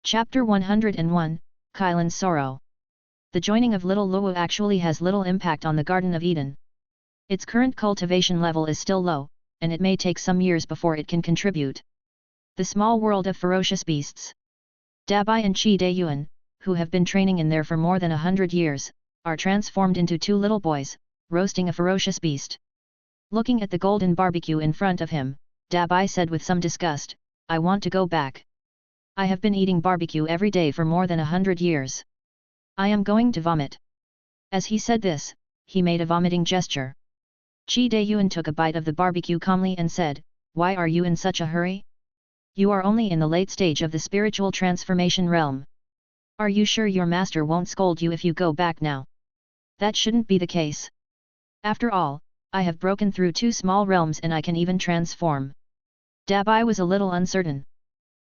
Chapter 101, Kylan's Sorrow. The joining of Little Luo actually has little impact on the Garden of Eden. Its current cultivation level is still low, and it may take some years before it can contribute. The small world of ferocious beasts. Dabai and Qi Dayuan, who have been training in there for more than 100 years, are transformed into two little boys, roasting a ferocious beast. Looking at the golden barbecue in front of him, Dabai said with some disgust, "I want to go back. I have been eating barbecue every day for more than 100 years. I am going to vomit." As he said this, he made a vomiting gesture. Qi Dayuan took a bite of the barbecue calmly and said, "Why are you in such a hurry? You are only in the late stage of the spiritual transformation realm. Are you sure your master won't scold you if you go back now? That shouldn't be the case. After all, I have broken through two small realms and I can even transform." Dabai was a little uncertain.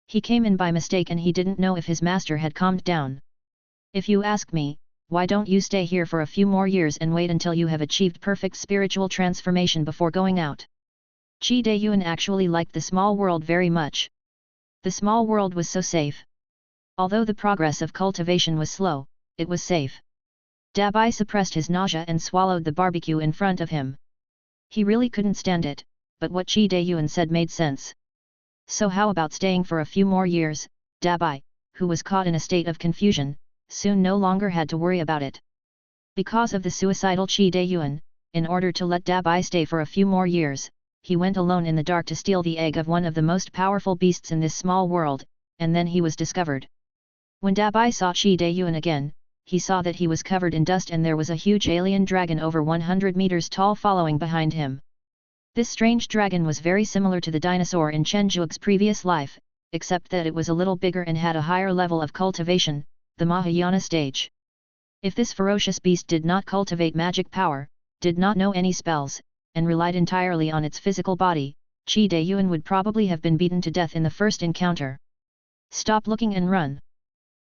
He came in by mistake and he didn't know if his master had calmed down. "If you ask me, why don't you stay here for a few more years and wait until you have achieved perfect spiritual transformation before going out?" Qi Dayuan actually liked the small world very much. The small world was so safe. Although the progress of cultivation was slow, it was safe. Dabai suppressed his nausea and swallowed the barbecue in front of him. He really couldn't stand it, but what Qi Dayuan said made sense. "So how about staying for a few more years?" Dabai, who was caught in a state of confusion, soon no longer had to worry about it. Because of the suicidal Qi Dayuan, in order to let Dabai stay for a few more years, he went alone in the dark to steal the egg of one of the most powerful beasts in this small world, and then he was discovered. When Dabai saw Qi Dayuan again, he saw that he was covered in dust and there was a huge alien dragon over 100 meters tall following behind him. This strange dragon was very similar to the dinosaur in Chen Zhuge's previous life, except that it was a little bigger and had a higher level of cultivation, the Mahayana stage. If this ferocious beast did not cultivate magic power, did not know any spells, and relied entirely on its physical body, Qi Dayuan would probably have been beaten to death in the first encounter. "Stop looking and run!"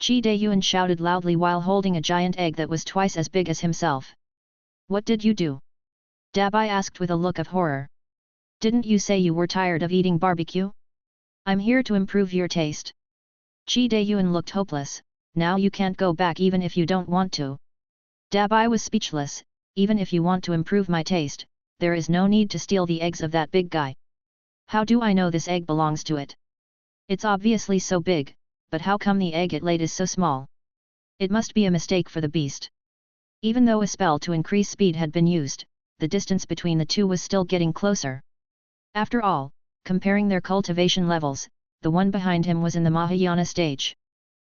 Qi Dayuan shouted loudly while holding a giant egg that was twice as big as himself. "What did you do?" Dabai asked with a look of horror. "Didn't you say you were tired of eating barbecue? I'm here to improve your taste." Qi Dayuan looked hopeless. "Now you can't go back even if you don't want to." Dabai was speechless. "Even if you want to improve my taste, there is no need to steal the eggs of that big guy. How do I know this egg belongs to it? It's obviously so big, but how come the egg it laid is so small? It must be a mistake for the beast." Even though a spell to increase speed had been used, the distance between the two was still getting closer. After all, comparing their cultivation levels, the one behind him was in the Mahayana stage.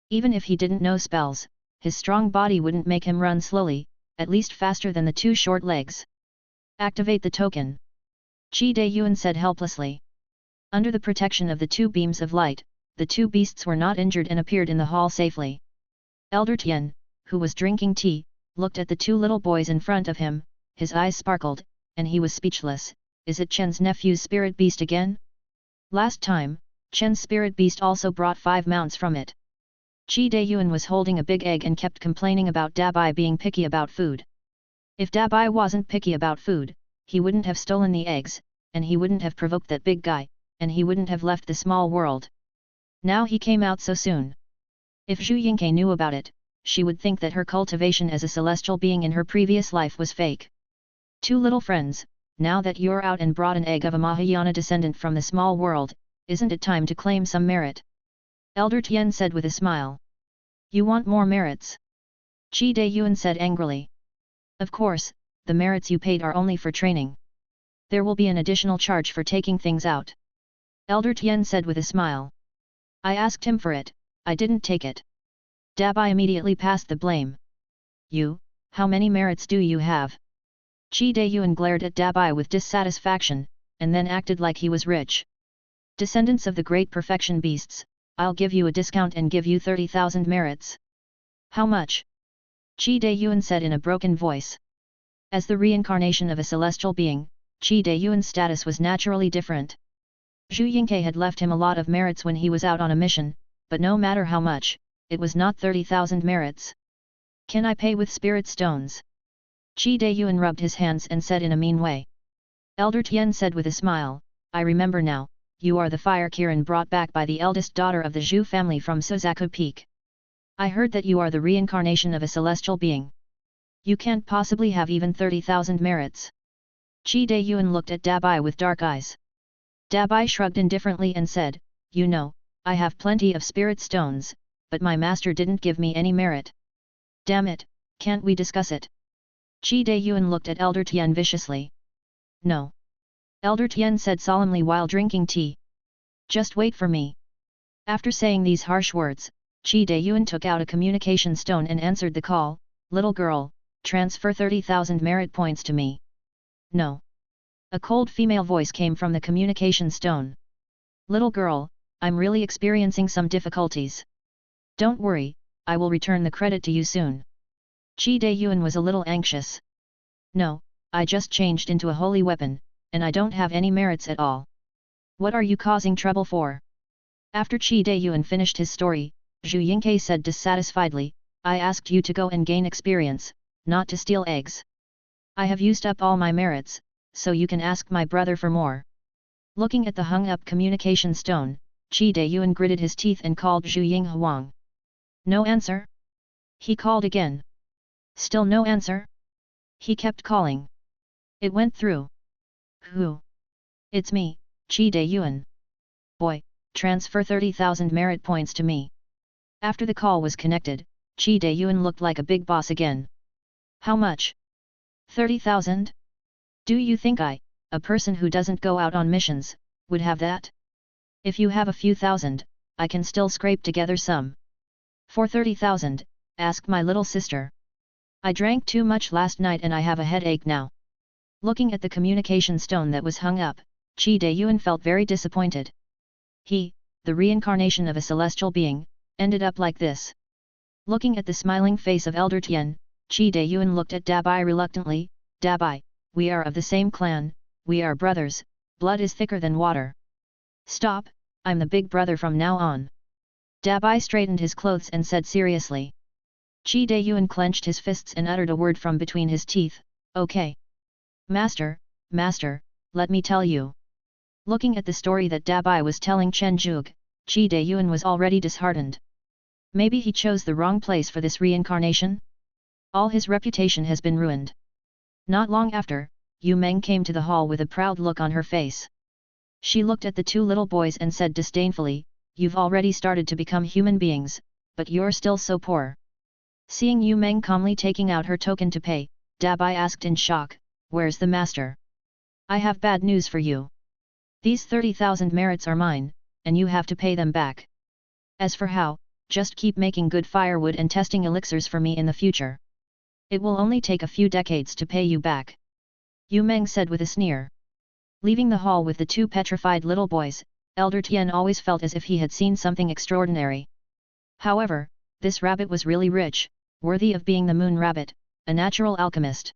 Even if he didn't know spells, his strong body wouldn't make him run slowly, at least faster than the two short legs. "Activate the token," Qi Dayuan said helplessly. Under the protection of the two beams of light, the two beasts were not injured and appeared in the hall safely. Elder Tian, who was drinking tea, looked at the two little boys in front of him, his eyes sparkled, and he was speechless. "Is it Chen's nephew's spirit beast again? Last time, Chen's spirit beast also brought 5 mounts from it." Qi Dayuan was holding a big egg and kept complaining about Dabai being picky about food. If Dabai wasn't picky about food, he wouldn't have stolen the eggs, and he wouldn't have provoked that big guy, and he wouldn't have left the small world. Now he came out so soon. If Zhu Yingke knew about it, she would think that her cultivation as a celestial being in her previous life was fake. "Two little friends, now that you're out and brought an egg of a Mahayana descendant from the small world, isn't it time to claim some merit?" Elder Tian said with a smile. "You want more merits?" Qi Dayuan said angrily. "Of course, the merits you paid are only for training. There will be an additional charge for taking things out." Elder Tian said with a smile. "I asked him for it, I didn't take it." Dabai immediately passed the blame. "You, how many merits do you have?" Qi Dayuan glared at Dabai with dissatisfaction, and then acted like he was rich. "Descendants of the great perfection beasts, I'll give you a discount and give you 30,000 merits." "How much?" Qi Dayuan said in a broken voice. As the reincarnation of a celestial being, Qi Dayuan's status was naturally different. Zhu Yingke had left him a lot of merits when he was out on a mission, but no matter how much, it was not 30,000 merits. "Can I pay with spirit stones?" Qi Dayuan rubbed his hands and said in a mean way. Elder Tian said with a smile, "I remember now, you are the fire Kirin brought back by the eldest daughter of the Zhu family from Suzaku Peak. I heard that you are the reincarnation of a celestial being. You can't possibly have even 30,000 merits. Chi Dayuan looked at Dabai with dark eyes. Dabai shrugged indifferently and said, you know, I have plenty of spirit stones, but my master didn't give me any merit. Damn it, can't we discuss it? Chi Dayuan looked at Elder Tian viciously. No. Elder Tian said solemnly while drinking tea. Just wait for me. After saying these harsh words, Chi Dayuan took out a communication stone and answered the call, little girl, transfer 30,000 merit points to me. No. A cold female voice came from the communication stone. Little girl, I'm really experiencing some difficulties. Don't worry, I will return the credit to you soon. Chi Dayuan was a little anxious. No, I just changed into a holy weapon, and I don't have any merits at all. What are you causing trouble for? After Chi Dayuan finished his story, Zhu Yingke said dissatisfiedly, I asked you to go and gain experience, not to steal eggs. I have used up all my merits, so you can ask my brother for more. Looking at the hung-up communication stone, Chi Dayuan gritted his teeth and called Zhu Yinghuang. No answer? He called again. Still no answer? He kept calling. It went through. Who? It's me, Chi Dayuan. Boy, transfer 30,000 merit points to me. After the call was connected, Chi Dayuan looked like a big boss again. How much? 30,000? Do you think I, a person who doesn't go out on missions, would have that? If you have a few thousand, I can still scrape together some. For 30,000, ask my little sister. I drank too much last night and I have a headache now. Looking at the communication stone that was hung up, Chi Dayuan felt very disappointed. He, the reincarnation of a celestial being, ended up like this. Looking at the smiling face of Elder Tian, Chi Dayuan looked at Dabai reluctantly. Dabai, we are of the same clan, we are brothers, blood is thicker than water. Stop, I'm the big brother from now on. Dabai straightened his clothes and said seriously. Chi Dayuan clenched his fists and uttered a word from between his teeth, okay. Master, let me tell you. Looking at the story that Dabai was telling Chen Zhug, Chi Dayuan was already disheartened. Maybe he chose the wrong place for this reincarnation? All his reputation has been ruined. Not long after, Yu Meng came to the hall with a proud look on her face. She looked at the two little boys and said disdainfully, you've already started to become human beings, but you're still so poor. Seeing Yu Meng calmly taking out her token to pay, Dabai asked in shock, where's the master? I have bad news for you. These 30,000 merits are mine, and you have to pay them back. As for how, just keep making good firewood and testing elixirs for me in the future. It will only take a few decades to pay you back. Yu Meng said with a sneer. Leaving the hall with the two petrified little boys, Elder Tian always felt as if he had seen something extraordinary. However, this rabbit was really rich, worthy of being the moon rabbit, a natural alchemist.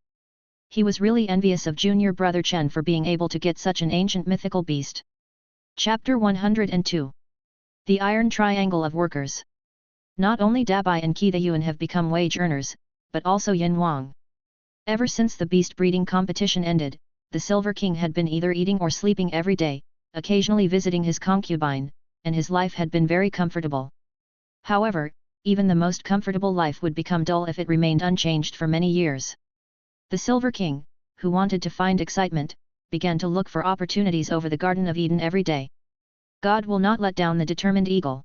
He was really envious of junior brother Chen for being able to get such an ancient mythical beast. Chapter 102. The Iron Triangle of Workers. Not only Dabai and Qi Dayuan have become wage earners, but also Yin Wang. Ever since the beast breeding competition ended, the Silver King had been either eating or sleeping every day, occasionally visiting his concubine, and his life had been very comfortable. However, even the most comfortable life would become dull if it remained unchanged for many years. The Silver King, who wanted to find excitement, began to look for opportunities over the Garden of Eden every day. God will not let down the determined eagle.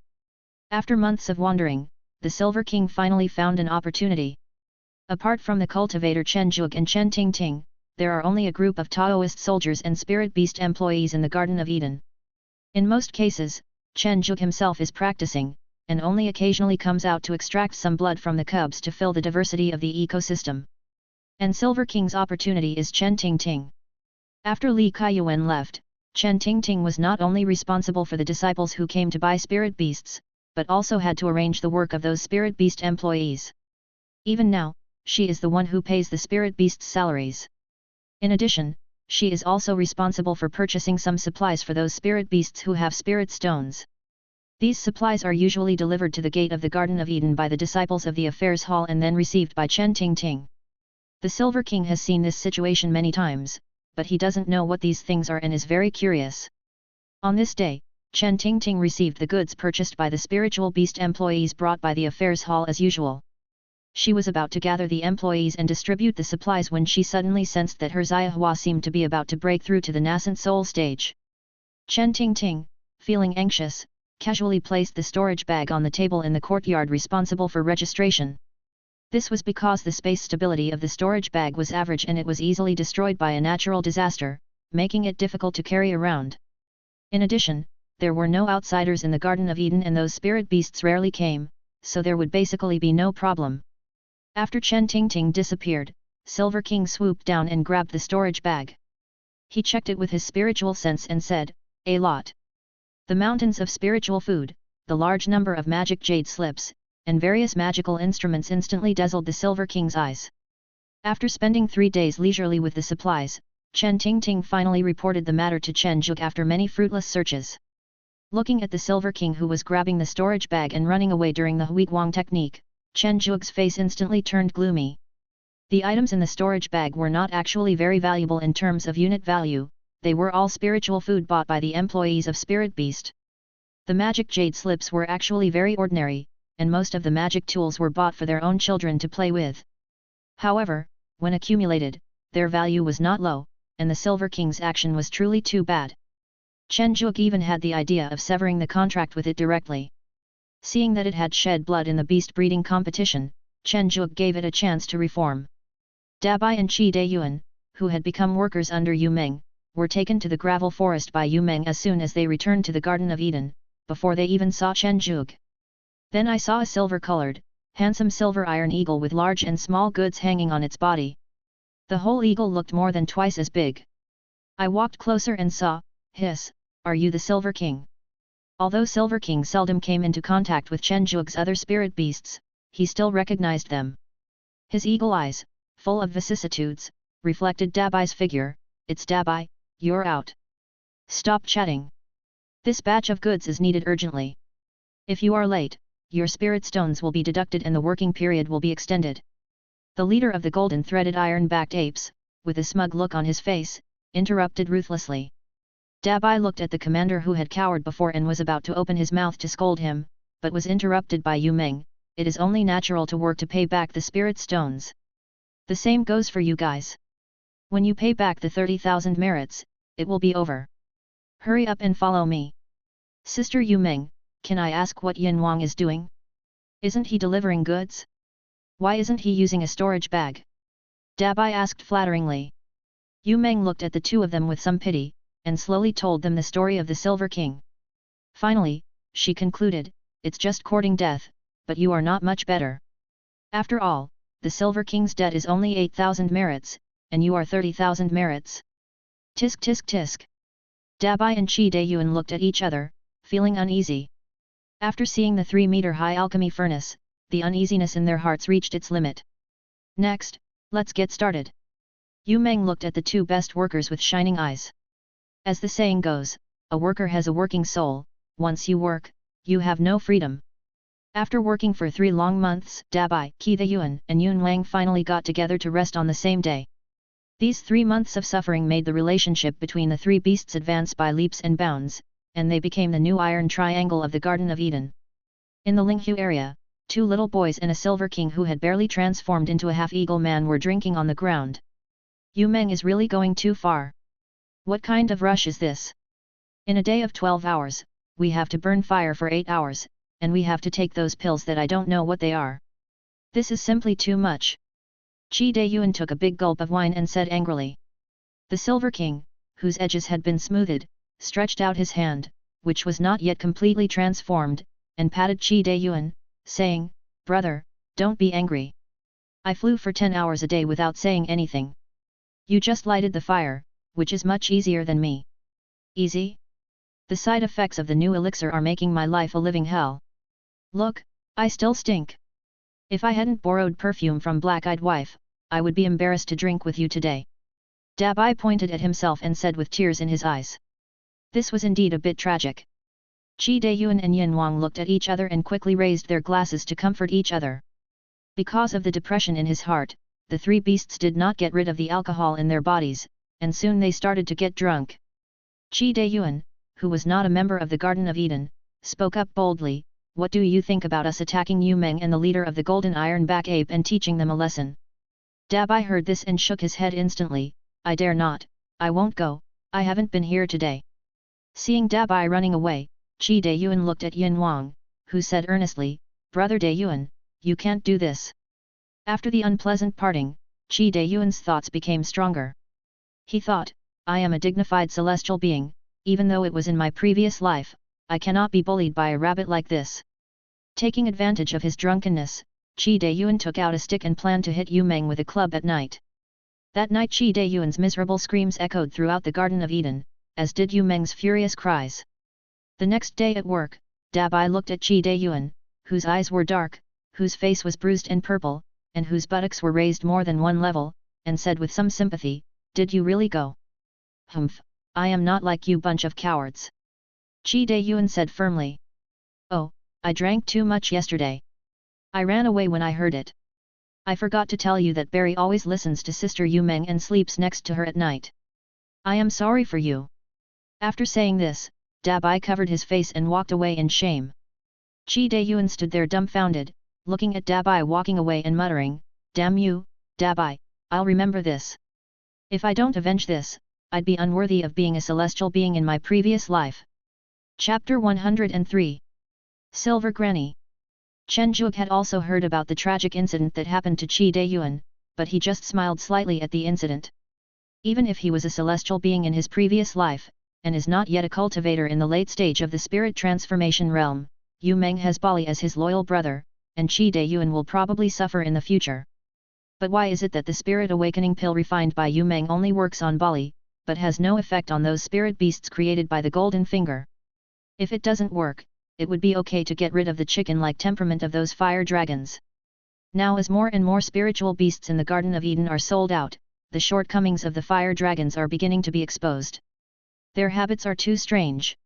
After months of wandering, the Silver King finally found an opportunity. Apart from the cultivator Chen Zhug and Chen Tingting, there are only a group of Taoist soldiers and spirit beast employees in the Garden of Eden. In most cases, Chen Zhug himself is practicing, and only occasionally comes out to extract some blood from the cubs to fill the diversity of the ecosystem. And Silver King's opportunity is Chen Tingting. After Li Kaiyuan left, Chen Tingting was not only responsible for the disciples who came to buy spirit beasts, but also had to arrange the work of those spirit beast employees. Even now, she is the one who pays the spirit beast's salaries. In addition, she is also responsible for purchasing some supplies for those spirit beasts who have spirit stones. These supplies are usually delivered to the gate of the Garden of Eden by the disciples of the Affairs Hall and then received by Chen Tingting. The Silver King has seen this situation many times, but he doesn't know what these things are and is very curious. On this day, Chen Tingting received the goods purchased by the spiritual beast employees brought by the affairs hall as usual. She was about to gather the employees and distribute the supplies when she suddenly sensed that her Xiahua seemed to be about to break through to the nascent soul stage. Chen Tingting, feeling anxious, casually placed the storage bag on the table in the courtyard responsible for registration. This was because the space stability of the storage bag was average and it was easily destroyed by a natural disaster, making it difficult to carry around. In addition, there were no outsiders in the Garden of Eden and those spirit beasts rarely came, so there would basically be no problem. After Chen Tingting disappeared, Silver King swooped down and grabbed the storage bag. He checked it with his spiritual sense and said, "A lot." The mountains of spiritual food, the large number of magic jade slips, and various magical instruments instantly dazzled the Silver King's eyes. After spending 3 days leisurely with the supplies, Chen Tingting finally reported the matter to Chen Zhuge after many fruitless searches. Looking at the Silver King who was grabbing the storage bag and running away during the Huiguang technique, Chen Zhuge's face instantly turned gloomy. The items in the storage bag were not actually very valuable in terms of unit value, they were all spiritual food bought by the employees of Spirit Beast. The magic jade slips were actually very ordinary, and most of the magic tools were bought for their own children to play with. However, when accumulated, their value was not low, and the Silver King's action was truly too bad. Chen Zhuge even had the idea of severing the contract with it directly. Seeing that it had shed blood in the beast breeding competition, Chen Zhuge gave it a chance to reform. Dabai and Qi Dayuan, who had become workers under Yu Meng, were taken to the gravel forest by Yu Meng as soon as they returned to the Garden of Eden, before they even saw Chen Zhuge. Then I saw a silver-colored, handsome silver iron eagle with large and small goods hanging on its body. The whole eagle looked more than twice as big. I walked closer and saw, hiss, "Are you the Silver King?" Although Silver King seldom came into contact with Chen Zhuge's other spirit beasts, he still recognized them. His eagle eyes, full of vicissitudes, reflected Dabai's figure. "It's Dabai, you're out. Stop chatting. This batch of goods is needed urgently. If you are late, your spirit stones will be deducted and the working period will be extended." The leader of the golden-threaded iron-backed apes, with a smug look on his face, interrupted ruthlessly. Dabai looked at the commander who had cowered before and was about to open his mouth to scold him, but was interrupted by Yu Meng. "It is only natural to work to pay back the spirit stones. The same goes for you guys. When you pay back the 30,000 merits, it will be over. Hurry up and follow me." "Sister Yu Meng, can I ask what Yin Wang is doing? Isn't he delivering goods? Why isn't he using a storage bag?" Dabai asked flatteringly. Yu Meng looked at the two of them with some pity, and slowly told them the story of the Silver King. Finally, she concluded, "It's just courting death, but you are not much better. After all, the Silver King's debt is only 8,000 merits, and you are 30,000 merits. Tisk tisk tisk." Dabai and Qi Dayuan looked at each other, feeling uneasy. After seeing the 3-meter-high alchemy furnace, the uneasiness in their hearts reached its limit. "Next, let's get started." Yu Meng looked at the two best workers with shining eyes. As the saying goes, a worker has a working soul. Once you work, you have no freedom. After working for 3 long months, Dabai, Qi Dayuan and Yun Wang finally got together to rest on the same day. These 3 months of suffering made the relationship between the 3 beasts advance by leaps and bounds, and they became the new iron triangle of the Garden of Eden. In the Linghu area, 2 little boys and a Silver King who had barely transformed into a half-eagle man were drinking on the ground. "Yu Meng is really going too far. What kind of rush is this? In a day of 12 hours, we have to burn fire for 8 hours, and we have to take those pills that I don't know what they are. This is simply too much." Qi Dayuan took a big gulp of wine and said angrily. The Silver King, whose edges had been smoothed, stretched out his hand, which was not yet completely transformed, and patted Qi Dayuan, saying, "Brother, don't be angry. I flew for 10 hours a day without saying anything. You just lighted the fire, which is much easier than me." "Easy? The side effects of the new elixir are making my life a living hell. Look, I still stink. If I hadn't borrowed perfume from Black-Eyed Wife, I would be embarrassed to drink with you today." Dabai pointed at himself and said with tears in his eyes. This was indeed a bit tragic. Qi Dayuan and Yin Wang looked at each other and quickly raised their glasses to comfort each other. Because of the depression in his heart, the 3 beasts did not get rid of the alcohol in their bodies, and soon they started to get drunk. Qi Dayuan, who was not a member of the Garden of Eden, spoke up boldly, "What do you think about us attacking Yu Meng and the leader of the Golden Ironback Ape and teaching them a lesson?" Dabai heard this and shook his head instantly, "I dare not, I won't go, I haven't been here today." Seeing Dabai running away, Qi Dayuan looked at Yin Wang, who said earnestly, "Brother Dayuan, you can't do this." After the unpleasant parting, Qi Dayuan's thoughts became stronger. He thought, "I am a dignified celestial being, even though it was in my previous life, I cannot be bullied by a rabbit like this." Taking advantage of his drunkenness, Qi Dayuan took out a stick and planned to hit Yu Meng with a club at night. That night Qi Dayuan's miserable screams echoed throughout the Garden of Eden, as did Yu Meng's furious cries. The next day at work, Dabai looked at Qi Dayuan, whose eyes were dark, whose face was bruised and purple, and whose buttocks were raised more than one level, and said with some sympathy, "Did you really go?" "Humph, I am not like you bunch of cowards," Qi Dayuan said firmly. "Oh, I drank too much yesterday. I ran away when I heard it. I forgot to tell you that Barry always listens to Sister Yu Meng and sleeps next to her at night. I am sorry for you." After saying this, Dabai covered his face and walked away in shame. Qi Dayuan stood there dumbfounded, looking at Dabai walking away and muttering, "Damn you, Dabai, I'll remember this. If I don't avenge this, I'd be unworthy of being a celestial being in my previous life." Chapter 103. Silver Granny. Chen Zhuge had also heard about the tragic incident that happened to Qi Dayuan, but he just smiled slightly at the incident. Even if he was a celestial being in his previous life, and is not yet a cultivator in the late stage of the spirit transformation realm, Yu Meng has Bali as his loyal brother, and Qi Dayuan will probably suffer in the future. But why is it that the spirit awakening pill refined by Yu Meng only works on Bali, but has no effect on those spirit beasts created by the Golden Finger? If it doesn't work, it would be okay to get rid of the chicken-like temperament of those fire dragons. Now as more and more spiritual beasts in the Garden of Eden are sold out, the shortcomings of the fire dragons are beginning to be exposed. Their habits are too strange.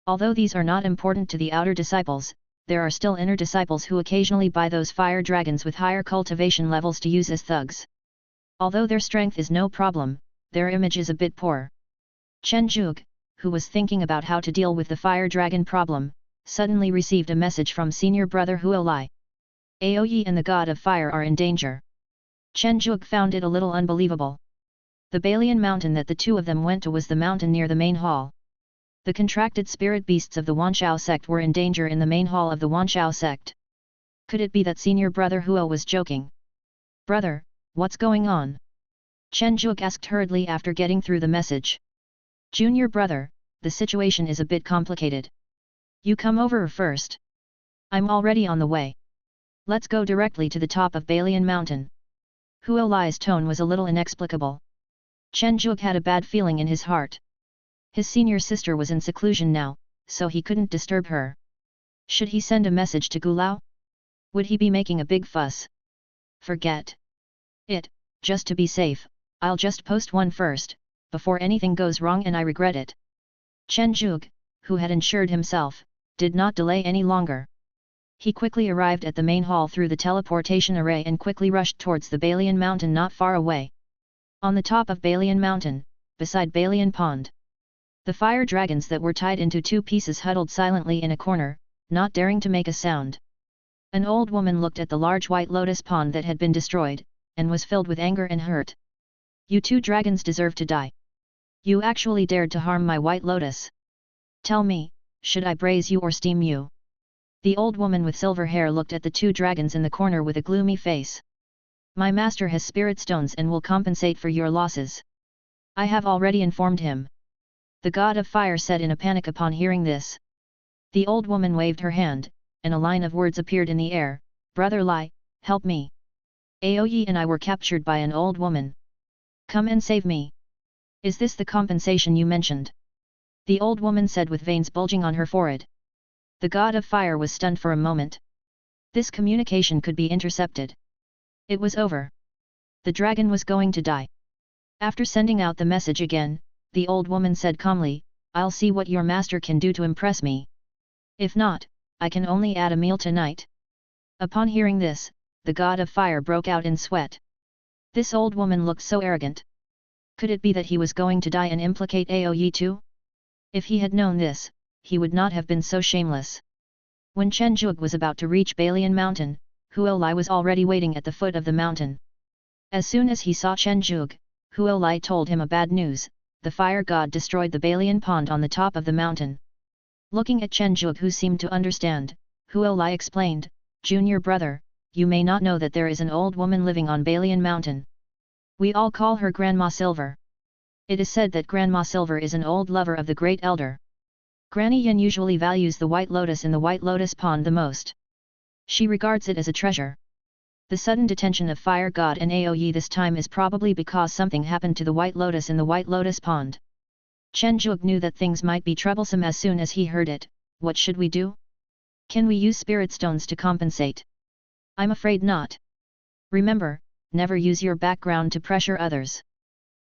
Although these are not important to the outer disciples, there are still inner disciples who occasionally buy those fire dragons with higher cultivation levels to use as thugs. Although their strength is no problem, their image is a bit poor. Chen Zhuge, who was thinking about how to deal with the fire dragon problem, suddenly received a message from senior brother Huo Lai. Aoyi and the god of fire are in danger. Chen Zhuge found it a little unbelievable. The Balian mountain that the two of them went to was the mountain near the main hall. The contracted spirit beasts of the Wanshao sect were in danger in the main hall of the Wanshao sect. Could it be that senior brother Huo was joking? "Brother, what's going on?" Chen Zhuge asked hurriedly after getting through the message. "Junior brother, the situation is a bit complicated. You come over first. I'm already on the way. Let's go directly to the top of Balian Mountain." Huo Lai's tone was a little inexplicable. Chen Zhuge had a bad feeling in his heart. His senior sister was in seclusion now, so he couldn't disturb her. Should he send a message to Gulao? Would he be making a big fuss? Forget it, just to be safe, I'll just post one first, before anything goes wrong and I regret it. Chen Zhuge, who had ensured himself, did not delay any longer. He quickly arrived at the main hall through the teleportation array and quickly rushed towards the Balian Mountain not far away. On the top of Balian Mountain, beside Balian Pond, the fire dragons that were tied into two pieces huddled silently in a corner, not daring to make a sound. An old woman looked at the large white lotus pond that had been destroyed, and was filled with anger and hurt. "You two dragons deserve to die. You actually dared to harm my white lotus. Tell me, should I braise you or steam you?" The old woman with silver hair looked at the two dragons in the corner with a gloomy face. "My master has spirit stones and will compensate for your losses. I have already informed him," the god of fire said in a panic upon hearing this. The old woman waved her hand, and a line of words appeared in the air, "Brother Lai, help me. Aoyi and I were captured by an old woman. Come and save me. Is this the compensation you mentioned?" The old woman said with veins bulging on her forehead. The god of fire was stunned for a moment. This communication could be intercepted. It was over. The dragon was going to die. After sending out the message again, the old woman said calmly, "I'll see what your master can do to impress me. If not, I can only add a meal tonight." Upon hearing this, the god of fire broke out in sweat. This old woman looked so arrogant. Could it be that he was going to die and implicate Aoyi too? If he had known this, he would not have been so shameless. When Chen Zhuge was about to reach Balian Mountain, Huo Lai was already waiting at the foot of the mountain. As soon as he saw Chen Zhuge, Huo Lai told him a bad news: the fire god destroyed the Balian pond on the top of the mountain. Looking at Chen Zhuge, who seemed to understand, Huo Lai explained, "Junior brother, you may not know that there is an old woman living on Balian Mountain. We all call her Grandma Silver. It is said that Grandma Silver is an old lover of the Great Elder. Granny Yin usually values the White Lotus in the White Lotus Pond the most. She regards it as a treasure. The sudden detention of Fire God and Aoyi this time is probably because something happened to the White Lotus in the White Lotus Pond." Chen Zhuge knew that things might be troublesome as soon as he heard it. "What should we do? Can we use spirit stones to compensate?" "I'm afraid not. Remember, never use your background to pressure others.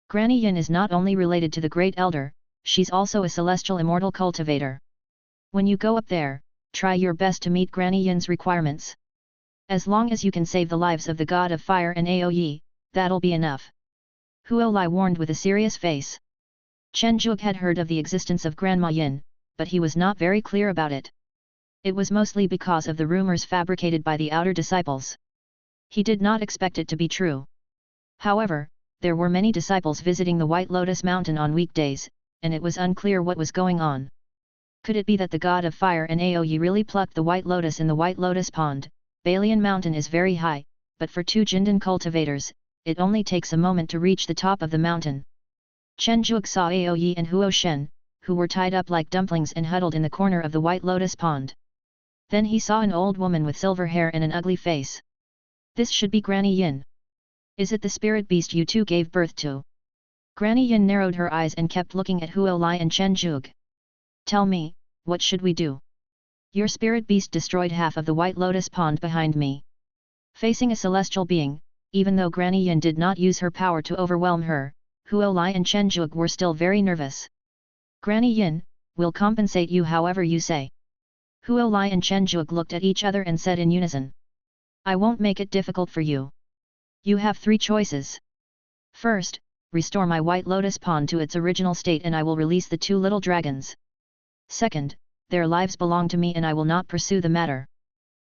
Granny Yin is not only related to the Great Elder, she's also a celestial immortal cultivator. When you go up there, try your best to meet Granny Yin's requirements. As long as you can save the lives of the God of Fire and Aoyi, that'll be enough." Huo Lai warned with a serious face. Chen Zhuge had heard of the existence of Grandma Yin, but he was not very clear about it. It was mostly because of the rumors fabricated by the outer disciples. He did not expect it to be true. However, there were many disciples visiting the White Lotus Mountain on weekdays, and it was unclear what was going on. Could it be that the God of Fire and Aoyi really plucked the White Lotus in the White Lotus Pond? Balian Mountain is very high, but for two Jindan cultivators, it only takes a moment to reach the top of the mountain. Chen Zhuge saw Aoyi and Huo Shen, who were tied up like dumplings and huddled in the corner of the White Lotus Pond. Then he saw an old woman with silver hair and an ugly face. "This should be Granny Yin. Is it the spirit beast you two gave birth to?" Granny Yin narrowed her eyes and kept looking at Huo Lai and Chen Zhuge. "Tell me, what should we do? Your spirit beast destroyed half of the White Lotus Pond behind me." Facing a celestial being, even though Granny Yin did not use her power to overwhelm her, Huo Lai and Chen Zhuge were still very nervous. "Granny Yin, we'll compensate you however you say." Huo Lai and Chen Zhuge looked at each other and said in unison. "I won't make it difficult for you. You have 3 choices. First, restore my White Lotus Pond to its original state and I will release the 2 little dragons. Second, their lives belong to me and I will not pursue the matter.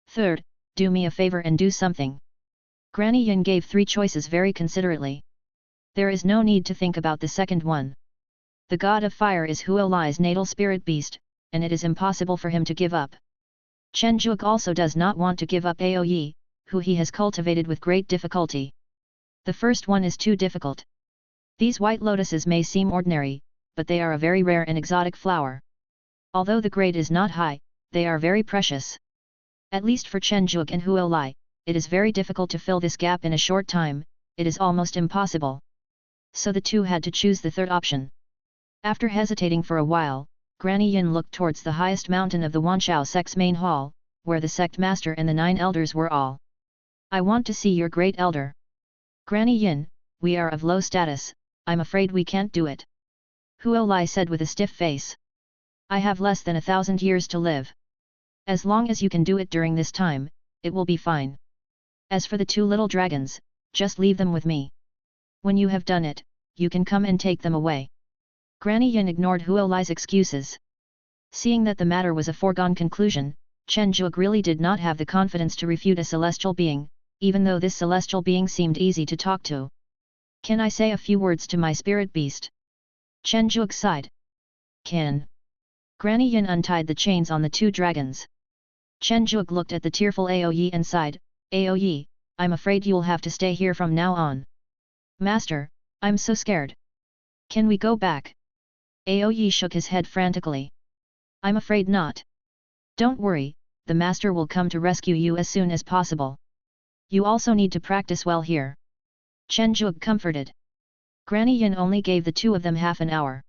Third, do me a favor and do something." Granny Yin gave 3 choices very considerately. There is no need to think about the second one. The God of Fire is Huo Lai's natal spirit beast, and it is impossible for him to give up. Chen Zhuge also does not want to give up Aoyi, who he has cultivated with great difficulty. The first one is too difficult. These white lotuses may seem ordinary, but they are a very rare and exotic flower. Although the grade is not high, they are very precious. At least for Chen Zhuge and Huo Lai, it is very difficult to fill this gap in a short time, it is almost impossible. So the two had to choose the third option. After hesitating for a while, Granny Yin looked towards the highest mountain of the Wanshao sect's main hall, where the sect master and the 9 elders were all. "I want to see your great elder." "Granny Yin, we are of low status, I'm afraid we can't do it." Huo Lai said with a stiff face. "I have less than 1,000 years to live. As long as you can do it during this time, it will be fine. As for the 2 little dragons, just leave them with me. When you have done it, you can come and take them away." Granny Yin ignored Huo Lai's excuses. Seeing that the matter was a foregone conclusion, Chen Zhuge really did not have the confidence to refute a celestial being, even though this celestial being seemed easy to talk to. "Can I say a few words to my spirit beast?" Chen Zhuge sighed. "Can." Granny Yin untied the chains on the 2 dragons. Chen Zhuge looked at the tearful Aoyi and sighed, "Aoyi, I'm afraid you'll have to stay here from now on." "Master, I'm so scared. Can we go back?" Aoyi shook his head frantically. "I'm afraid not. Don't worry, the master will come to rescue you as soon as possible. You also need to practice well here." Chen Zhuge comforted. Granny Yin only gave the 2 of them half an hour.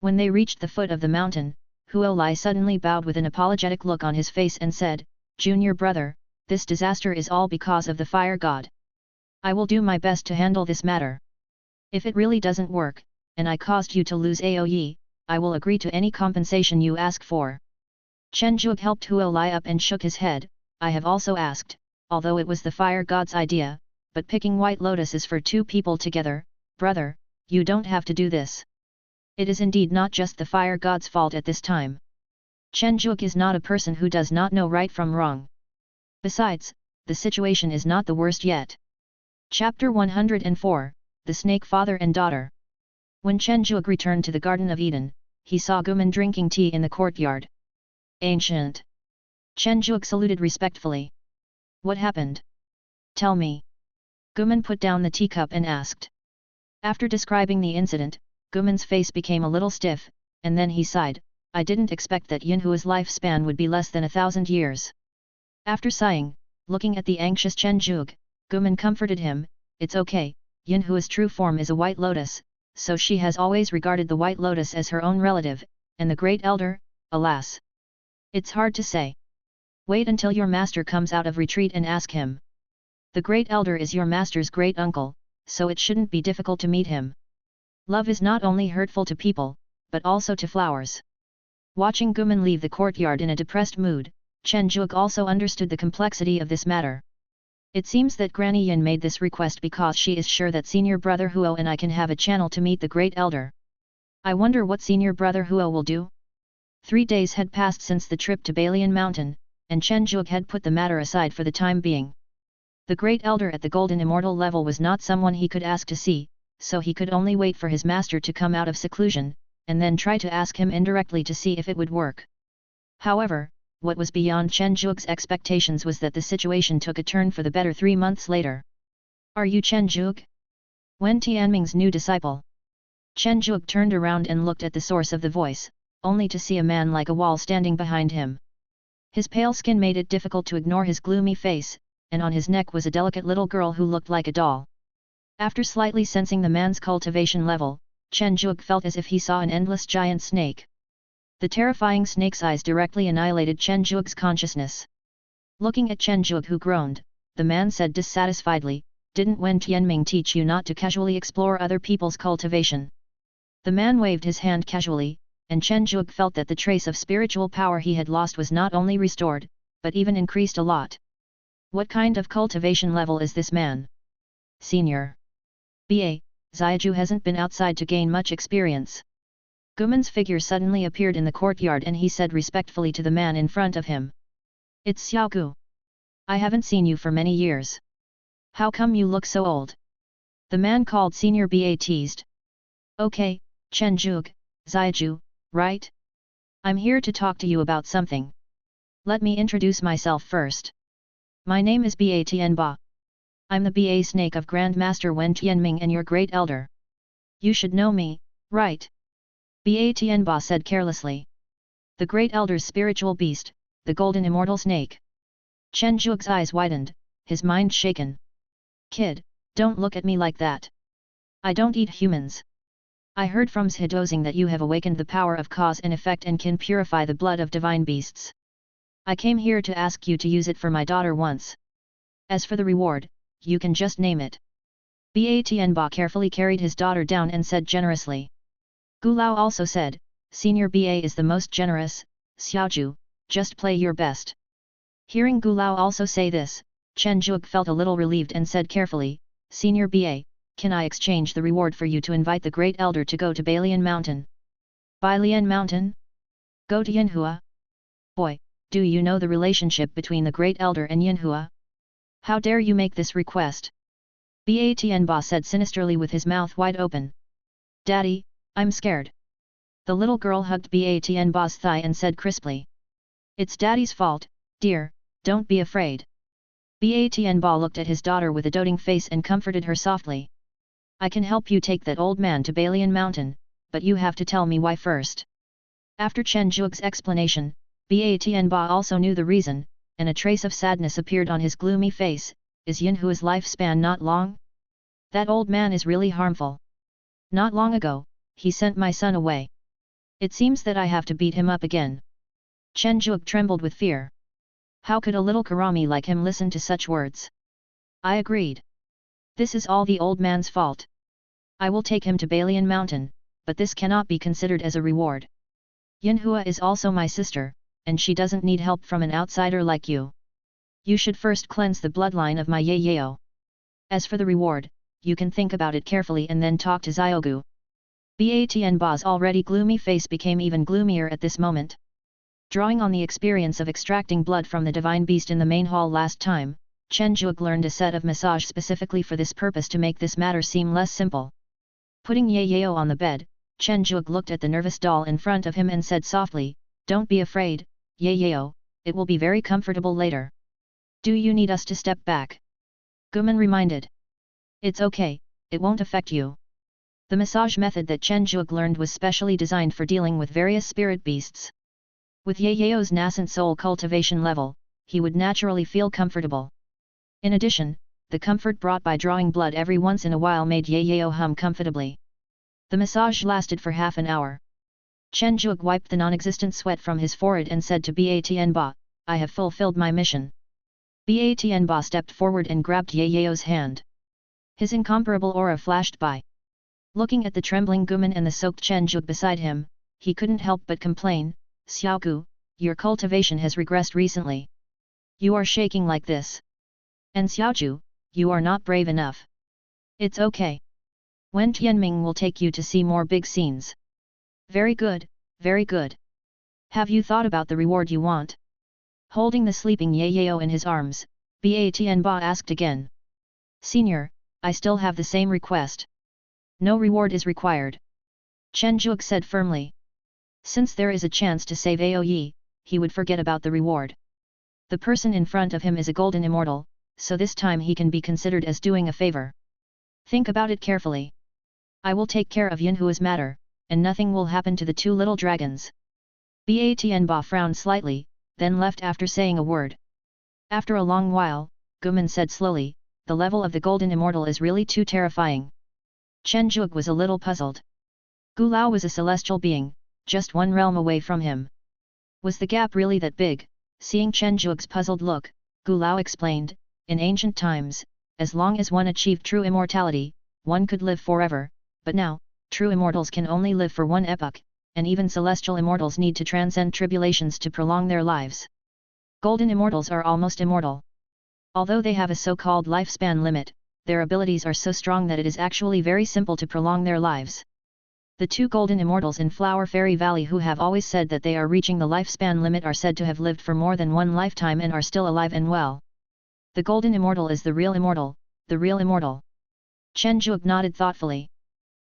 When they reached the foot of the mountain, Huo Lai suddenly bowed with an apologetic look on his face and said, "Junior brother, this disaster is all because of the fire god. I will do my best to handle this matter. If it really doesn't work, and I caused you to lose Aoyi, I will agree to any compensation you ask for." Chen Zhuge helped Huo Lai up and shook his head. "I have also asked, although it was the fire god's idea, but picking white lotuses for 2 people together, brother, you don't have to do this." It is indeed not just the fire god's fault at this time. Chen Juke is not a person who does not know right from wrong. Besides, the situation is not the worst yet. Chapter 104, The Snake Father and Daughter. When Chen Juke returned to the Garden of Eden, he saw Guman drinking tea in the courtyard. Ancient. Chen Juke saluted respectfully. What happened? Tell me. Guman put down the teacup and asked. After describing the incident, Guman's face became a little stiff, and then he sighed. I didn't expect that Yinhua's lifespan would be less than 1,000 years. After sighing, looking at the anxious Chen Juke, Guman comforted him. It's okay, Yinhua's true form is a white lotus, so she has always regarded the white lotus as her own relative, and the great elder, alas. It's hard to say. Wait until your master comes out of retreat and ask him. The great elder is your master's great uncle, so it shouldn't be difficult to meet him. Love is not only hurtful to people, but also to flowers. Watching Guman leave the courtyard in a depressed mood, Chen Juke also understood the complexity of this matter. It seems that Granny Yin made this request because she is sure that senior brother Huo and I can have a channel to meet the great elder. I wonder what senior brother Huo will do? 3 days had passed since the trip to Balian Mountain, and Chen Juke had put the matter aside for the time being. The great elder at the golden immortal level was not someone he could ask to see, so he could only wait for his master to come out of seclusion, and then try to ask him indirectly to see if it would work. However, what was beyond Chen Juke's expectations was that the situation took a turn for the better 3 months later. Are you Chen Juke? Wen Tianming's new disciple. Chen Juke turned around and looked at the source of the voice, only to see a man like a wall standing behind him. His pale skin made it difficult to ignore his gloomy face, and on his neck was a delicate little girl who looked like a doll. After slightly sensing the man's cultivation level, Chen Juke felt as if he saw an endless giant snake. The terrifying snake's eyes directly annihilated Chen Juke's consciousness. Looking at Chen Juke who groaned, the man said dissatisfiedly, "Didn't Wen Tianming teach you not to casually explore other people's cultivation?" The man waved his hand casually, and Chen Juke felt that the trace of spiritual power he had lost was not only restored, but even increased a lot. What kind of cultivation level is this man? Senior. B.A. Xiaju hasn't been outside to gain much experience. Guman's figure suddenly appeared in the courtyard and he said respectfully to the man in front of him. It's Xiaogu. I haven't seen you for many years. How come you look so old? The man called Senior B.A. teased. Okay, Chen Juke, Xiaju, right? I'm here to talk to you about something. Let me introduce myself first. My name is B.A. Tianba. I'm the B.A. snake of Grand Master Wen Tianming and your great elder. You should know me, right? B.A. Tianba said carelessly. The great elder's spiritual beast, the golden immortal snake. Chen Juke's eyes widened, his mind shaken. Kid, don't look at me like that. I don't eat humans. I heard from Zhidozing that you have awakened the power of cause and effect and can purify the blood of divine beasts. I came here to ask you to use it for my daughter once. As for the reward, you can just name it. B.A. Tianba carefully carried his daughter down and said generously. Gulao also said, Senior B.A. is the most generous, Xiaoju, just play your best. Hearing Gulao also say this, Chen Juke felt a little relieved and said carefully, Senior B.A., can I exchange the reward for you to invite the great elder to go to Balian Mountain? Balian Mountain? Go to Yinhua? Boy, do you know the relationship between the great elder and Yinhua? How dare you make this request? B.A. Tianba said sinisterly with his mouth wide open. Daddy, I'm scared. The little girl hugged B.A. Tianba's thigh and said crisply. It's Daddy's fault, dear, don't be afraid. B.A. Tianba looked at his daughter with a doting face and comforted her softly. I can help you take that old man to Balian Mountain, but you have to tell me why first. After Chen Juke's explanation, B.A. Tianba also knew the reason, and a trace of sadness appeared on his gloomy face. Is Yinhua's lifespan not long? That old man is really harmful. Not long ago, he sent my son away. It seems that I have to beat him up again. Chen Juke trembled with fear. How could a little Karami like him listen to such words? I agreed. This is all the old man's fault. I will take him to Balian Mountain, but this cannot be considered as a reward. Yinhua is also my sister, and she doesn't need help from an outsider like you. You should first cleanse the bloodline of my Yayao. As for the reward, you can think about it carefully and then talk to Xiaogu. Ba Tianba's already gloomy face became even gloomier at this moment. Drawing on the experience of extracting blood from the divine beast in the main hall last time, Chen Zhuge learned a set of massage specifically for this purpose to make this matter seem less simple. Putting Ye Yao on the bed, Chen Zhuge looked at the nervous doll in front of him and said softly, "Don't be afraid, Ye Yao, it will be very comfortable later. Do you need us to step back?" Guman reminded. "It's okay, it won't affect you." The massage method that Chen Zhuge learned was specially designed for dealing with various spirit beasts. With Ye Yao's nascent soul cultivation level, he would naturally feel comfortable. In addition, the comfort brought by drawing blood every once in a while made Ye Yao hum comfortably. The massage lasted for half an hour. Chen Zhuge wiped the non-existent sweat from his forehead and said to Ba Tianba, "I have fulfilled my mission." Ba Tianba stepped forward and grabbed Ye Yao's hand. His incomparable aura flashed by. Looking at the trembling Guman and the soaked Chen Zhuge beside him, he couldn't help but complain, "Xiaogu, your cultivation has regressed recently. You are shaking like this. And Xiaoju, you are not brave enough. It's okay. Wen Tianming will take you to see more big scenes." "Very good, very good. Have you thought about the reward you want?" Holding the sleeping Ye Yao in his arms, Ba Tianba asked again. "Senior, I still have the same request. No reward is required," Chen Zhuge said firmly. Since there is a chance to save Aoyi, he would forget about the reward. The person in front of him is a golden immortal, so this time he can be considered as doing a favor. Think about it carefully. I will take care of Yinhua's matter, and nothing will happen to the two little dragons. Ba Tianba frowned slightly, then left after saying a word. After a long while, Guman said slowly, "The level of the golden immortal is really too terrifying." Chen Zhuge was a little puzzled. Gu Lao was a celestial being, just one realm away from him. Was the gap really that big? Seeing Chen Zhuge's puzzled look, Gu Lao explained, "In ancient times, as long as one achieved true immortality, one could live forever, but now, true immortals can only live for one epoch, and even celestial immortals need to transcend tribulations to prolong their lives. Golden immortals are almost immortal. Although they have a so-called lifespan limit, their abilities are so strong that it is actually very simple to prolong their lives. The two golden immortals in Flower Fairy Valley who have always said that they are reaching the lifespan limit are said to have lived for more than one lifetime and are still alive and well. The golden immortal is the real immortal, the real immortal." Chen Zhuge nodded thoughtfully.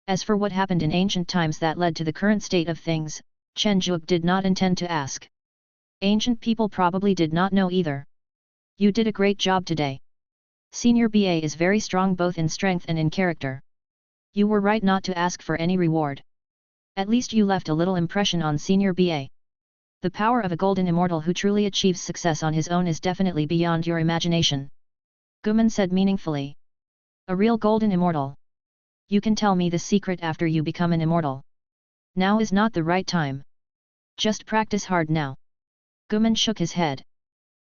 As for what happened in ancient times that led to the current state of things, Chen Zhuge did not intend to ask. Ancient people probably did not know either. "You did a great job today. Senior BA is very strong both in strength and in character. You were right not to ask for any reward. At least you left a little impression on Senior BA. The power of a golden immortal who truly achieves success on his own is definitely beyond your imagination." Guman said meaningfully. "A real golden immortal. You can tell me the secret after you become an immortal. Now is not the right time. Just practice hard now." Guman shook his head.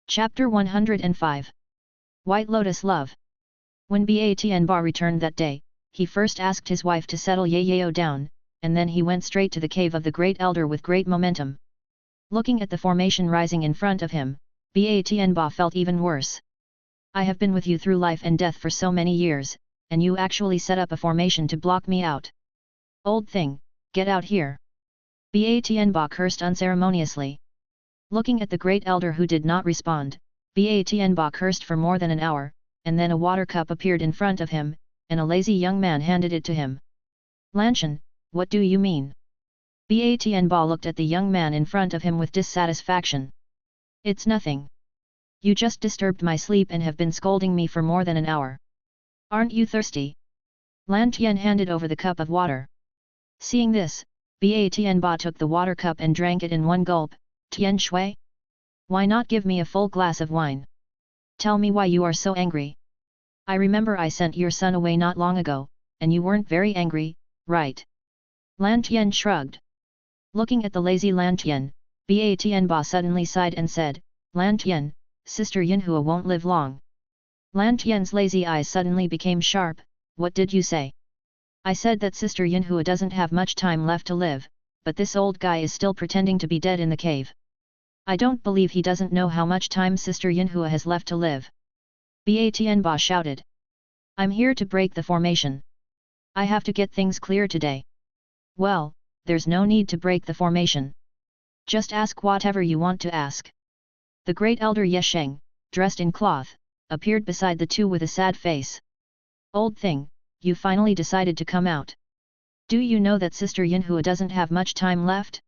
Chapter 105. White Lotus Love. When Ba Tianba returned that day, he first asked his wife to settle Ye Yao down, and then he went straight to the cave of the Great Elder with great momentum. Looking at the formation rising in front of him, Ba Tianba felt even worse. "I have been with you through life and death for so many years, and you actually set up a formation to block me out. Old thing, get out here." Ba Tianba cursed unceremoniously. Looking at the Great Elder who did not respond, Ba Tianba cursed for more than an hour, and then a water cup appeared in front of him, and a lazy young man handed it to him. "Lanshan, what do you mean?" Ba Tianba looked at the young man in front of him with dissatisfaction. "It's nothing. You just disturbed my sleep and have been scolding me for more than an hour. Aren't you thirsty?" Lan Tian handed over the cup of water. Seeing this, Ba Tianba took the water cup and drank it in one gulp. "Tian Shui? Why not give me a full glass of wine? Tell me why you are so angry. I remember I sent your son away not long ago, and you weren't very angry, right?" Lan Tian shrugged. Looking at the lazy Lan Tian, Ba Tianba suddenly sighed and said, "Lan Tian, Sister Yinhua won't live long." Lan Tian's lazy eyes suddenly became sharp. "What did you say?" "I said that Sister Yinhua doesn't have much time left to live, but this old guy is still pretending to be dead in the cave. I don't believe he doesn't know how much time Sister Yinhua has left to live." Ba Tianba shouted. "I'm here to break the formation. I have to get things clear today. Well, there's no need to break the formation. Just ask whatever you want to ask. The great elder Yesheng, dressed in cloth, appeared beside the two with a sad face. Old thing, you finally decided to come out. Do you know that Sister Yinhua doesn't have much time left?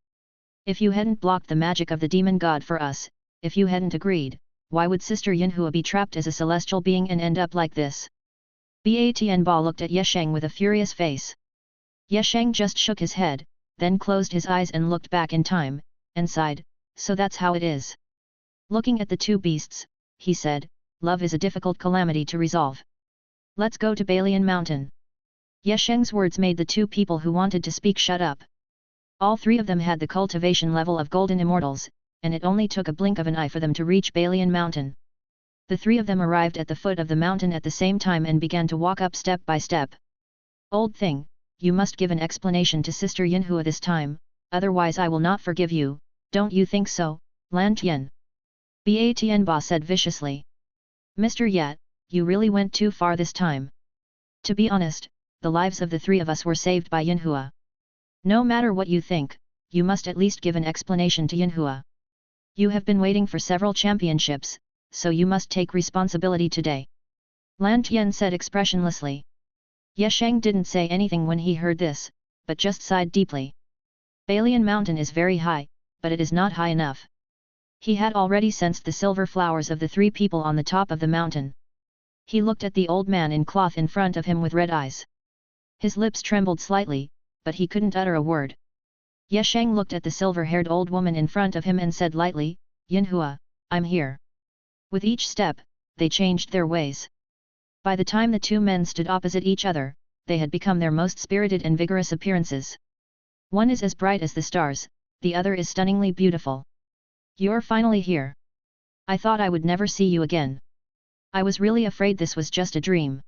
If you hadn't blocked the magic of the demon god for us, if you hadn't agreed, why would Sister Yinhua be trapped as a celestial being and end up like this? Ba Tianba looked at Yesheng with a furious face. Yesheng just shook his head, then closed his eyes and looked back in time, and sighed, so that's how it is. Looking at the two beasts, he said, love is a difficult calamity to resolve. Let's go to Balian Mountain. Yesheng's words made the two people who wanted to speak shut up. All three of them had the cultivation level of golden immortals, and it only took a blink of an eye for them to reach Balian Mountain. The three of them arrived at the foot of the mountain at the same time and began to walk up step by step. Old thing, you must give an explanation to Sister Yinhua this time, otherwise I will not forgive you, don't you think so, Lan Tian? Ba Tianba said viciously. Mr. Yat, you really went too far this time. To be honest, the lives of the three of us were saved by Yinhua. No matter what you think, you must at least give an explanation to Yinhua. You have been waiting for several championships, so you must take responsibility today. Lan Tian said expressionlessly. Yesheng didn't say anything when he heard this, but just sighed deeply. Balian Mountain is very high, but it is not high enough. He had already sensed the silver flowers of the three people on the top of the mountain. He looked at the old man in cloth in front of him with red eyes. His lips trembled slightly, but he couldn't utter a word. Yesheng looked at the silver-haired old woman in front of him and said lightly, Yinhua, I'm here. With each step, they changed their ways. By the time the two men stood opposite each other, they had become their most spirited and vigorous appearances. One is as bright as the stars, the other is stunningly beautiful. You're finally here. I thought I would never see you again. I was really afraid this was just a dream.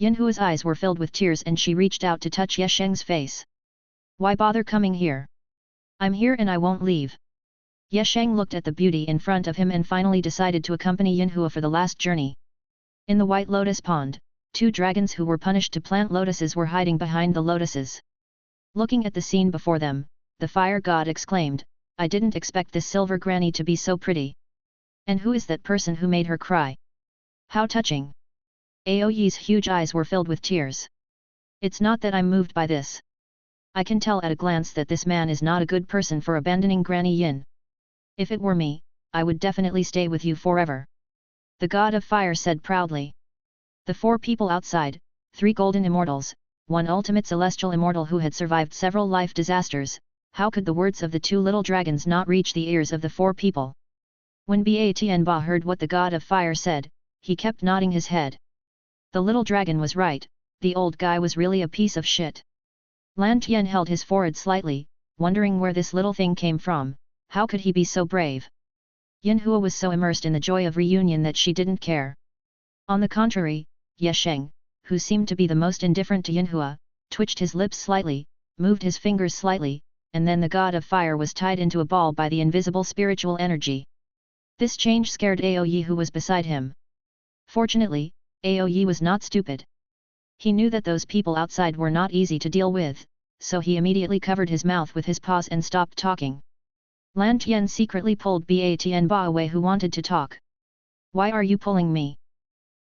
Yinhua's eyes were filled with tears and she reached out to touch Yesheng's face. Why bother coming here? I'm here and I won't leave. Yesheng looked at the beauty in front of him and finally decided to accompany Yinhua for the last journey. In the White Lotus Pond, two dragons who were punished to plant lotuses were hiding behind the lotuses. Looking at the scene before them, the fire god exclaimed, I didn't expect this silver granny to be so pretty. And who is that person who made her cry? How touching! Aoyi's huge eyes were filled with tears. It's not that I'm moved by this. I can tell at a glance that this man is not a good person for abandoning Granny Yin. If it were me, I would definitely stay with you forever. The god of fire said proudly. The four people outside, 3 golden immortals, 1 ultimate celestial immortal who had survived several life disasters, how could the words of the 2 little dragons not reach the ears of the 4 people? When Ba Tianba heard what the god of fire said, he kept nodding his head. The little dragon was right, the old guy was really a piece of shit. Lan Tian held his forehead slightly, wondering where this little thing came from, how could he be so brave? Yinhua was so immersed in the joy of reunion that she didn't care. On the contrary, Yesheng, who seemed to be the most indifferent to Yinhua, twitched his lips slightly, moved his fingers slightly, and then the god of fire was tied into a ball by the invisible spiritual energy. This change scared Aoyi who was beside him. Fortunately, Aoyi was not stupid. He knew that those people outside were not easy to deal with, so he immediately covered his mouth with his paws and stopped talking. Lan Tian secretly pulled Ba Tianba away who wanted to talk. Why are you pulling me?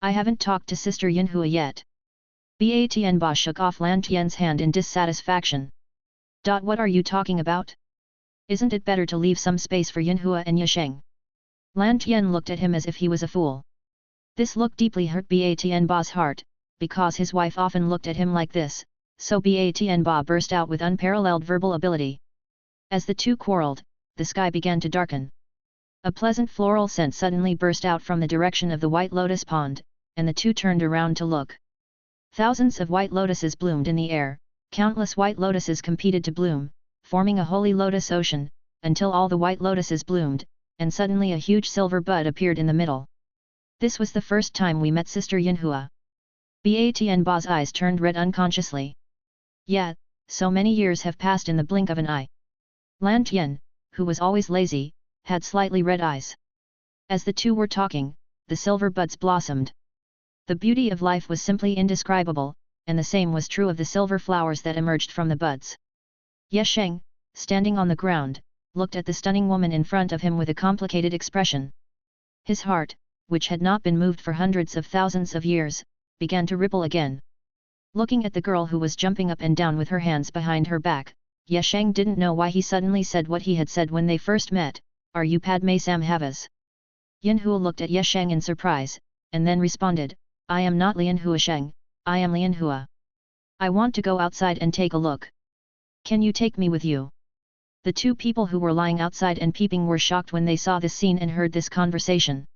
I haven't talked to Sister Yinhua yet. Ba Tianba shook off Lan Tian's hand in dissatisfaction. What are you talking about? Isn't it better to leave some space for Yinhua and Yesheng? Lan Tian looked at him as if he was a fool. This look deeply hurt Ba Tianba's heart, because his wife often looked at him like this, so Ba Tianba burst out with unparalleled verbal ability. As the two quarreled, the sky began to darken. A pleasant floral scent suddenly burst out from the direction of the White Lotus Pond, and the two turned around to look. Thousands of white lotuses bloomed in the air, countless white lotuses competed to bloom, forming a holy lotus ocean, until all the white lotuses bloomed, and suddenly a huge silver bud appeared in the middle. This was the first time we met Sister Yinhua. Ba Tianba's eyes turned red unconsciously. Yeah, so many years have passed in the blink of an eye. Lan Tian, who was always lazy, had slightly red eyes. As the two were talking, the silver buds blossomed. The beauty of life was simply indescribable, and the same was true of the silver flowers that emerged from the buds. Ye Sheng, standing on the ground, looked at the stunning woman in front of him with a complicated expression. His heart, which had not been moved for hundreds of thousands of years, began to ripple again. Looking at the girl who was jumping up and down with her hands behind her back, Ye Sheng didn't know why he suddenly said what he had said when they first met, "Are you Padme Samhavas?" Yinhua looked at Ye Sheng in surprise, and then responded, "I am not Lianhua Sheng, I am Lianhua. I want to go outside and take a look. Can you take me with you?" The two people who were lying outside and peeping were shocked when they saw this scene and heard this conversation.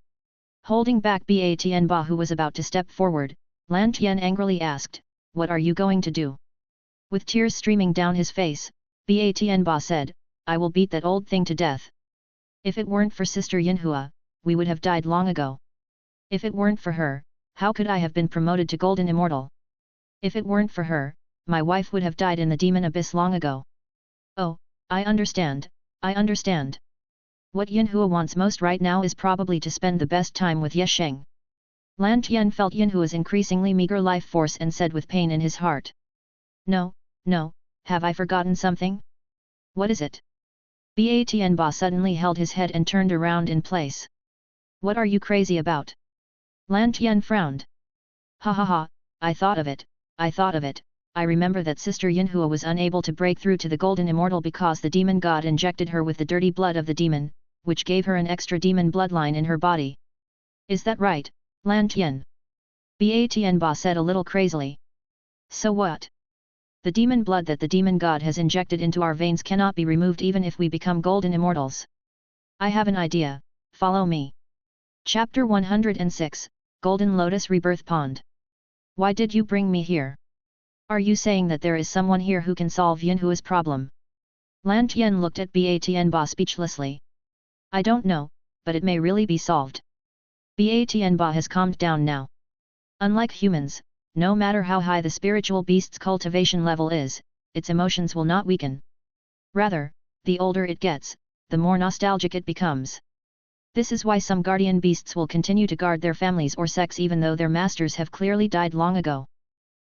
Holding back Ba Tianba who was about to step forward, Lan Tian angrily asked, "What are you going to do?" With tears streaming down his face, Ba Tianba said, "I will beat that old thing to death. If it weren't for Sister Yinhua, we would have died long ago. If it weren't for her, how could I have been promoted to Golden Immortal? If it weren't for her, my wife would have died in the demon abyss long ago." "Oh, I understand, I understand. What Yinhua wants most right now is probably to spend the best time with Ye Sheng." Lan Tian felt Yinhua's increasingly meager life force and said with pain in his heart. No, have I forgotten something? What is it?" Ba Tianba suddenly held his head and turned around in place. "What are you crazy about?" Lan Tian frowned. "Ha ha ha, I thought of it, I remember that Sister Yinhua was unable to break through to the Golden Immortal because the demon god injected her with the dirty blood of the demon, which gave her an extra demon bloodline in her body. Is that right, Lan Tian?" Ba Tianba said a little crazily. "So what? The demon blood that the demon god has injected into our veins cannot be removed even if we become Golden Immortals. I have an idea, follow me." Chapter 106, Golden Lotus Rebirth Pond. "Why did you bring me here? Are you saying that there is someone here who can solve Yinhua's problem?" Lan Tian looked at Ba Tianba speechlessly. "I don't know, but it may really be solved." Ba Tianba has calmed down now. Unlike humans, no matter how high the spiritual beast's cultivation level is, its emotions will not weaken. Rather, the older it gets, the more nostalgic it becomes. This is why some guardian beasts will continue to guard their families or sex even though their masters have clearly died long ago.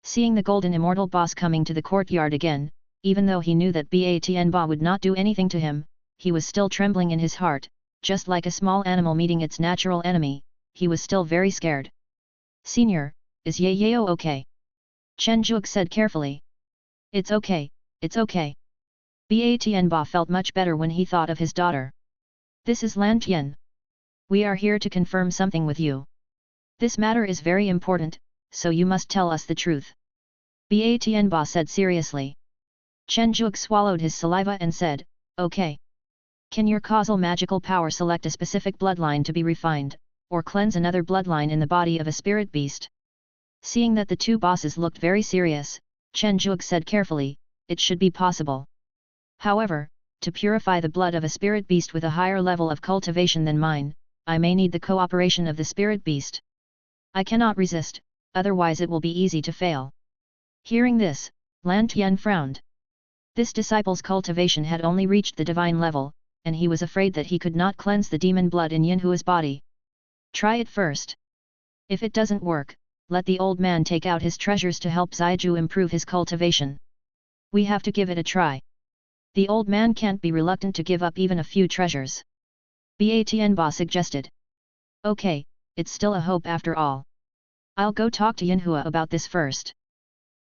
Seeing the Golden Immortal boss coming to the courtyard again, even though he knew that Ba Tianba would not do anything to him, he was still trembling in his heart, just like a small animal meeting its natural enemy, he was still very scared. "Senior, is Yao okay?" Chen Juke said carefully. It's okay. Ba Tianba felt much better when he thought of his daughter. "This is Lan Tian. We are here to confirm something with you. This matter is very important, so you must tell us the truth." Ba Tianba said seriously. Chen Juke swallowed his saliva and said, "Okay. Can your causal magical power select a specific bloodline to be refined, or cleanse another bloodline in the body of a spirit beast?" Seeing that the two bosses looked very serious, Chen Juke said carefully, "It should be possible. However, to purify the blood of a spirit beast with a higher level of cultivation than mine, I may need the cooperation of the spirit beast. I cannot resist, otherwise it will be easy to fail." Hearing this, Lan Tian frowned. This disciple's cultivation had only reached the divine level, and he was afraid that he could not cleanse the demon blood in Yinhua's body. "Try it first. If it doesn't work, let the old man take out his treasures to help Zaiju improve his cultivation. We have to give it a try." The old man can't be reluctant to give up even a few treasures. Ba Tianba suggested. "Okay, it's still a hope after all. I'll go talk to Yinhua about this first.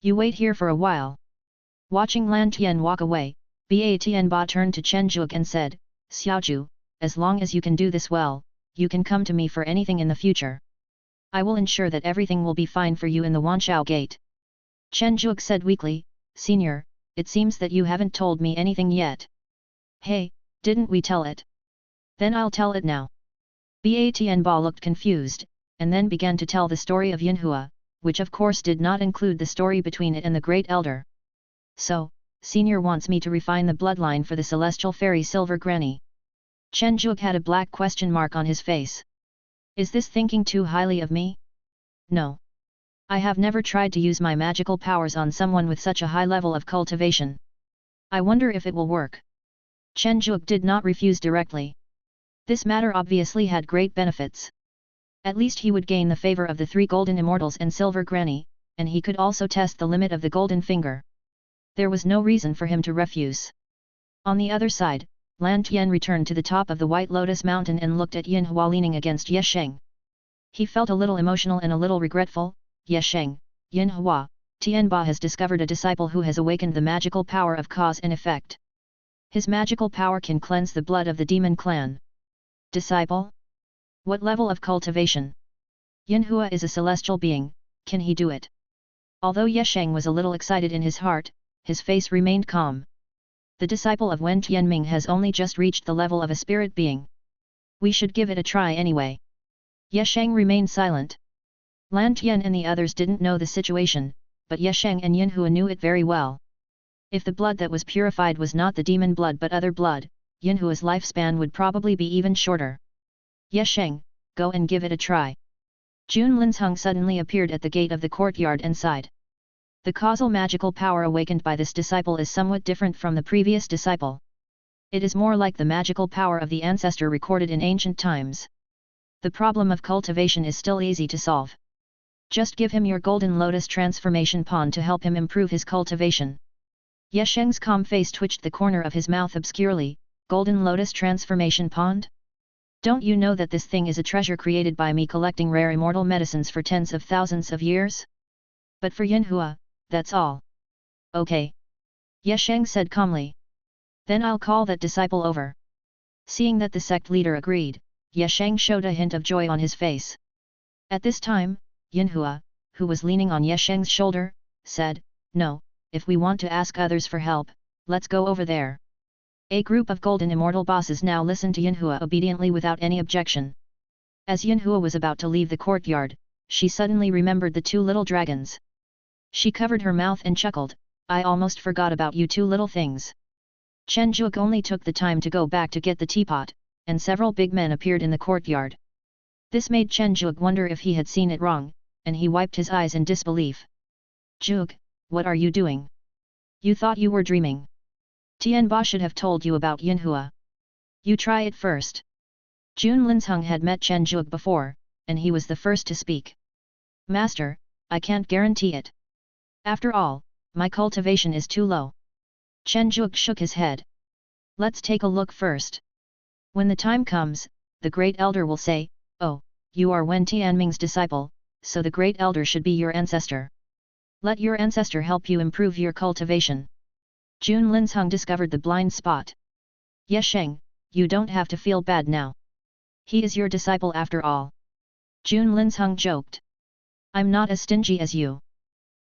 You wait here for a while." Watching Lan Tian walk away, Ba Tianba turned to Chen Juke and said, "Xiaoju, as long as you can do this well, you can come to me for anything in the future. I will ensure that everything will be fine for you in the Wanshao Gate." Chen Juke said weakly, "Senior, it seems that you haven't told me anything yet." "Hey, didn't we tell it? Then I'll tell it now." Ba Tianba looked confused, and then began to tell the story of Yinhua, which of course did not include the story between it and the Great Elder. "So, Senior wants me to refine the bloodline for the celestial fairy Silver Granny." Chen Juke had a black question mark on his face. "Is this thinking too highly of me? No. I have never tried to use my magical powers on someone with such a high level of cultivation. I wonder if it will work." Chen Juke did not refuse directly. This matter obviously had great benefits. At least he would gain the favor of the three Golden Immortals and Silver Granny, and he could also test the limit of the Golden Finger. There was no reason for him to refuse. On the other side, Lan Tian returned to the top of the White Lotus Mountain and looked at Yin Hua leaning against Ye Sheng. He felt a little emotional and a little regretful. Ye Sheng, Yin Hua, Tian Ba has discovered a disciple who has awakened the magical power of cause and effect. His magical power can cleanse the blood of the demon clan. Disciple? What level of cultivation? Yin Hua is a celestial being, can he do it? Although Ye Sheng was a little excited in his heart, his face remained calm. The disciple of Wen Tianming has only just reached the level of a spirit being. We should give it a try anyway. Ye Sheng remained silent. Lan Tian and the others didn't know the situation, but Ye Sheng and Yin Hua knew it very well. If the blood that was purified was not the demon blood but other blood, Yin Hua's lifespan would probably be even shorter. Ye Sheng, go and give it a try. Jun Linzheng suddenly appeared at the gate of the courtyard and sighed. The causal magical power awakened by this disciple is somewhat different from the previous disciple. It is more like the magical power of the ancestor recorded in ancient times. The problem of cultivation is still easy to solve. Just give him your golden lotus transformation pond to help him improve his cultivation. Ye Sheng's calm face twitched the corner of his mouth obscurely. Golden lotus transformation pond? Don't you know that this thing is a treasure created by me collecting rare immortal medicines for tens of thousands of years? But for Yin Hua, that's all. Okay. Ye Sheng said calmly. Then I'll call that disciple over. Seeing that the sect leader agreed, Ye Sheng showed a hint of joy on his face. At this time, Yin Hua, who was leaning on Ye Sheng's shoulder, said, No, if we want to ask others for help, let's go over there. A group of golden immortal bosses now listened to Yin Hua obediently without any objection. As Yin Hua was about to leave the courtyard, she suddenly remembered the two little dragons. She covered her mouth and chuckled, I almost forgot about you two little things. Chen Zhuge only took the time to go back to get the teapot, and several big men appeared in the courtyard. This made Chen Zhuge wonder if he had seen it wrong, and he wiped his eyes in disbelief. Zhuge, what are you doing? You thought you were dreaming. Tian Ba should have told you about Yin Hua. You try it first. Jun Linzheng had met Chen Zhuge before, and he was the first to speak. Master, I can't guarantee it. After all, my cultivation is too low. Chen Zhuge shook his head. Let's take a look first. When the time comes, the Great Elder will say, Oh, you are Wen Tianming's disciple, so the Great Elder should be your ancestor. Let your ancestor help you improve your cultivation. Jun Linzheng discovered the blind spot. Ye Sheng, you don't have to feel bad now. He is your disciple after all. Jun Linzheng joked. I'm not as stingy as you.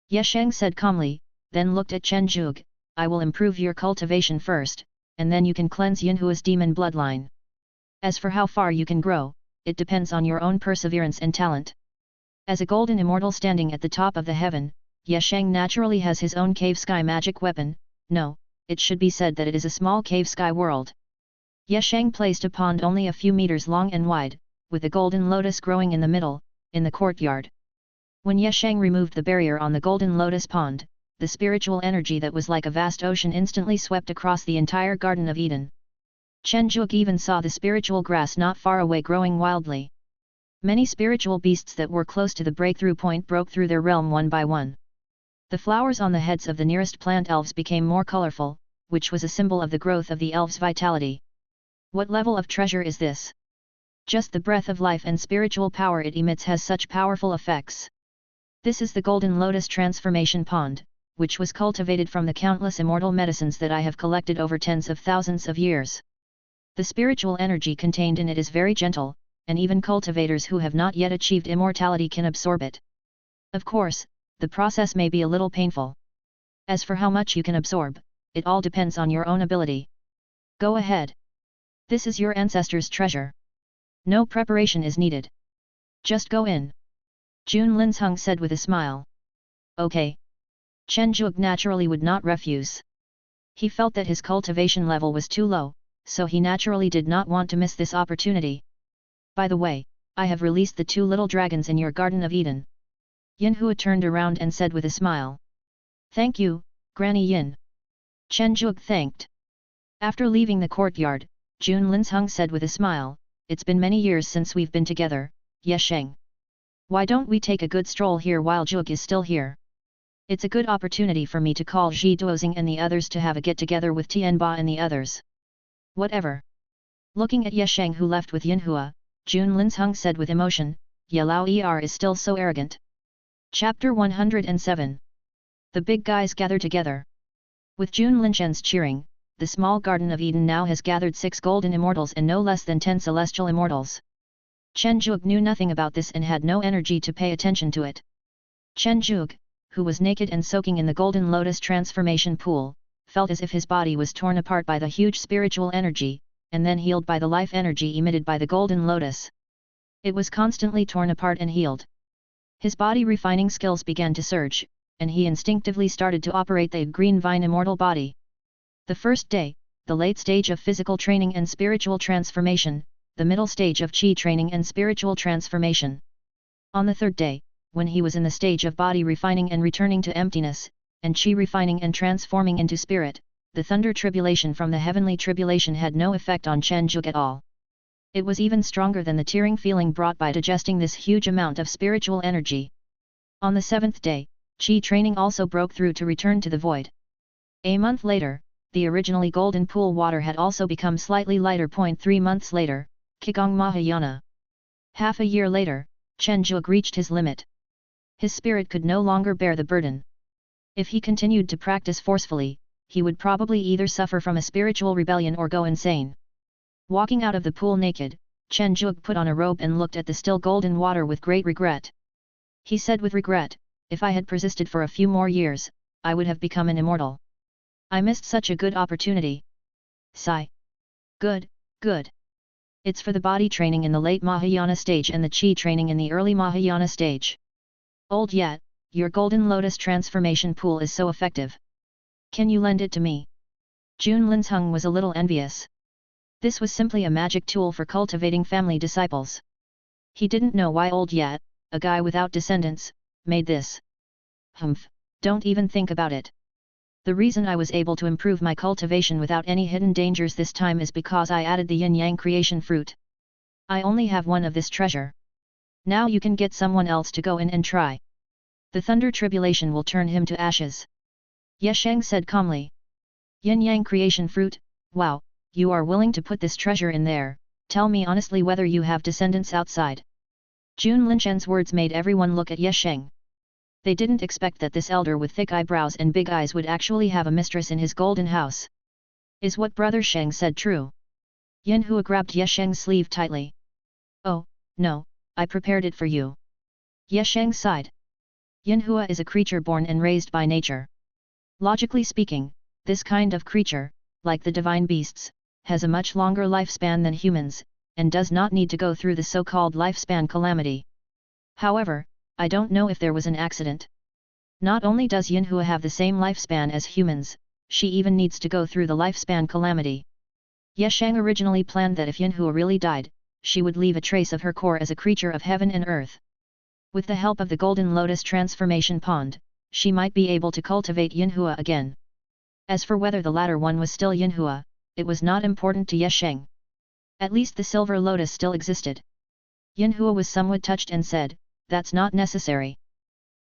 Ye Sheng said calmly, then looked at Chen Zhuge, I will improve your cultivation first, and then you can cleanse Yin Hua's demon bloodline. As for how far you can grow, it depends on your own perseverance and talent. As a golden immortal standing at the top of the heaven, Ye Sheng naturally has his own cave sky magic weapon. No, it should be said that it is a small cave sky world. Ye Sheng placed a pond only a few meters long and wide, with a golden lotus growing in the middle, in the courtyard. When Ye Sheng removed the barrier on the golden lotus pond, the spiritual energy that was like a vast ocean instantly swept across the entire Garden of Eden. Chen Zhuge even saw the spiritual grass not far away growing wildly. Many spiritual beasts that were close to the breakthrough point broke through their realm one by one. The flowers on the heads of the nearest plant elves became more colorful, which was a symbol of the growth of the elves' vitality. What level of treasure is this? Just the breath of life and spiritual power it emits has such powerful effects. This is the Golden Lotus Transformation Pond, which was cultivated from the countless immortal medicines that I have collected over tens of thousands of years. The spiritual energy contained in it is very gentle, and even cultivators who have not yet achieved immortality can absorb it. Of course, the process may be a little painful. As for how much you can absorb, it all depends on your own ability. Go ahead. This is your ancestors' treasure. No preparation is needed. Just go in. Jun Linzheng said with a smile. Okay. Chen Zhuge naturally would not refuse. He felt that his cultivation level was too low, so he naturally did not want to miss this opportunity. By the way, I have released the two little dragons in your Garden of Eden. Yin Hua turned around and said with a smile. Thank you, Granny Yin. Chen Zhuge thanked. After leaving the courtyard, Jun Linzheng said with a smile, It's been many years since we've been together, Ye Sheng. Why don't we take a good stroll here while Zhuge is still here? It's a good opportunity for me to call Ji Duozing and the others to have a get-together with Tianba and the others. Whatever. Looking at Ye Sheng who left with Yinhua, Jun Linsheng said with emotion, Ye Lao Er is still so arrogant. Chapter 107. The big guys gather together. With Jun Linshen's cheering, the small Garden of Eden now has gathered 6 golden immortals and no less than 10 celestial immortals. Chen Zhuge knew nothing about this and had no energy to pay attention to it. Chen Zhuge, who was naked and soaking in the golden lotus transformation pool, felt as if his body was torn apart by the huge spiritual energy, and then healed by the life energy emitted by the golden lotus. It was constantly torn apart and healed. His body refining skills began to surge, and he instinctively started to operate the green vine immortal body. The first day, the late stage of physical training and spiritual transformation, the middle stage of chi training and spiritual transformation. On the third day, when he was in the stage of body refining and returning to emptiness, and chi refining and transforming into spirit, the thunder tribulation from the heavenly tribulation had no effect on Chen Zhuge at all. It was even stronger than the tearing feeling brought by digesting this huge amount of spiritual energy. On the 7th day, chi training also broke through to return to the void. A month later, the originally golden pool water had also become slightly lighter. 3 months later, Qigong Mahayana. Half a year later, Chen Zhuge reached his limit. His spirit could no longer bear the burden. If he continued to practice forcefully, he would probably either suffer from a spiritual rebellion or go insane. Walking out of the pool naked, Chen Zhuge put on a robe and looked at the still golden water with great regret. He said with regret, if I had persisted for a few more years, I would have become an immortal. I missed such a good opportunity. Sigh. Good, good. It's for the body training in the late Mahayana stage and the chi training in the early Mahayana stage. Old yet, your golden lotus transformation pool is so effective. Can you lend it to me? Jun Linsheng was a little envious. This was simply a magic tool for cultivating family disciples. He didn't know why old yet, a guy without descendants, made this. Humph, don't even think about it. The reason I was able to improve my cultivation without any hidden dangers this time is because I added the yin-yang creation fruit. I only have one of this treasure. Now you can get someone else to go in and try. The thunder tribulation will turn him to ashes. Ye Sheng said calmly. Yin-yang creation fruit, wow, you are willing to put this treasure in there, tell me honestly whether you have descendants outside. Jun Linshen's words made everyone look at Ye Sheng. They didn't expect that this elder with thick eyebrows and big eyes would actually have a mistress in his golden house. Is what Brother Sheng said true? Yinhua grabbed Ye Sheng's sleeve tightly. Oh, no, I prepared it for you. Ye Sheng sighed. Yinhua is a creature born and raised by nature. Logically speaking, this kind of creature, like the divine beasts, has a much longer lifespan than humans, and does not need to go through the so-called lifespan calamity. However, I don't know if there was an accident. Not only does Yinhua have the same lifespan as humans, she even needs to go through the lifespan calamity. Ye Sheng originally planned that if Yinhua really died, she would leave a trace of her core as a creature of heaven and earth. With the help of the golden lotus transformation pond, she might be able to cultivate Yinhua again. As for whether the latter one was still Yinhua, it was not important to Ye Sheng. At least the silver lotus still existed. Yinhua was somewhat touched and said, that's not necessary.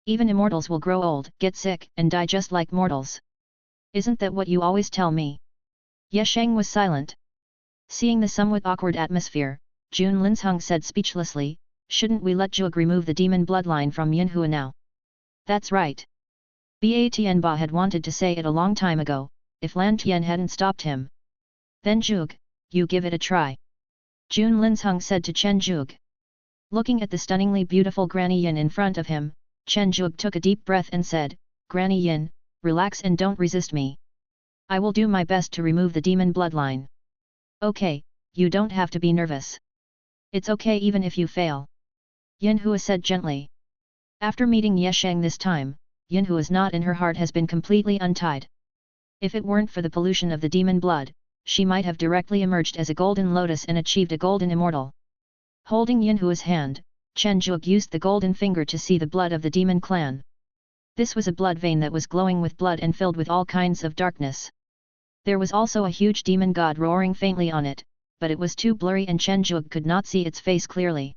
Even immortals will grow old, get sick, and die just like mortals. Isn't that what you always tell me? Ye Sheng was silent. Seeing the somewhat awkward atmosphere, Jun Linsheng said speechlessly, shouldn't we let Zhuge remove the demon bloodline from Yinhua now? That's right. Ba Tianba had wanted to say it a long time ago, if Lan Tian hadn't stopped him. Then Zhuge, you give it a try. Jun Linsheng said to Chen Zhuge. Looking at the stunningly beautiful Granny Yin in front of him, Chen Zhuge took a deep breath and said, Granny Yin, relax and don't resist me. I will do my best to remove the demon bloodline. Okay, you don't have to be nervous. It's okay even if you fail. Yinhua said gently. After meeting Ye Sheng this time, Yinhua's knot in her heart has been completely untied. If it weren't for the pollution of the demon blood, she might have directly emerged as a golden lotus and achieved a golden immortal. Holding Yinhua's hand, Chen Zhuge used the golden finger to see the blood of the demon clan. This was a blood vein that was glowing with blood and filled with all kinds of darkness. There was also a huge demon god roaring faintly on it, but it was too blurry and Chen Zhuge could not see its face clearly.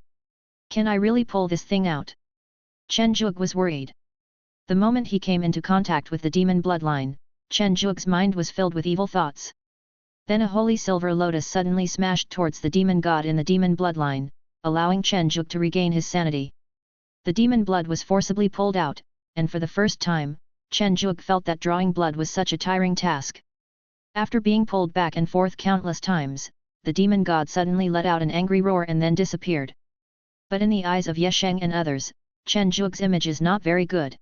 Can I really pull this thing out? Chen Zhuge was worried. The moment he came into contact with the demon bloodline, Chen Zhuge's mind was filled with evil thoughts. Then a holy silver lotus suddenly smashed towards the demon god in the demon bloodline, allowing Chen Zhuge to regain his sanity. The demon blood was forcibly pulled out, and for the first time, Chen Zhuge felt that drawing blood was such a tiring task. After being pulled back and forth countless times, the demon god suddenly let out an angry roar and then disappeared. But in the eyes of Yesheng and others, Chen Zhuge's image is not very good.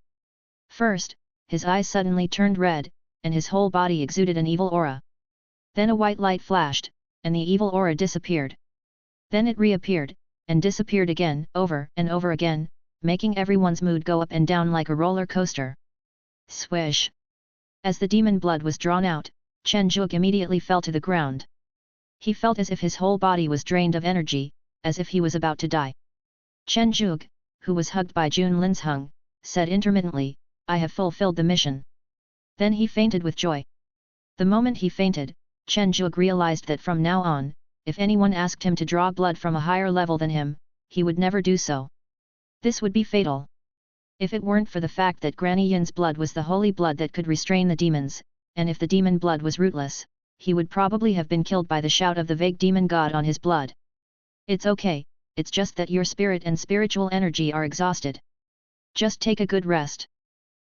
First, his eyes suddenly turned red, and his whole body exuded an evil aura. Then a white light flashed, and the evil aura disappeared. Then it reappeared, and disappeared again, over and over again, making everyone's mood go up and down like a roller coaster. Swish! As the demon blood was drawn out, Chen Zhuge immediately fell to the ground. He felt as if his whole body was drained of energy, as if he was about to die. Chen Zhuge, who was hugged by Jun Linsheng, said intermittently, "I have fulfilled the mission." Then he fainted with joy. The moment he fainted, Chen Zhuge realized that from now on, if anyone asked him to draw blood from a higher level than him, he would never do so. This would be fatal. If it weren't for the fact that Granny Yin's blood was the holy blood that could restrain the demons, and if the demon blood was rootless, he would probably have been killed by the shout of the vague demon god on his blood. It's okay, it's just that your spirit and spiritual energy are exhausted. Just take a good rest.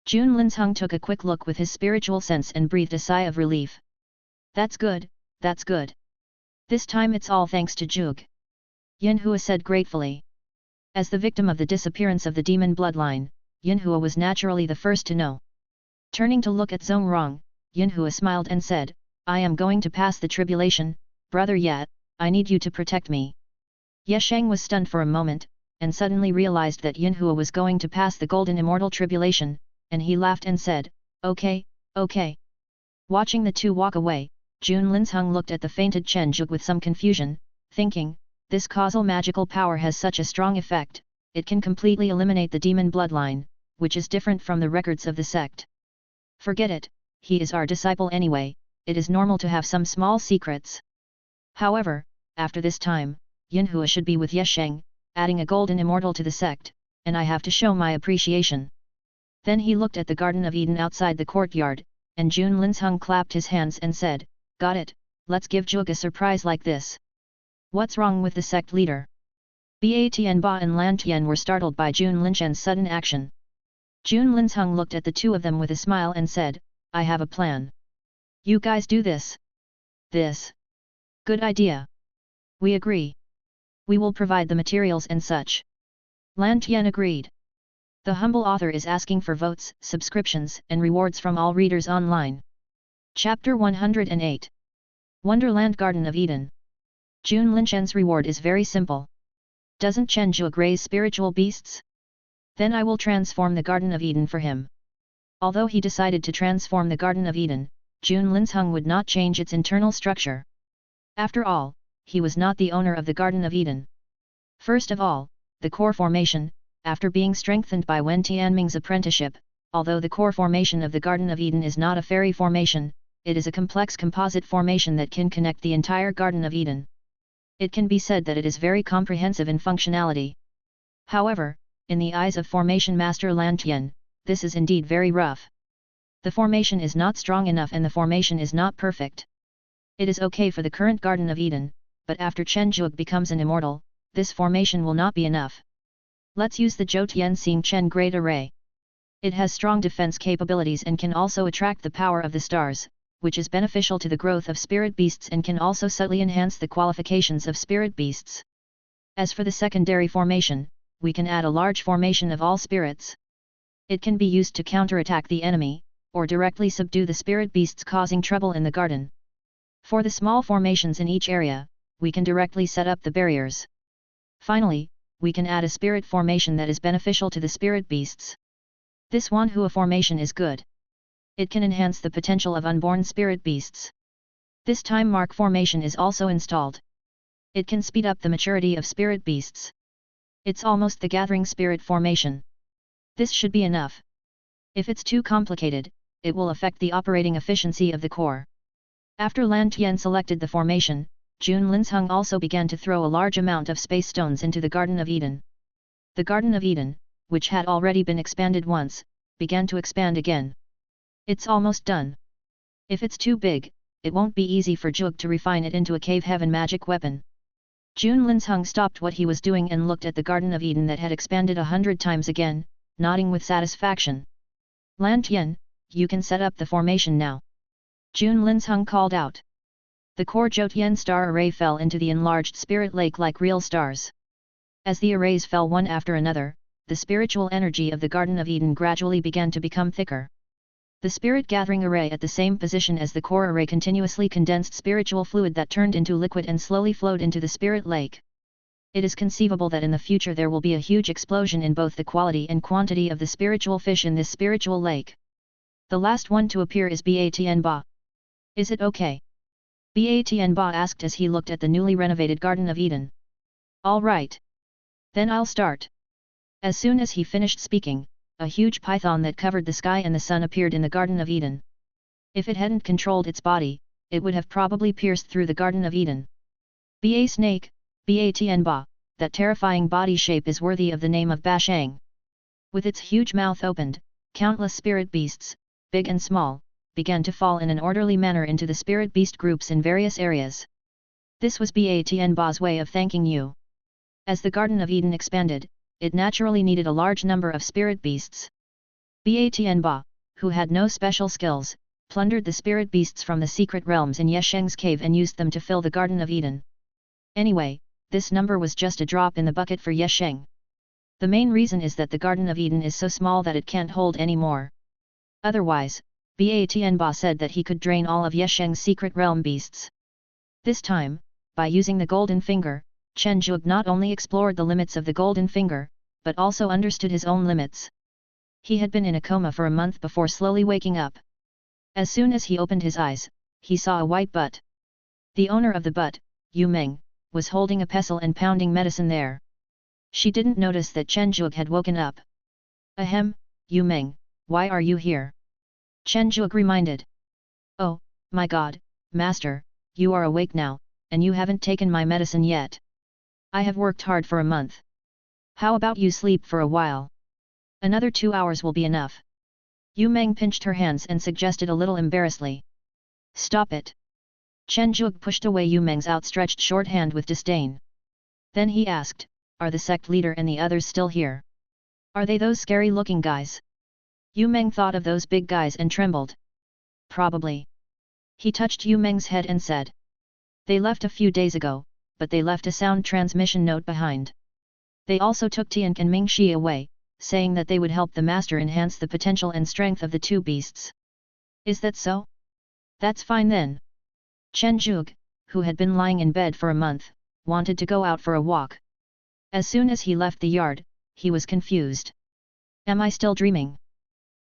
Jun Linsheng took a quick look with his spiritual sense and breathed a sigh of relief. That's good, that's good. This time it's all thanks to Zhuge. Yinhua said gratefully. As the victim of the disappearance of the demon bloodline, Yinhua was naturally the first to know. Turning to look at Zongrong, Yinhua smiled and said, "I am going to pass the tribulation, brother Ye, I need you to protect me." Yesheng was stunned for a moment, and suddenly realized that Yinhua was going to pass the golden immortal tribulation, and he laughed and said, "Okay, okay." Watching the two walk away, Jun Linsheng looked at the fainted Chen Zhuge with some confusion, thinking, this causal magical power has such a strong effect, it can completely eliminate the demon bloodline, which is different from the records of the sect. Forget it, he is our disciple anyway, it is normal to have some small secrets. However, after this time, Yinhua should be with Yesheng, adding a golden immortal to the sect, and I have to show my appreciation. Then he looked at the Garden of Eden outside the courtyard, and Jun Linsheng clapped his hands and said, "Got it, let's give Zhuge a surprise like this." What's wrong with the sect leader? Ba Tianba and Lan Tian were startled by Jun Linsheng's sudden action. Jun Linsheng looked at the two of them with a smile and said, "I have a plan. You guys do this. This. Good idea. We agree. We will provide the materials and such." Lan Tian agreed. The humble author is asking for votes, subscriptions, and rewards from all readers online. Chapter 108. Wonderland Garden of Eden. Jun Linsheng's reward is very simple. Doesn't Chen Zhuge raise spiritual beasts? Then I will transform the Garden of Eden for him. Although he decided to transform the Garden of Eden, Jun Linsheng would not change its internal structure. After all, he was not the owner of the Garden of Eden. First of all, the core formation, after being strengthened by Wen Tianming's apprenticeship, although the core formation of the Garden of Eden is not a fairy formation, it is a complex composite formation that can connect the entire Garden of Eden. It can be said that it is very comprehensive in functionality. However, in the eyes of Formation Master Lan Tian, this is indeed very rough. The formation is not strong enough and the formation is not perfect. It is okay for the current Garden of Eden, but after Chen Zhuge becomes an immortal, this formation will not be enough. Let's use the Zhou Tian Xing Chen Great Array. It has strong defense capabilities and can also attract the power of the stars, which is beneficial to the growth of spirit beasts and can also subtly enhance the qualifications of spirit beasts. As for the secondary formation, we can add a large formation of all spirits. It can be used to counterattack the enemy, or directly subdue the spirit beasts causing trouble in the garden. For the small formations in each area, we can directly set up the barriers. Finally, we can add a spirit formation that is beneficial to the spirit beasts. This Wanhua formation is good. It can enhance the potential of unborn spirit beasts. This time mark formation is also installed. It can speed up the maturity of spirit beasts. It's almost the gathering spirit formation. This should be enough. If it's too complicated, it will affect the operating efficiency of the core. After Lan Tian selected the formation, Jun Linsheng also began to throw a large amount of space stones into the Garden of Eden. The Garden of Eden, which had already been expanded once, began to expand again. It's almost done. If it's too big, it won't be easy for Jug to refine it into a cave heaven magic weapon. Jun Linsheng stopped what he was doing and looked at the Garden of Eden that had expanded 100 times again, nodding with satisfaction. Lan Tian, you can set up the formation now. Jun Linsheng called out. The core Jotian star array fell into the enlarged spirit lake like real stars. As the arrays fell one after another, the spiritual energy of the Garden of Eden gradually began to become thicker. The spirit gathering array at the same position as the core array continuously condensed spiritual fluid that turned into liquid and slowly flowed into the spirit lake. It is conceivable that in the future there will be a huge explosion in both the quality and quantity of the spiritual fish in this spiritual lake. The last one to appear is Batn Ba. Is it okay? Batn Ba asked as he looked at the newly renovated Garden of Eden. All right. Then I'll start. As soon as he finished speaking, a huge python that covered the sky and the sun appeared in the Garden of Eden. If it hadn't controlled its body, it would have probably pierced through the Garden of Eden. Ba snake, Batn Ba, that terrifying body shape is worthy of the name of Bashang. With its huge mouth opened, countless spirit beasts, big and small, began to fall in an orderly manner into the spirit beast groups in various areas. This was Batn Ba's way of thanking you. As the Garden of Eden expanded, it naturally needed a large number of spirit beasts. Batn Ba, who had no special skills, plundered the spirit beasts from the secret realms in Yesheng's cave and used them to fill the Garden of Eden. Anyway, this number was just a drop in the bucket for Yesheng. The main reason is that the Garden of Eden is so small that it can't hold any more. Otherwise, Batn Ba said that he could drain all of Yesheng's secret realm beasts. This time, by using the golden finger, Chen Zhuge not only explored the limits of the golden finger, but also understood his own limits. He had been in a coma for a month before slowly waking up. As soon as he opened his eyes, he saw a white butt. The owner of the butt, Yu Meng, was holding a pestle and pounding medicine there. She didn't notice that Chen Zhuge had woken up. Ahem, Yu Meng, why are you here? Chen Zhuge reminded. Oh, my god, master, you are awake now, and you haven't taken my medicine yet. I have worked hard for a month. How about you sleep for a while? Another 2 hours will be enough. Yu Meng pinched her hands and suggested a little embarrassedly. Stop it. Chen Zhuge pushed away Yu Meng's outstretched short hand with disdain. Then he asked, are the sect leader and the others still here? Are they those scary-looking guys? Yu Meng thought of those big guys and trembled. Probably. He touched Yu Meng's head and said. They left a few days ago, but they left a sound transmission note behind. They also took Tian and Ming Shi away, saying that they would help the master enhance the potential and strength of the two beasts. Is that so? That's fine then. Chen Zhuge, who had been lying in bed for a month, wanted to go out for a walk. As soon as he left the yard, he was confused. Am I still dreaming?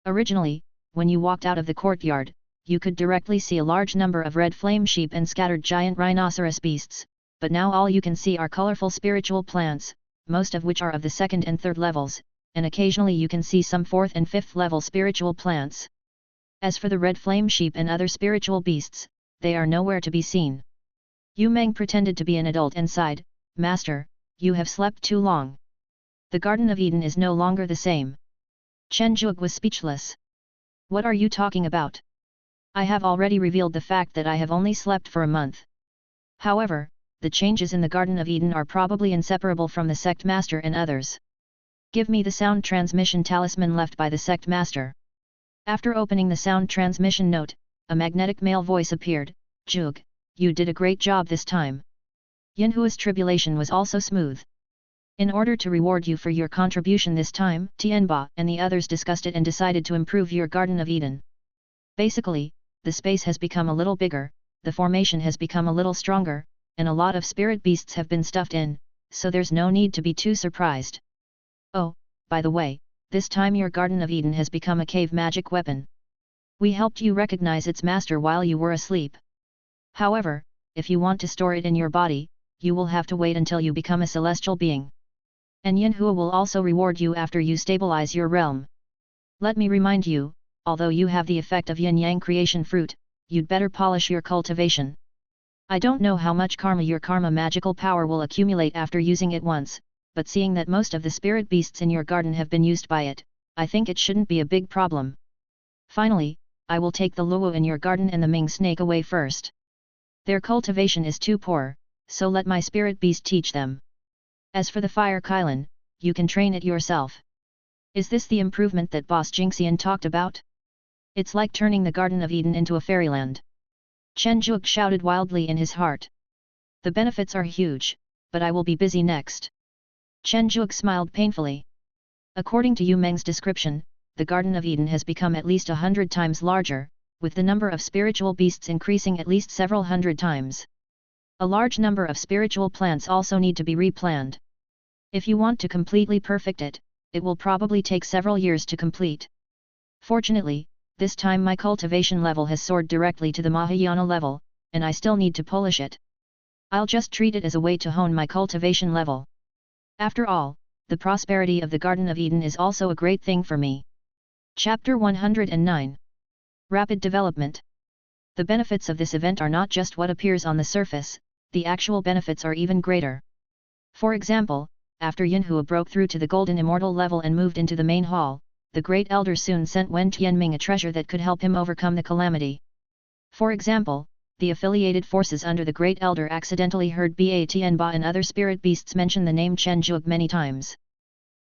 Originally, when you walked out of the courtyard, you could directly see a large number of red flame sheep and scattered giant rhinoceros beasts, but now all you can see are colorful spiritual plants, most of which are of the 2nd and 3rd levels, and occasionally you can see some 4th and 5th level spiritual plants. As for the red flame sheep and other spiritual beasts, they are nowhere to be seen. Yu Meng pretended to be an adult and sighed, Master, you have slept too long. The Garden of Eden is no longer the same. Chen Zhuge was speechless. What are you talking about? I have already revealed the fact that I have only slept for a month. However, the changes in the Garden of Eden are probably inseparable from the sect master and others. Give me the sound transmission talisman left by the sect master. After opening the sound transmission note, a magnetic male voice appeared, Zhuge, you did a great job this time. Yinhua's tribulation was also smooth. In order to reward you for your contribution this time, Tianba and the others discussed it and decided to improve your Garden of Eden. Basically, the space has become a little bigger, the formation has become a little stronger, and a lot of spirit beasts have been stuffed in, so there's no need to be too surprised. Oh, by the way, this time your Garden of Eden has become a cave magic weapon. We helped you recognize its master while you were asleep. However, if you want to store it in your body, you will have to wait until you become a celestial being. And Yinhua will also reward you after you stabilize your realm. Let me remind you, although you have the effect of yin-yang creation fruit, you'd better polish your cultivation. I don't know how much karma your karma magical power will accumulate after using it once, but seeing that most of the spirit beasts in your garden have been used by it, I think it shouldn't be a big problem. Finally, I will take the luo in your garden and the Ming snake away first. Their cultivation is too poor, so let my spirit beast teach them. As for the fire Kylan, you can train it yourself. Is this the improvement that Boss Jinxian talked about? It's like turning the Garden of Eden into a fairyland. Chen Zhuge shouted wildly in his heart. The benefits are huge, but I will be busy next. Chen Zhuge smiled painfully. According to Yu Meng's description, the Garden of Eden has become at least 100 times larger, with the number of spiritual beasts increasing at least several hundred times. A large number of spiritual plants also need to be replanted. If you want to completely perfect it, it will probably take several years to complete. Fortunately, this time my cultivation level has soared directly to the Mahayana level, and I still need to polish it. I'll just treat it as a way to hone my cultivation level. After all, the prosperity of the Garden of Eden is also a great thing for me. Chapter 109. Rapid Development. The benefits of this event are not just what appears on the surface, the actual benefits are even greater. For example, after Yinhua broke through to the golden immortal level and moved into the main hall, the Great Elder soon sent Wen Tianming a treasure that could help him overcome the calamity. For example, the affiliated forces under the Great Elder accidentally heard Ba Tianba and other spirit beasts mention the name Chen Zhuge many times.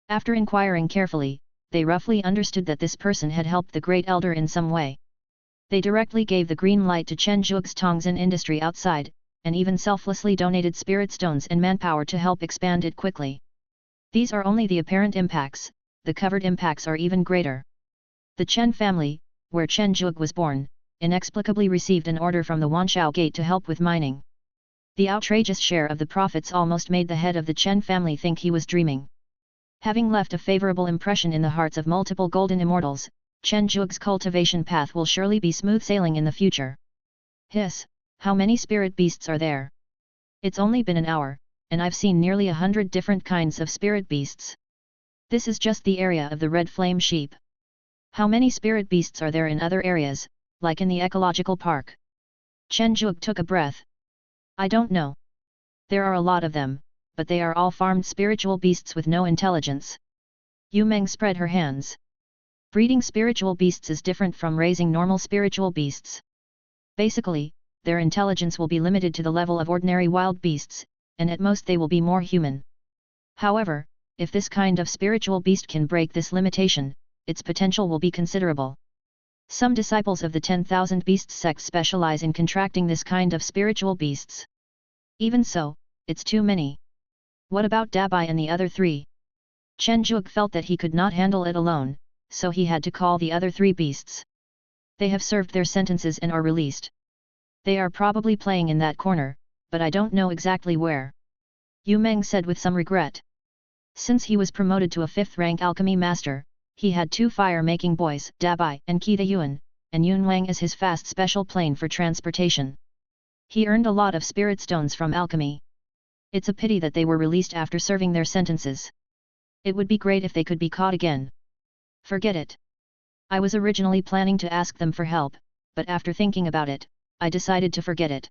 After inquiring carefully, they roughly understood that this person had helped the Great Elder in some way. They directly gave the green light to Chen Zhuge's Tongzhen industry outside, and even selflessly donated spirit stones and manpower to help expand it quickly. These are only the apparent impacts, the covered impacts are even greater. The Chen family, where Chen Zhuge was born, inexplicably received an order from the Wanshao Gate to help with mining. The outrageous share of the profits almost made the head of the Chen family think he was dreaming. Having left a favorable impression in the hearts of multiple golden immortals, Chen Zhuge's cultivation path will surely be smooth sailing in the future. Hiss, how many spirit beasts are there? It's only been an hour, and I've seen nearly 100 different kinds of spirit beasts. This is just the area of the red flame sheep. How many spirit beasts are there in other areas, like in the ecological park? Chen Zhuge took a breath. I don't know. There are a lot of them, but they are all farmed spiritual beasts with no intelligence. Yu Meng spread her hands. Breeding spiritual beasts is different from raising normal spiritual beasts. Basically, their intelligence will be limited to the level of ordinary wild beasts, and at most they will be more human. However, if this kind of spiritual beast can break this limitation, its potential will be considerable. Some disciples of the 10,000 Beasts sect specialize in contracting this kind of spiritual beasts. Even so, it's too many. What about Dabai and the other three? Chen Zhuge felt that he could not handle it alone, so he had to call the other three beasts. They have served their sentences and are released. They are probably playing in that corner, but I don't know exactly where. Yu Meng said with some regret. Since he was promoted to a 5th rank alchemy master, he had 2 fire-making boys, Dabai and Qi Yuan, and Yun Wang as his fast special plane for transportation. He earned a lot of spirit stones from alchemy. It's a pity that they were released after serving their sentences. It would be great if they could be caught again. Forget it. I was originally planning to ask them for help, but after thinking about it, I decided to forget it.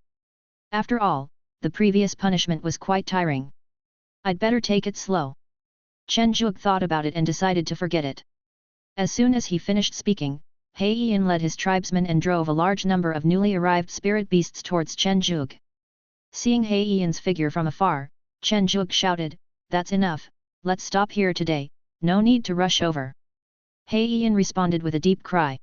After all, the previous punishment was quite tiring. I'd better take it slow. Chen Zhuge thought about it and decided to forget it. As soon as he finished speaking, He Yin led his tribesmen and drove a large number of newly arrived spirit beasts towards Chen Zhuge. Seeing He Yin's figure from afar, Chen Zhuge shouted, "That's enough, let's stop here today, no need to rush over." He Yin responded with a deep cry.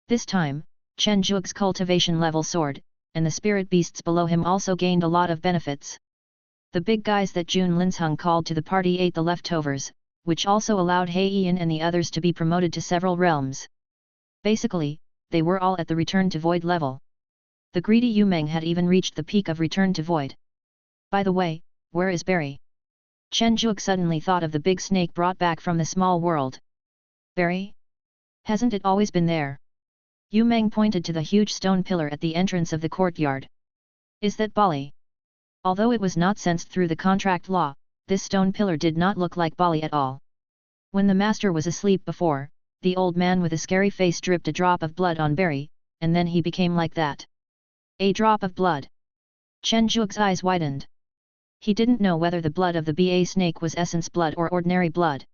This time, Chen Zhuge's cultivation level soared, and the spirit beasts below him also gained a lot of benefits. The big guys that Jun Linsheng called to the party ate the leftovers, which also allowed He Yin and the others to be promoted to several realms. Basically, they were all at the Return to Void level. The greedy Yu Meng had even reached the peak of Return to Void. By the way, where is Barry? Chen Zhuge suddenly thought of the big snake brought back from the small world. Barry? Hasn't it always been there? Yu Meng pointed to the huge stone pillar at the entrance of the courtyard. Is that Bali? Although it was not sensed through the contract law, this stone pillar did not look like Bali at all. When the master was asleep before, the old man with a scary face dripped a drop of blood on Barry, and then he became like that. A drop of blood. Chen Zhuge's eyes widened. He didn't know whether the blood of the Ba snake was essence blood or ordinary blood.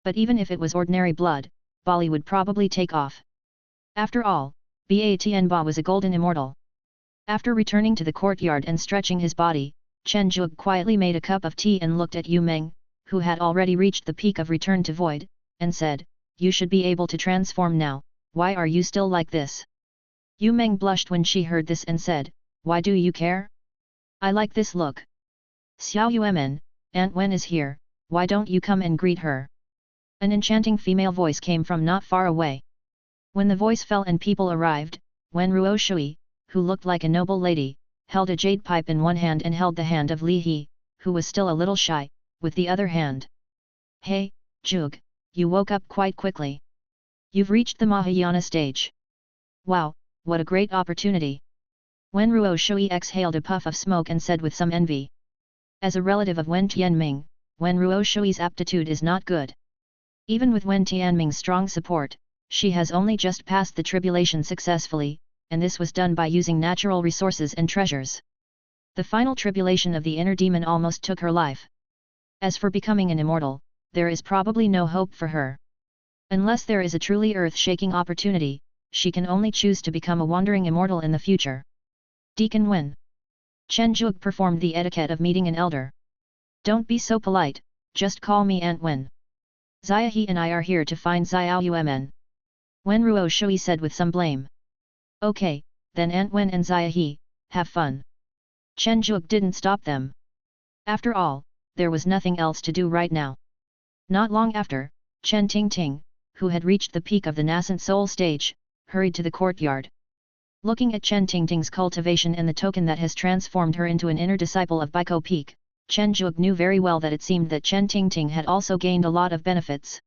But even if it was ordinary blood, Bali would probably take off. After all, Ba Tianba was a golden immortal. After returning to the courtyard and stretching his body, Chen Zhuge quietly made a cup of tea and looked at Yu Meng, who had already reached the peak of return to void, and said, "You should be able to transform now, why are you still like this?" Yu Meng blushed when she heard this and said, "Why do you care? I like this look. Xiao Yuemen, Aunt Wen is here, why don't you come and greet her?" An enchanting female voice came from not far away. When the voice fell and people arrived, Wen Ruo Shui, who looked like a noble lady, held a jade pipe in one hand and held the hand of Li He, who was still a little shy, with the other hand. "Hey, Zhuge, you woke up quite quickly. You've reached the Mahayana stage. Wow, what a great opportunity." Wen Ruo Shui exhaled a puff of smoke and said with some envy. As a relative of Wen Tianming, Wen Ruo Shui's aptitude is not good. Even with Wen Tianming's strong support, she has only just passed the tribulation successfully, and this was done by using natural resources and treasures. The final tribulation of the inner demon almost took her life. As for becoming an immortal, there is probably no hope for her. Unless there is a truly earth-shaking opportunity, she can only choose to become a wandering immortal in the future. Deacon Wen. Chen Zhuge performed the etiquette of meeting an elder. "Don't be so polite, just call me Aunt Wen. Xia He and I are here to find Xiao Yuemen." Wen Ruo Shui said with some blame. "Okay, then Aunt Wen and Xia He, have fun." Chen Zhuge didn't stop them. After all, there was nothing else to do right now. Not long after, Chen Tingting, who had reached the peak of the nascent soul stage, hurried to the courtyard. Looking at Chen Tingting's cultivation and the token that has transformed her into an inner disciple of Baiko Peak, Chen Zhuge knew very well that it seemed that Chen Tingting had also gained a lot of benefits.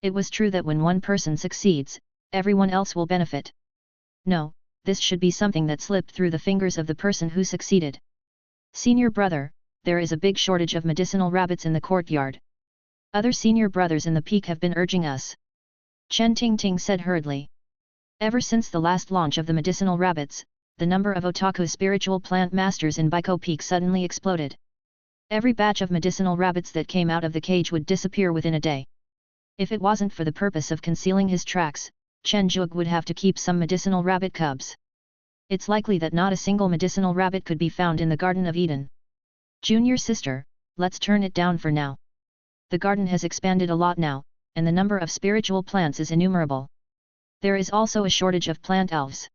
It was true that when one person succeeds, everyone else will benefit. No, this should be something that slipped through the fingers of the person who succeeded. "Senior brother, there is a big shortage of medicinal rabbits in the courtyard. Other senior brothers in the peak have been urging us." Chen Tingting said hurriedly. Ever since the last launch of the medicinal rabbits, the number of otaku spiritual plant masters in Baiko Peak suddenly exploded. Every batch of medicinal rabbits that came out of the cage would disappear within a day. If it wasn't for the purpose of concealing his tracks, Chen Zhuge would have to keep some medicinal rabbit cubs. It's likely that not a single medicinal rabbit could be found in the Garden of Eden. "Junior sister, let's turn it down for now. The garden has expanded a lot now, and the number of spiritual plants is innumerable. There is also a shortage of plant elves.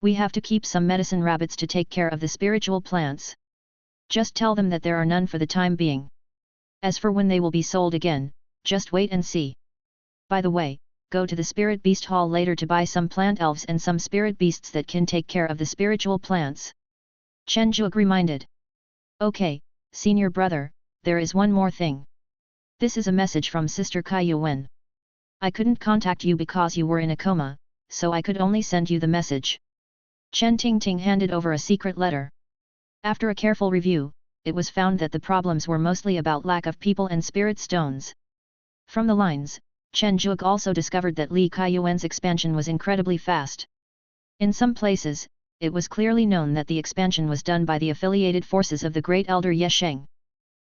We have to keep some medicine rabbits to take care of the spiritual plants. Just tell them that there are none for the time being. As for when they will be sold again, just wait and see. By the way, go to the Spirit Beast Hall later to buy some plant elves and some spirit beasts that can take care of the spiritual plants." Chen Zhuge reminded. "Okay, senior brother, there is one more thing. This is a message from Sister Kai Yuwen. I couldn't contact you because you were in a coma, so I could only send you the message." Chen Tingting handed over a secret letter. After a careful review, it was found that the problems were mostly about lack of people and spirit stones. From the lines, Chen Zhuge also discovered that Li Kaiyuan's expansion was incredibly fast. In some places, it was clearly known that the expansion was done by the affiliated forces of the Great Elder Ye Sheng.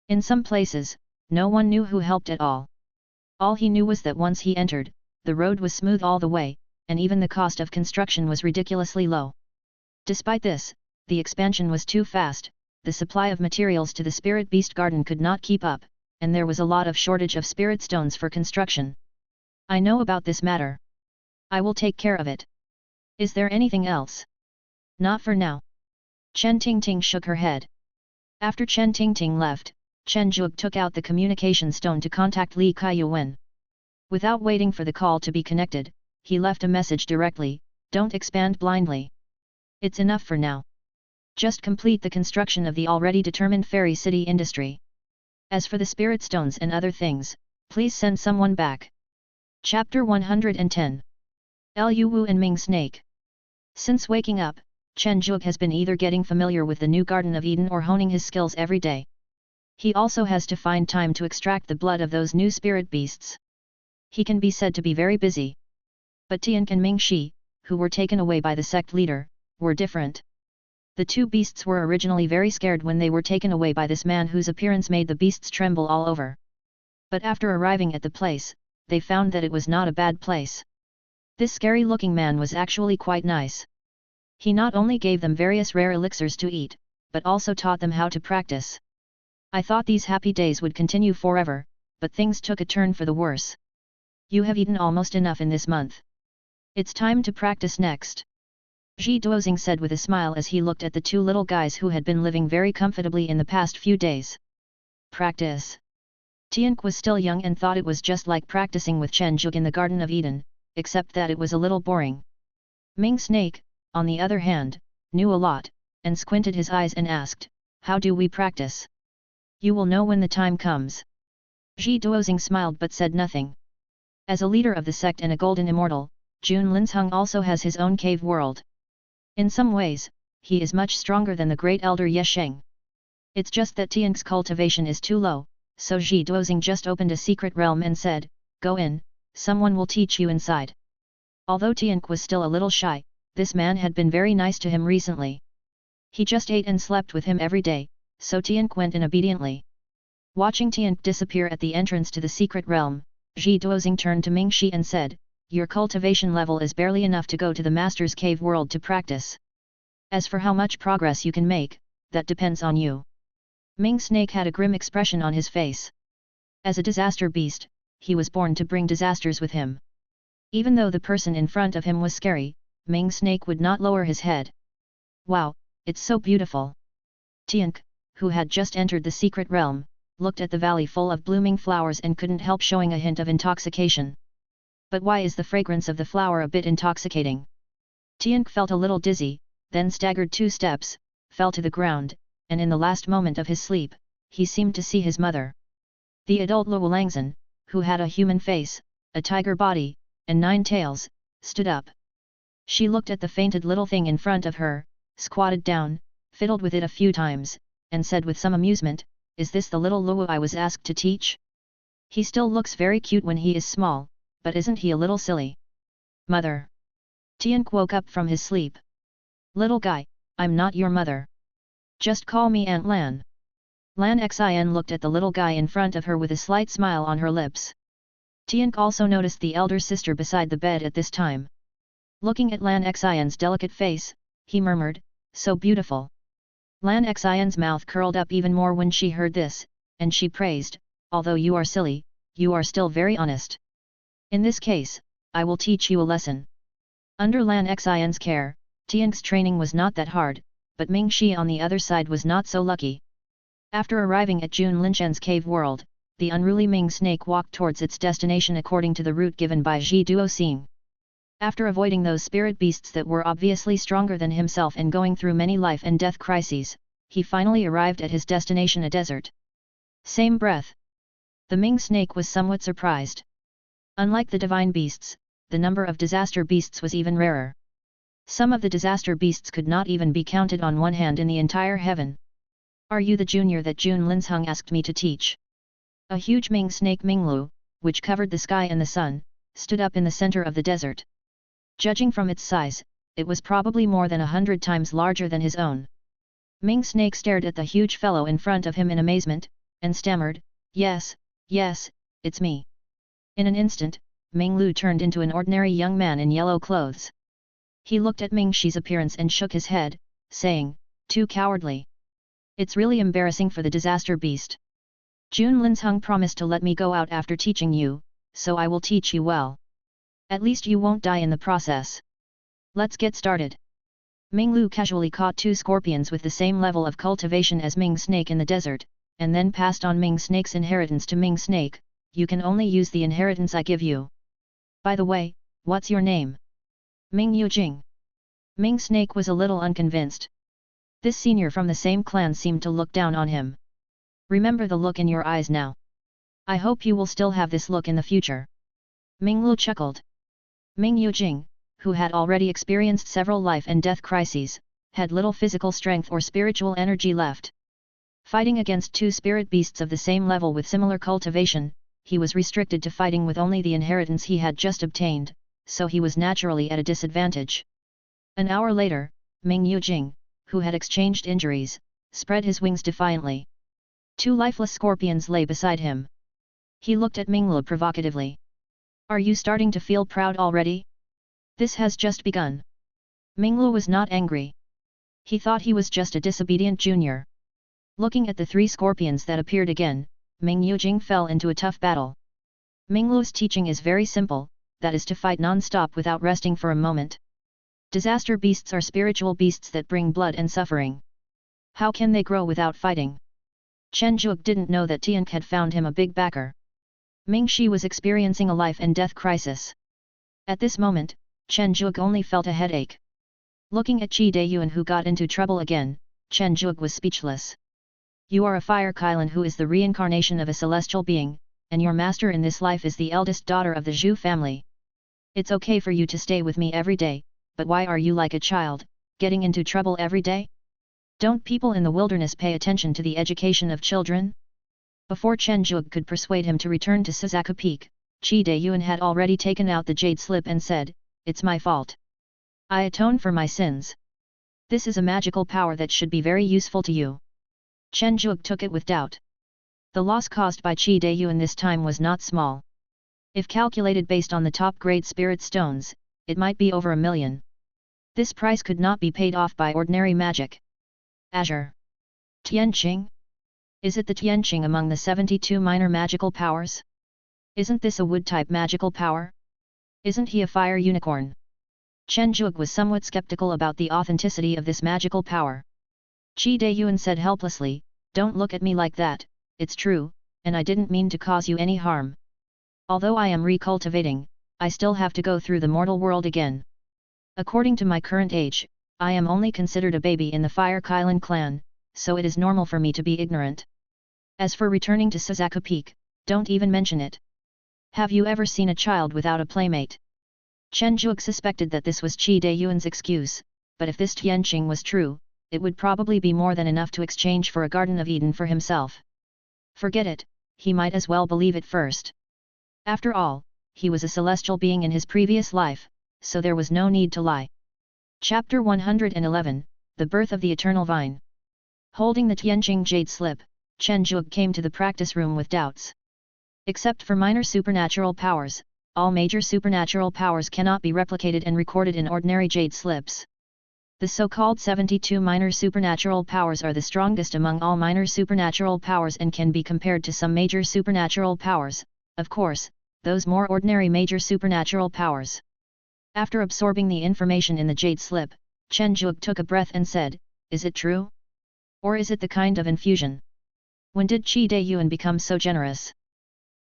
In some places, no one knew who helped at all. All he knew was that once he entered, the road was smooth all the way, and even the cost of construction was ridiculously low. Despite this, the expansion was too fast, the supply of materials to the Spirit Beast Garden could not keep up, and there was a lot of shortage of spirit stones for construction. "I know about this matter. I will take care of it. Is there anything else?" "Not for now." Chen Tingting shook her head. After Chen Tingting left, Chen Zhuge took out the communication stone to contact Li Kaiyuan. Without waiting for the call to be connected, he left a message directly, "Don't expand blindly. It's enough for now. Just complete the construction of the already determined fairy city industry. As for the spirit stones and other things, please send someone back." Chapter 110. Lu Wu and Ming Snake. Since waking up, Chen Zhuge has been either getting familiar with the new Garden of Eden or honing his skills every day. He also has to find time to extract the blood of those new spirit beasts. He can be said to be very busy. But Tian and Ming Shi, who were taken away by the sect leader, were different. The two beasts were originally very scared when they were taken away by this man whose appearance made the beasts tremble all over. But after arriving at the place, they found that it was not a bad place. This scary-looking man was actually quite nice. He not only gave them various rare elixirs to eat, but also taught them how to practice. I thought these happy days would continue forever, but things took a turn for the worse. You have eaten almost enough in this month. It's time to practice next. Ji Duozing said with a smile as he looked at the two little guys who had been living very comfortably in the past few days. Practice. Tianque was still young and thought it was just like practicing with Chen Zhuge in the Garden of Eden, except that it was a little boring. Ming Snake, on the other hand, knew a lot, and squinted his eyes and asked, "How do we practice?" "You will know when the time comes." Ji Duozing smiled but said nothing. As a leader of the sect and a golden immortal, Jun Linzheng also has his own cave world. In some ways, he is much stronger than the great elder Ye Sheng. It's just that Tianque's cultivation is too low, so Ji Duozing just opened a secret realm and said, "Go in, someone will teach you inside." Although Tianque was still a little shy, this man had been very nice to him recently. He just ate and slept with him every day, so Tianque went in obediently. Watching Tianque disappear at the entrance to the secret realm, Ji Duozing turned to Ming Shi and said, "Your cultivation level is barely enough to go to the master's cave world to practice. As for how much progress you can make, that depends on you." Ming Snake had a grim expression on his face. As a disaster beast, he was born to bring disasters with him. Even though the person in front of him was scary, Ming Snake would not lower his head. "Wow, it's so beautiful." Tianque, who had just entered the secret realm, looked at the valley full of blooming flowers and couldn't help showing a hint of intoxication. "But why is the fragrance of the flower a bit intoxicating?" Tianque felt a little dizzy, then staggered 2 steps, fell to the ground, and in the last moment of his sleep, he seemed to see his mother. The adult Luo Langzhen, who had a human face, a tiger body, and 9 tails, stood up. She looked at the fainted little thing in front of her, squatted down, fiddled with it a few times, and said with some amusement, "Is this the little Luo I was asked to teach? He still looks very cute when he is small, but isn't he a little silly?" "Mother." Tianque woke up from his sleep. "Little guy, I'm not your mother. Just call me Aunt Lan." Lan Xin looked at the little guy in front of her with a slight smile on her lips. Tianque also noticed the elder sister beside the bed at this time. Looking at Lan Xin's delicate face, he murmured, "So beautiful." Lan Xin's mouth curled up even more when she heard this, and she praised, "Although you are silly, you are still very honest. In this case, I will teach you a lesson." Under Lan Xin's care, Tianque's training was not that hard, but Ming Shi on the other side was not so lucky. After arriving at Jun Linchen's cave world, the unruly Ming snake walked towards its destination according to the route given by Ji Duozing. After avoiding those spirit beasts that were obviously stronger than himself and going through many life and death crises, he finally arrived at his destination, a desert. Same breath. The Ming snake was somewhat surprised. Unlike the divine beasts, the number of disaster beasts was even rarer. Some of the disaster beasts could not even be counted on one hand in the entire heaven. "Are you the junior that Jun Linzheng asked me to teach?" A huge Ming snake Minglu, which covered the sky and the sun, stood up in the center of the desert. Judging from its size, it was probably more than 100 times larger than his own. Ming snake stared at the huge fellow in front of him in amazement, and stammered, "Yes, yes, it's me." In an instant, Ming Lu turned into an ordinary young man in yellow clothes. He looked at Ming Shi's appearance and shook his head, saying, "Too cowardly. It's really embarrassing for the disaster beast. Jun Linzheng promised to let me go out after teaching you, so I will teach you well. At least you won't die in the process. Let's get started." Ming Lu casually caught 2 scorpions with the same level of cultivation as Ming Snake in the desert, and then passed on Ming Snake's inheritance to Ming Snake. "You can only use the inheritance I give you. By the way, what's your name?" "Ming Yujing." Ming Snake was a little unconvinced. This senior from the same clan seemed to look down on him. "Remember the look in your eyes now. I hope you will still have this look in the future." Ming Lu chuckled. Ming Yujing, who had already experienced several life and death crises, had little physical strength or spiritual energy left. Fighting against 2 spirit beasts of the same level with similar cultivation, he was restricted to fighting with only the inheritance he had just obtained, so he was naturally at a disadvantage. An hour later, Ming Yujing, who had exchanged injuries, spread his wings defiantly. 2 lifeless scorpions lay beside him. He looked at Minglu provocatively. Are you starting to feel proud already? This has just begun. Minglu was not angry. He thought he was just a disobedient junior. Looking at the three scorpions that appeared again, Ming Yujing fell into a tough battle. Minglu's teaching is very simple, that is to fight non-stop without resting for a moment. Disaster beasts are spiritual beasts that bring blood and suffering. How can they grow without fighting? Chen Zhuge didn't know that Tianke had found him a big backer. Ming Shi was experiencing a life and death crisis. At this moment, Chen Zhuge only felt a headache. Looking at Qi Dayuan who got into trouble again, Chen Zhuge was speechless. You are a fire Kailan who is the reincarnation of a celestial being, and your master in this life is the eldest daughter of the Zhu family. It's okay for you to stay with me every day, but why are you like a child, getting into trouble every day? Don't people in the wilderness pay attention to the education of children? Before Chen Zhuge could persuade him to return to Suzaku Peak, Qi Dayuan had already taken out the jade slip and said, "It's my fault. I atone for my sins. This is a magical power that should be very useful to you." Chen Zhuge took it with doubt. The loss caused by Qi Dayuan this time was not small. If calculated based on the top-grade spirit stones, it might be over 1 million. This price could not be paid off by ordinary magic. Azure. Tianqing? Is it the Tianqing among the 72 minor magical powers? Isn't this a wood-type magical power? Isn't he a fire unicorn? Chen Zhuge was somewhat skeptical about the authenticity of this magical power. Qi Dayuan said helplessly, "Don't look at me like that, it's true, and I didn't mean to cause you any harm. Although I am recultivating, I still have to go through the mortal world again. According to my current age, I am only considered a baby in the Fire Kailan clan, so it is normal for me to be ignorant. As for returning to Suzaku Peak, don't even mention it. Have you ever seen a child without a playmate?" Chen Zhuge suspected that this was Qi Dayuan's excuse, but if this Tianqing was true, it would probably be more than enough to exchange for a Garden of Eden for himself. Forget it, he might as well believe it first. After all, he was a celestial being in his previous life, so there was no need to lie. Chapter 111, The Birth of the Eternal Vine. Holding the Tianqing jade slip, Chen Zhuge came to the practice room with doubts. Except for minor supernatural powers, all major supernatural powers cannot be replicated and recorded in ordinary jade slips. The so-called 72 minor supernatural powers are the strongest among all minor supernatural powers and can be compared to some major supernatural powers, of course, those more ordinary major supernatural powers. After absorbing the information in the jade slip, Chen Zhuge took a breath and said, "Is it true? Or is it the kind of infusion? When did Qi Dayuan become so generous?"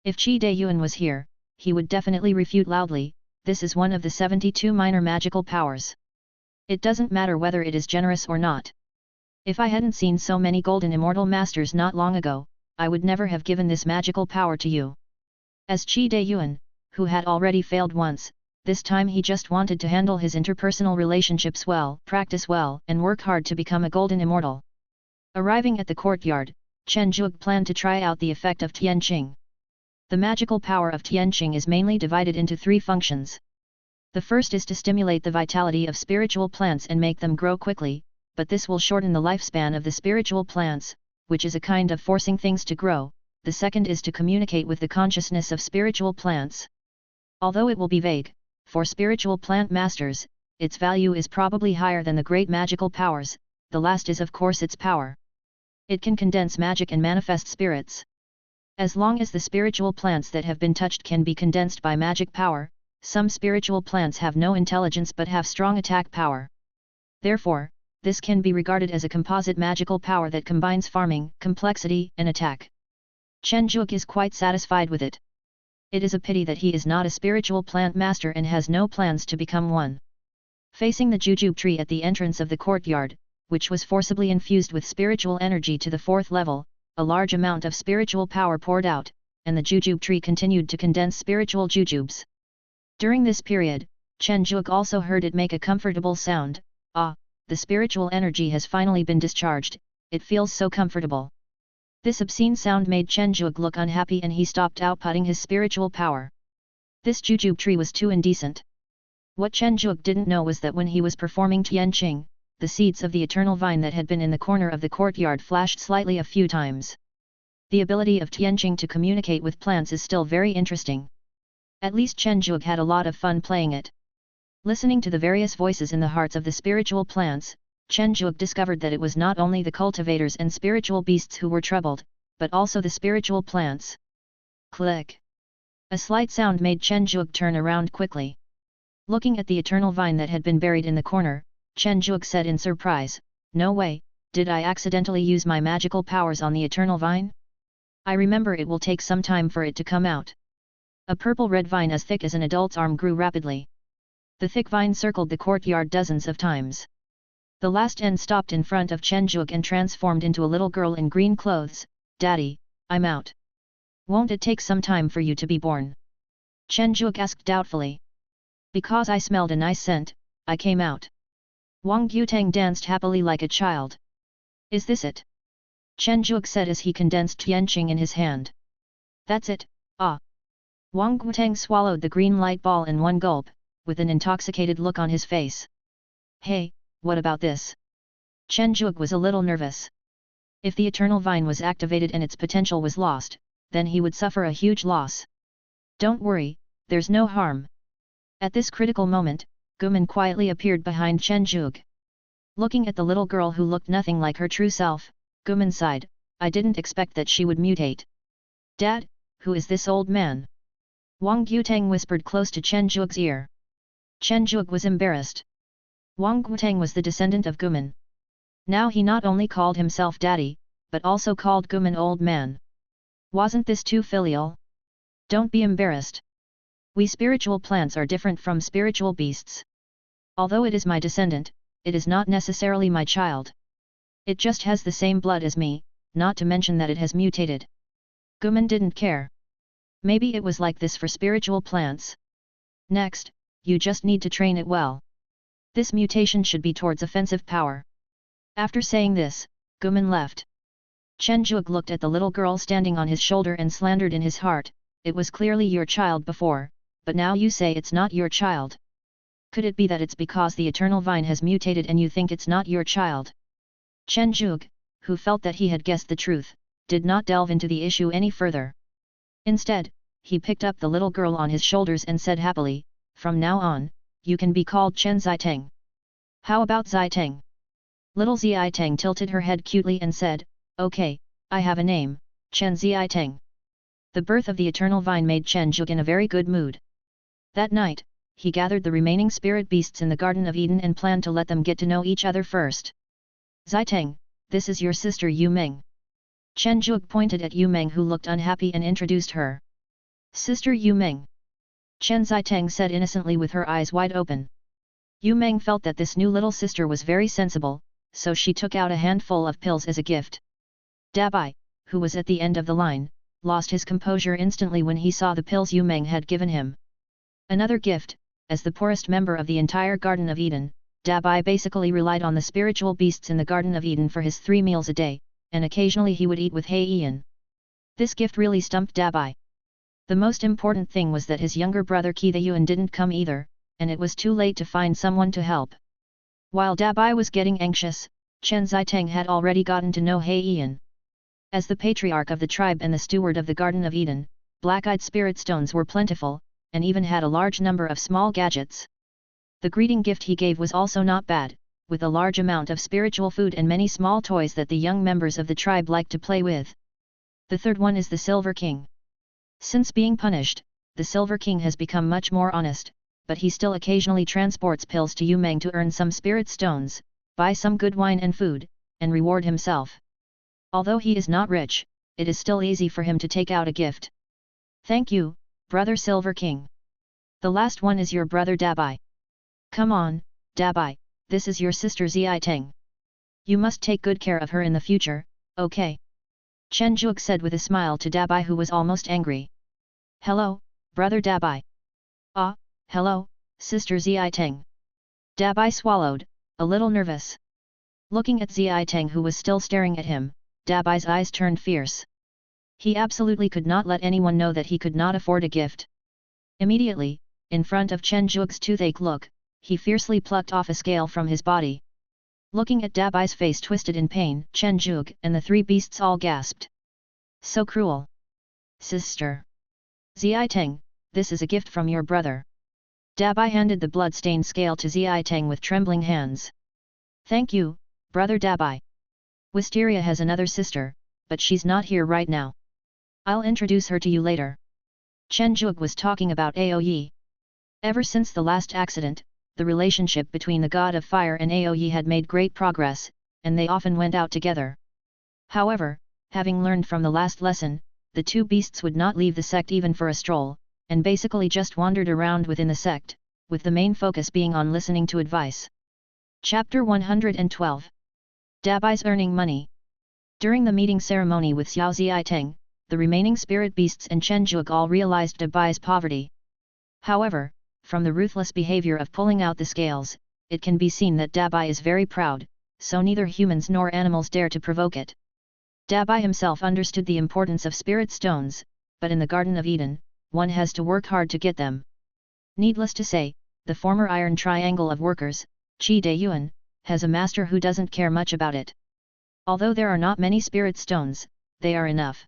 If Qi Dayuan was here, he would definitely refute loudly, "This is one of the 72 minor magical powers. It doesn't matter whether it is generous or not. If I hadn't seen so many golden immortal masters not long ago, I would never have given this magical power to you." As Qi Dayuan, who had already failed once, this time he just wanted to handle his interpersonal relationships well, practice well, and work hard to become a golden immortal. Arriving at the courtyard, Chen Zhuge planned to try out the effect of Tianqing. The magical power of Tianqing is mainly divided into 3 functions. The first is to stimulate the vitality of spiritual plants and make them grow quickly, but this will shorten the lifespan of the spiritual plants, which is a kind of forcing things to grow. The second is to communicate with the consciousness of spiritual plants. Although it will be vague, for spiritual plant masters, its value is probably higher than the great magical powers. The last is of course its power. It can condense magic and manifest spirits. As long as the spiritual plants that have been touched can be condensed by magic power, some spiritual plants have no intelligence but have strong attack power. Therefore, this can be regarded as a composite magical power that combines farming, complexity, and attack. Chen Zhuge is quite satisfied with it. It is a pity that he is not a spiritual plant master and has no plans to become one. Facing the jujube tree at the entrance of the courtyard, which was forcibly infused with spiritual energy to the 4th level, a large amount of spiritual power poured out, and the jujube tree continued to condense spiritual jujubes. During this period, Chen Zhuge also heard it make a comfortable sound. "Ah, the spiritual energy has finally been discharged, it feels so comfortable." This obscene sound made Chen Zhuge look unhappy and he stopped outputting his spiritual power. This jujube tree was too indecent. What Chen Zhuge didn't know was that when he was performing Tianqing, the seeds of the eternal vine that had been in the corner of the courtyard flashed slightly a few times. The ability of Tianqing to communicate with plants is still very interesting. At least Chen Zhuge had a lot of fun playing it. Listening to the various voices in the hearts of the spiritual plants, Chen Zhuge discovered that it was not only the cultivators and spiritual beasts who were troubled, but also the spiritual plants. Click! A slight sound made Chen Zhuge turn around quickly. Looking at the eternal vine that had been buried in the corner, Chen Zhuge said in surprise, "No way, did I accidentally use my magical powers on the eternal vine? I remember it will take some time for it to come out." A purple-red vine as thick as an adult's arm grew rapidly. The thick vine circled the courtyard dozens of times. The last end stopped in front of Chen Zhuge and transformed into a little girl in green clothes. "Daddy, I'm out. Won't it take some time for you to be born?" Chen Zhuge asked doubtfully. "Because I smelled a nice scent, I came out." Wang Yutang danced happily like a child. "Is this it?" Chen Zhuge said as he condensed Tianqing in his hand. "That's it, ah." Wang Yutang swallowed the green light ball in one gulp, with an intoxicated look on his face. "Hey, what about this?" Chen Zhuge was a little nervous. If the eternal vine was activated and its potential was lost, then he would suffer a huge loss. "Don't worry, there's no harm." At this critical moment, Guman quietly appeared behind Chen Zhuge. Looking at the little girl who looked nothing like her true self, Guman sighed, "I didn't expect that she would mutate." "Dad, who is this old man?" Wang Yutang whispered close to Chen Zhuge's ear. Chen Zhuge was embarrassed. Wang Yutang was the descendant of Guman. Now he not only called himself daddy, but also called Guman old man. Wasn't this too filial? "Don't be embarrassed. We spiritual plants are different from spiritual beasts. Although it is my descendant, it is not necessarily my child. It just has the same blood as me, not to mention that it has mutated." Guman didn't care. Maybe it was like this for spiritual plants. Next, you just need to train it well. This mutation should be towards offensive power. After saying this, Guman left. Chen Zhuge looked at the little girl standing on his shoulder and slandered in his heart, "It was clearly your child before, but now you say it's not your child. Could it be that it's because the eternal vine has mutated and you think it's not your child?" Chen Zhuge, who felt that he had guessed the truth, did not delve into the issue any further. Instead, he picked up the little girl on his shoulders and said happily, "From now on, you can be called Chen Ziteng." "How about Ziteng?" Little Ziteng tilted her head cutely and said, "Okay, I have a name, Chen Ziteng." The birth of the eternal vine made Chen Zhuge in a very good mood. That night, he gathered the remaining spirit beasts in the Garden of Eden and planned to let them get to know each other first. "Ziteng, this is your sister Yu Meng." Chen Zhuge pointed at Yu Meng who looked unhappy and introduced her. "Sister Yu Meng." Chen Ziteng said innocently with her eyes wide open. Yu Meng felt that this new little sister was very sensible, so she took out a handful of pills as a gift. Dabai, who was at the end of the line, lost his composure instantly when he saw the pills Yu Meng had given him. Another gift, as the poorest member of the entire Garden of Eden, Dabai basically relied on the spiritual beasts in the Garden of Eden for his 3 meals a day, and occasionally he would eat with Heian. This gift really stumped Dabai. The most important thing was that his younger brother Qi didn't come either, and it was too late to find someone to help. While Dabai was getting anxious, Chen Ziteng had already gotten to know Heian. As the patriarch of the tribe and the steward of the Garden of Eden, black-eyed spirit stones were plentiful, and even had a large number of small gadgets. The greeting gift he gave was also not bad, with a large amount of spiritual food and many small toys that the young members of the tribe liked to play with. The third one is the Silver King. Since being punished, the Silver King has become much more honest, but he still occasionally transports pills to Yu Meng to earn some spirit stones, buy some good wine and food, and reward himself. Although he is not rich, it is still easy for him to take out a gift. "Thank you, Brother Silver King." "The last one is your brother Dabai." "Come on, Dabai, this is your sister Ziteng. You must take good care of her in the future, okay?" Chen Zhuge said with a smile to Dabai who was almost angry. "Hello, Brother Dabai." "Ah, hello, Sister Ziteng." Dabai swallowed, a little nervous. Looking at Ziteng who was still staring at him, Dabai's eyes turned fierce. He absolutely could not let anyone know that he could not afford a gift. Immediately, in front of Chen Zhuge's toothache look, he fiercely plucked off a scale from his body. Looking at Dabai's face twisted in pain, Chen Zhuge and the 3 beasts all gasped. So cruel. Sister. Ziai-teng, this is a gift from your brother. Dabai handed the blood-stained scale to Ziai-teng with trembling hands. Thank you, brother Dabai. Wisteria has another sister, but she's not here right now. I'll introduce her to you later. Chen Zhuge was talking about Aoyi. Ever since the last accident, the relationship between the god of fire and Aoyi had made great progress, and they often went out together. However, having learned from the last lesson, the two beasts would not leave the sect even for a stroll, and basically just wandered around within the sect, with the main focus being on listening to advice. Chapter 112. Dabai's earning money. During the meeting ceremony with Xiao Ziai-teng, the remaining spirit beasts and Chen Zhuge all realized Dabai's poverty. However, from the ruthless behavior of pulling out the scales, it can be seen that Dabai is very proud, so neither humans nor animals dare to provoke it. Dabai himself understood the importance of spirit stones, but in the Garden of Eden, one has to work hard to get them. Needless to say, the former Iron Triangle of Workers, Qi De Yuan, has a master who doesn't care much about it. Although there are not many spirit stones, they are enough.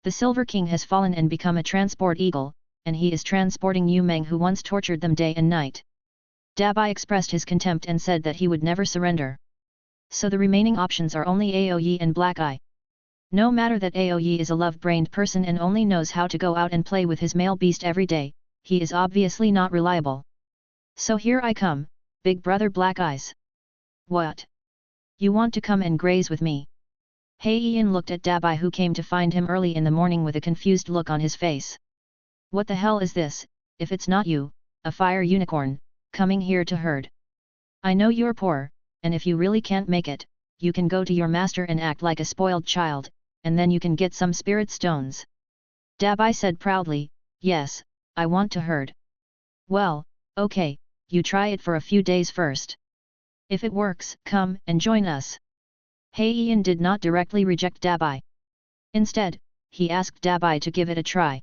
The Silver King has fallen and become a transport eagle, and he is transporting Yu Meng who once tortured them day and night. Dabai expressed his contempt and said that he would never surrender. So the remaining options are only Aoyi and Black Eye. No matter that Aoyi is a love-brained person and only knows how to go out and play with his male beast every day, he is obviously not reliable. So here I come, big brother Black Eyes. What? You want to come and graze with me? Hei Ian looked at Dabai who came to find him early in the morning with a confused look on his face. What the hell is this, if it's not you, a fire unicorn, coming here to herd? I know you're poor, and if you really can't make it, you can go to your master and act like a spoiled child, and then you can get some spirit stones. Dabai said proudly, yes, I want to herd. Well, okay, you try it for a few days first. If it works, come and join us. Hei Ian did not directly reject Dabai. Instead, he asked Dabai to give it a try.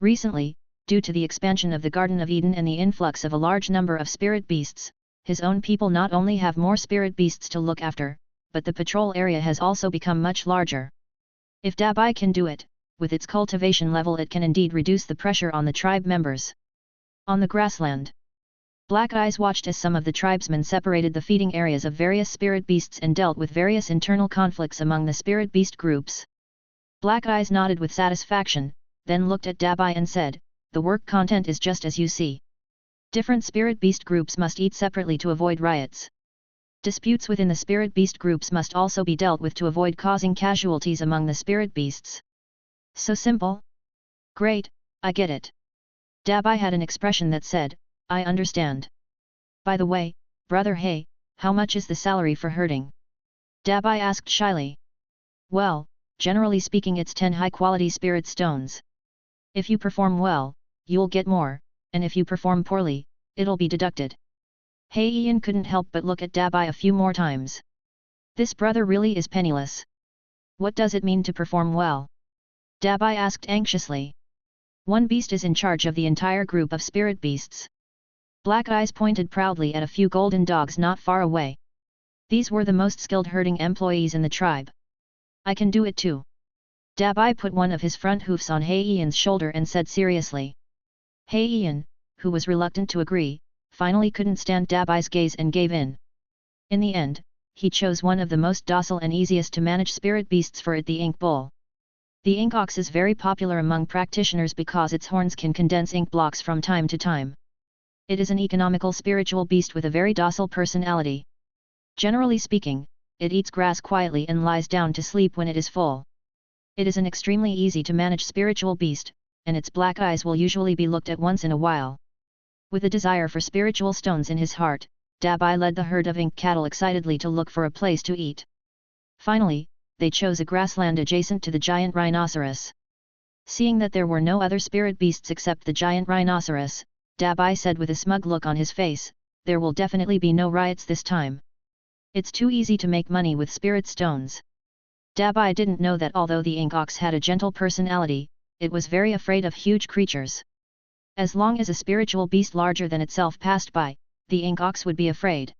Recently, due to the expansion of the Garden of Eden and the influx of a large number of spirit beasts, his own people not only have more spirit beasts to look after, but the patrol area has also become much larger. If Dabai can do it, with its cultivation level it can indeed reduce the pressure on the tribe members. On the grassland, Black Eyes watched as some of the tribesmen separated the feeding areas of various spirit beasts and dealt with various internal conflicts among the spirit beast groups. Black Eyes nodded with satisfaction, then looked at Dabai and said, the work content is just as you see. Different spirit beast groups must eat separately to avoid riots. Disputes within the spirit beast groups must also be dealt with to avoid causing casualties among the spirit beasts. So simple? Great, I get it. Dabai had an expression that said, I understand. By the way, brother Hey, how much is the salary for herding? Dabai asked shyly. Well, generally speaking it's 10 high-quality spirit stones. If you perform well, you'll get more, and if you perform poorly, it'll be deducted. Hei Ian couldn't help but look at Dabai a few more times. This brother really is penniless. What does it mean to perform well? Dabai asked anxiously. One beast is in charge of the entire group of spirit beasts. Black Eyes pointed proudly at a few golden dogs not far away. These were the most skilled herding employees in the tribe. I can do it too. Dabai put one of his front hoofs on Hei Ian's shoulder and said seriously. Hei Ian, who was reluctant to agree, finally couldn't stand Dabai's gaze and gave in. In the end, he chose one of the most docile and easiest to manage spirit beasts for it, the ink bull. The ink ox is very popular among practitioners because its horns can condense ink blocks from time to time. It is an economical spiritual beast with a very docile personality. Generally speaking, it eats grass quietly and lies down to sleep when it is full. It is an extremely easy to manage spiritual beast, and its black eyes will usually be looked at once in a while. With a desire for spiritual stones in his heart, Dabai led the herd of ink cattle excitedly to look for a place to eat. Finally, they chose a grassland adjacent to the giant rhinoceros. Seeing that there were no other spirit beasts except the giant rhinoceros, Dabai said with a smug look on his face, there will definitely be no riots this time. It's too easy to make money with spirit stones. Dabai didn't know that although the ink ox had a gentle personality, it was very afraid of huge creatures. As long as a spiritual beast larger than itself passed by, the ink ox would be afraid.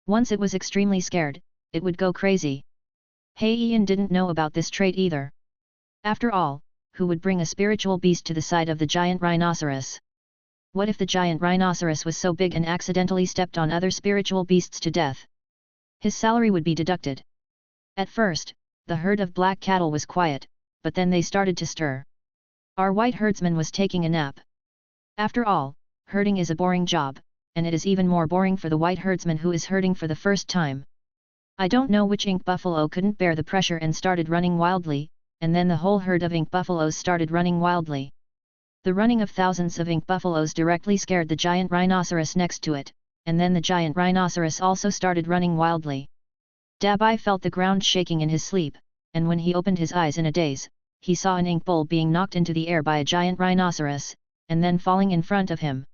Once it was extremely scared, it would go crazy. Hei Ian didn't know about this trait either. After all, who would bring a spiritual beast to the side of the giant rhinoceros? What if the giant rhinoceros was so big and accidentally stepped on other spiritual beasts to death? His salary would be deducted. At first, the herd of black cattle was quiet, but then they started to stir. Our white herdsman was taking a nap. After all, herding is a boring job, and it is even more boring for the white herdsman who is herding for the first time. I don't know which ink buffalo couldn't bear the pressure and started running wildly, and then the whole herd of ink buffaloes started running wildly. The running of thousands of ink buffaloes directly scared the giant rhinoceros next to it, and then the giant rhinoceros also started running wildly. Dabai felt the ground shaking in his sleep, and when he opened his eyes in a daze, he saw an ink bowl being knocked into the air by a giant rhinoceros, and then falling in front of him.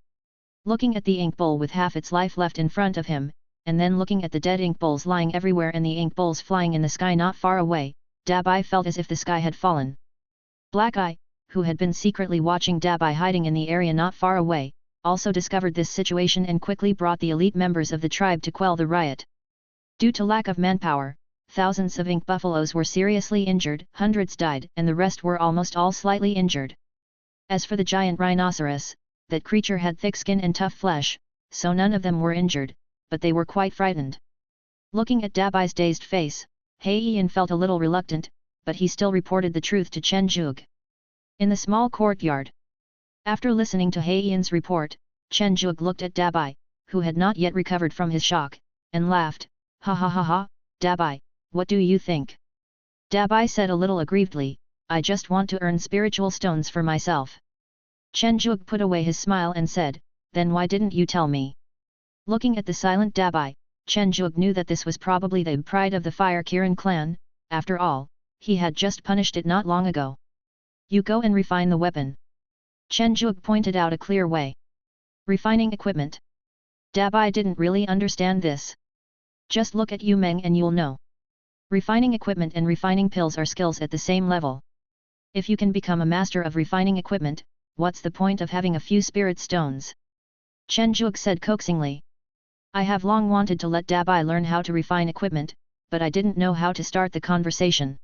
Looking at the ink bowl with half its life left in front of him, and then looking at the dead ink bowls lying everywhere and the ink bowls flying in the sky not far away, Dabai felt as if the sky had fallen. Black Eye, who had been secretly watching Dabai hiding in the area not far away, also discovered this situation and quickly brought the elite members of the tribe to quell the riot. Due to lack of manpower, thousands of ink buffaloes were seriously injured, hundreds died, and the rest were almost all slightly injured. As for the giant rhinoceros, that creature had thick skin and tough flesh, so none of them were injured, but they were quite frightened. Looking at Dabai's dazed face, Heian felt a little reluctant, but he still reported the truth to Chen Zhuge. In the small courtyard. After listening to Heian's report, Chen Zhuge looked at Dabai, who had not yet recovered from his shock, and laughed. Ha ha ha ha, Dabai, what do you think? Dabai said a little aggrievedly, I just want to earn spiritual stones for myself. Chen Zhuge put away his smile and said, then why didn't you tell me? Looking at the silent Dabai, Chen Zhuge knew that this was probably the pride of the Fire Kirin clan. After all, he had just punished it not long ago. You go and refine the weapon. Chen Zhuge pointed out a clear way. Refining equipment. Dabai didn't really understand this. Just look at Yu Meng and you'll know. Refining equipment and refining pills are skills at the same level. If you can become a master of refining equipment, what's the point of having a few spirit stones? Chen Zhuge said coaxingly. I have long wanted to let Dabai learn how to refine equipment, but I didn't know how to start the conversation.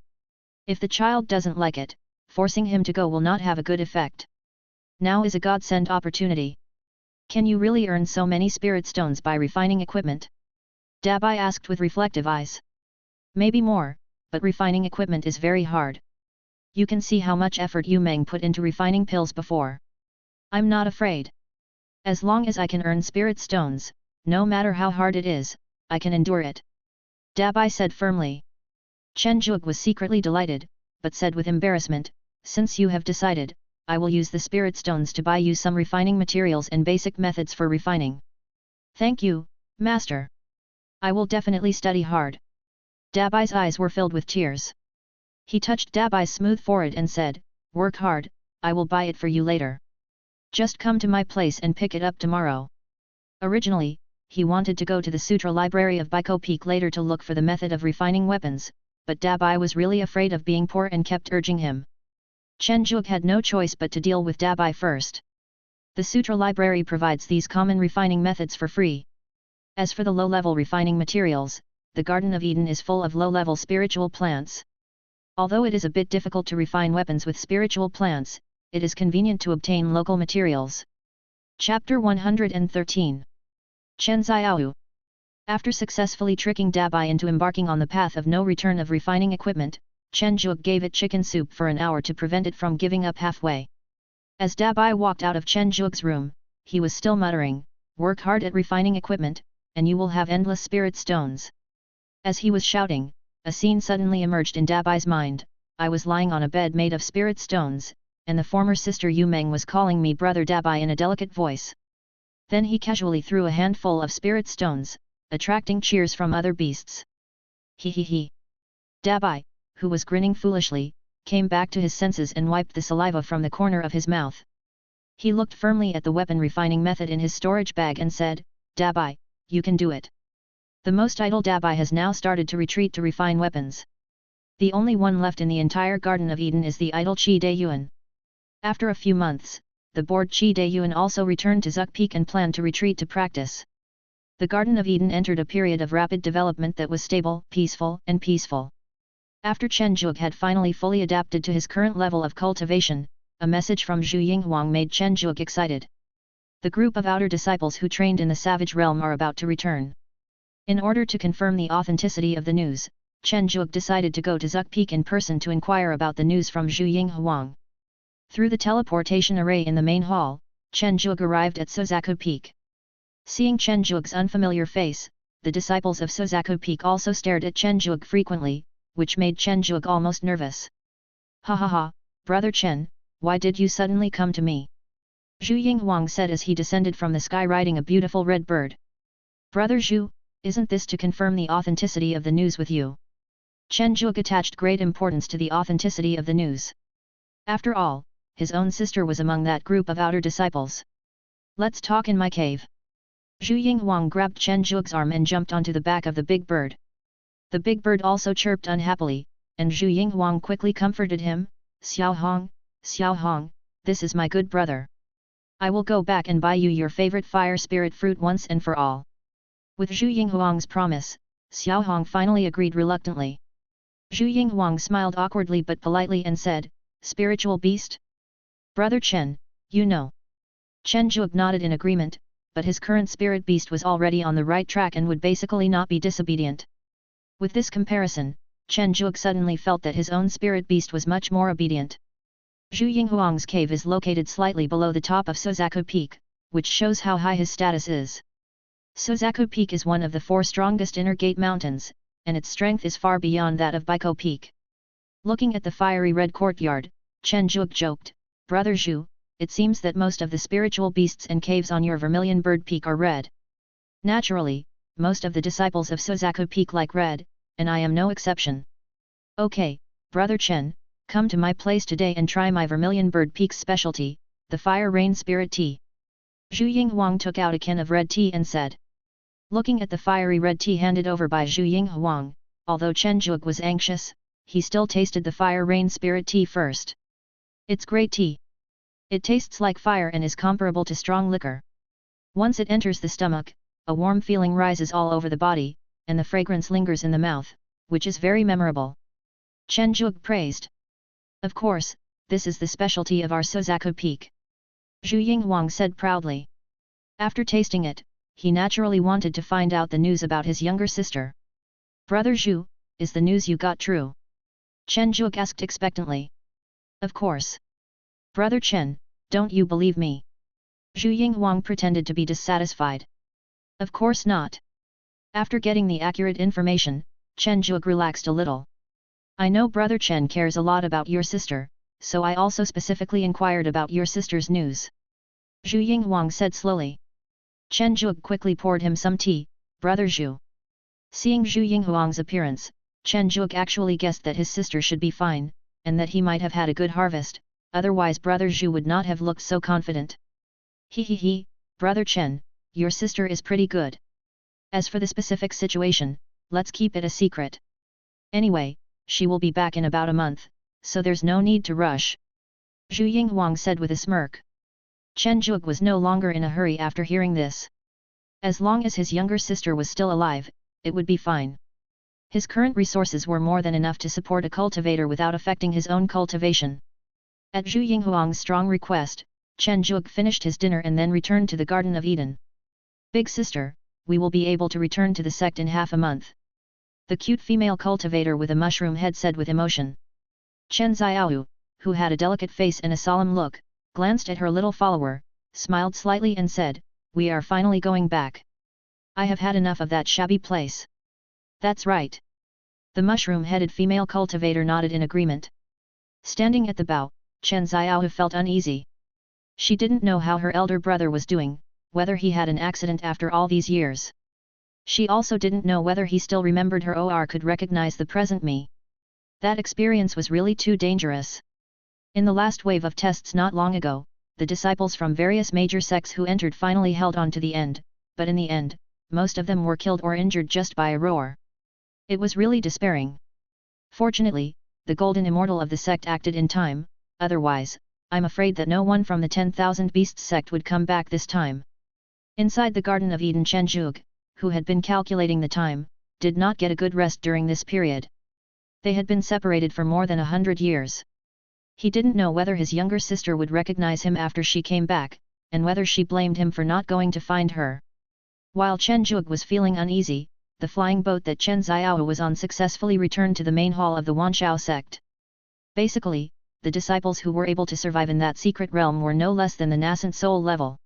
If the child doesn't like it, forcing him to go will not have a good effect. Now is a godsend opportunity. Can you really earn so many spirit stones by refining equipment? Dabai asked with reflective eyes. Maybe more, but refining equipment is very hard. You can see how much effort Yu Meng put into refining pills before. I'm not afraid. As long as I can earn spirit stones, no matter how hard it is, I can endure it. Dabai said firmly. Chen Zhuge was secretly delighted, but said with embarrassment, since you have decided, I will use the spirit stones to buy you some refining materials and basic methods for refining. Thank you, Master. I will definitely study hard. Dabai's eyes were filled with tears. He touched Dabai's smooth forehead and said, work hard, I will buy it for you later. Just come to my place and pick it up tomorrow. Originally, he wanted to go to the Sutra Library of Baiko Peak later to look for the method of refining weapons, but Dabai was really afraid of being poor and kept urging him. Chen Zhuge had no choice but to deal with Dabai first. The Sutra Library provides these common refining methods for free. As for the low-level refining materials, the Garden of Eden is full of low-level spiritual plants. Although it is a bit difficult to refine weapons with spiritual plants, it is convenient to obtain local materials. Chapter 113. Chen Xiao. After successfully tricking Dabai into embarking on the path of no return of refining equipment, Chen Zhuge gave it chicken soup for an hour to prevent it from giving up halfway. As Dabai walked out of Chen Zhuge's room, he was still muttering, work hard at refining equipment, and you will have endless spirit stones. As he was shouting, a scene suddenly emerged in Dabai's mind. I was lying on a bed made of spirit stones, and the former sister Yu Meng was calling me brother Dabai in a delicate voice. Then he casually threw a handful of spirit stones, attracting cheers from other beasts. He he he. Dabai, who was grinning foolishly, came back to his senses and wiped the saliva from the corner of his mouth. He looked firmly at the weapon refining method in his storage bag and said, Dabai, you can do it. The most idle Dabai has now started to retreat to refine weapons. The only one left in the entire Garden of Eden is the idle Qi De Yuan. After a few months, the bored Qi De Yuan also returned to Zuk Peak and planned to retreat to practice. The Garden of Eden entered a period of rapid development that was stable, peaceful, and peaceful. After Chen Zhuge had finally fully adapted to his current level of cultivation, a message from Zhu Yinghuang made Chen Zhuge excited. The group of outer disciples who trained in the savage realm are about to return. In order to confirm the authenticity of the news, Chen Zhuge decided to go to Zuk Peak in person to inquire about the news from Zhu Yinghuang. Through the teleportation array in the main hall, Chen Zhuge arrived at Sozaku Peak. Seeing Chen Zhuge's unfamiliar face, the disciples of Sozaku Peak also stared at Chen Zhuge frequently, which made Chen Zhuge almost nervous. "Ha ha ha, brother Chen, why did you suddenly come to me?" Zhu Yinghuang said as he descended from the sky riding a beautiful red bird. "Brother Zhu, isn't this to confirm the authenticity of the news with you?" Chen Zhuge attached great importance to the authenticity of the news. After all, his own sister was among that group of outer disciples. "Let's talk in my cave." Zhu Yinghuang grabbed Chen Zhuge's arm and jumped onto the back of the big bird. The big bird also chirped unhappily, and Zhu Yinghuang quickly comforted him. Xiao Hong, this is my good brother. I will go back and buy you your favorite fire spirit fruit once and for all." With Zhu Yinghuang's promise, Xiao Hong finally agreed reluctantly. Zhu Yinghuang smiled awkwardly but politely and said, "Spiritual beast? Brother Chen, you know." Chen Zhuge nodded in agreement, but his current spirit beast was already on the right track and would basically not be disobedient. With this comparison, Chen Zhuge suddenly felt that his own spirit beast was much more obedient. Zhu Yinghuang's cave is located slightly below the top of Sozaku Peak, which shows how high his status is. Sozaku Peak is one of the 4 strongest inner gate mountains, and its strength is far beyond that of Baiko Peak. Looking at the fiery red courtyard, Chen Zhuge joked, "Brother Zhu, it seems that most of the spiritual beasts and caves on your Vermilion Bird Peak are red. Naturally, most of the disciples of Sozaku Peak like red, and I am no exception. Okay, Brother Chen, come to my place today and try my Vermilion Bird Peak's specialty, the Fire Rain Spirit Tea." Zhu Yinghuang took out a can of red tea and said. Looking at the fiery red tea handed over by Zhu Yinghuang, although Chen Zhuge was anxious, he still tasted the Fire Rain Spirit Tea first. "It's great tea. It tastes like fire and is comparable to strong liquor. Once it enters the stomach, a warm feeling rises all over the body, and the fragrance lingers in the mouth, which is very memorable." Chen Zhuge praised. "Of course, this is the specialty of our Sozaku Peak," Zhu Yinghuang said proudly. After tasting it, he naturally wanted to find out the news about his younger sister. "Brother Zhu, is the news you got true?" Chen Zhuge asked expectantly. "Of course. Brother Chen, don't you believe me?" Zhu Yinghuang pretended to be dissatisfied. "Of course not." After getting the accurate information, Chen Zhuge relaxed a little. "I know Brother Chen cares a lot about your sister, so I also specifically inquired about your sister's news," Zhu Yinghuang said slowly. Chen Zhuge quickly poured him some tea. "Brother Zhu." Seeing Zhu Yinghuang's appearance, Chen Zhuge actually guessed that his sister should be fine, and that he might have had a good harvest, otherwise Brother Zhu would not have looked so confident. He, Brother Chen, your sister is pretty good. As for the specific situation, let's keep it a secret. Anyway, she will be back in about a month, so there's no need to rush," Zhu Yinghuang said with a smirk. Chen Zhuge was no longer in a hurry after hearing this. As long as his younger sister was still alive, it would be fine. His current resources were more than enough to support a cultivator without affecting his own cultivation. At Zhu Yinghuang's strong request, Chen Zhuge finished his dinner and then returned to the Garden of Eden. "Big sister, we will be able to return to the sect in half a month," the cute female cultivator with a mushroom head said with emotion. Chen Xiaoyu, who had a delicate face and a solemn look, glanced at her little follower, smiled slightly and said, "We are finally going back. I have had enough of that shabby place." "That's right." The mushroom-headed female cultivator nodded in agreement. Standing at the bow, Chen Xiaoyu felt uneasy. She didn't know how her elder brother was doing, whether he had an accident after all these years. She also didn't know whether he still remembered her or could recognize the present me. That experience was really too dangerous. In the last wave of tests not long ago, the disciples from various major sects who entered finally held on to the end, but in the end, most of them were killed or injured just by a roar. It was really despairing. Fortunately, the golden immortal of the sect acted in time, otherwise, I'm afraid that no one from the 10,000 Beasts sect would come back this time. Inside the Garden of Eden, Chen Zhuge, who had been calculating the time, did not get a good rest during this period. They had been separated for more than 100 years. He didn't know whether his younger sister would recognize him after she came back, and whether she blamed him for not going to find her. While Chen Zhuge was feeling uneasy, the flying boat that Chen Xiao was on successfully returned to the main hall of the Wanshao sect. Basically, the disciples who were able to survive in that secret realm were no less than the nascent soul level.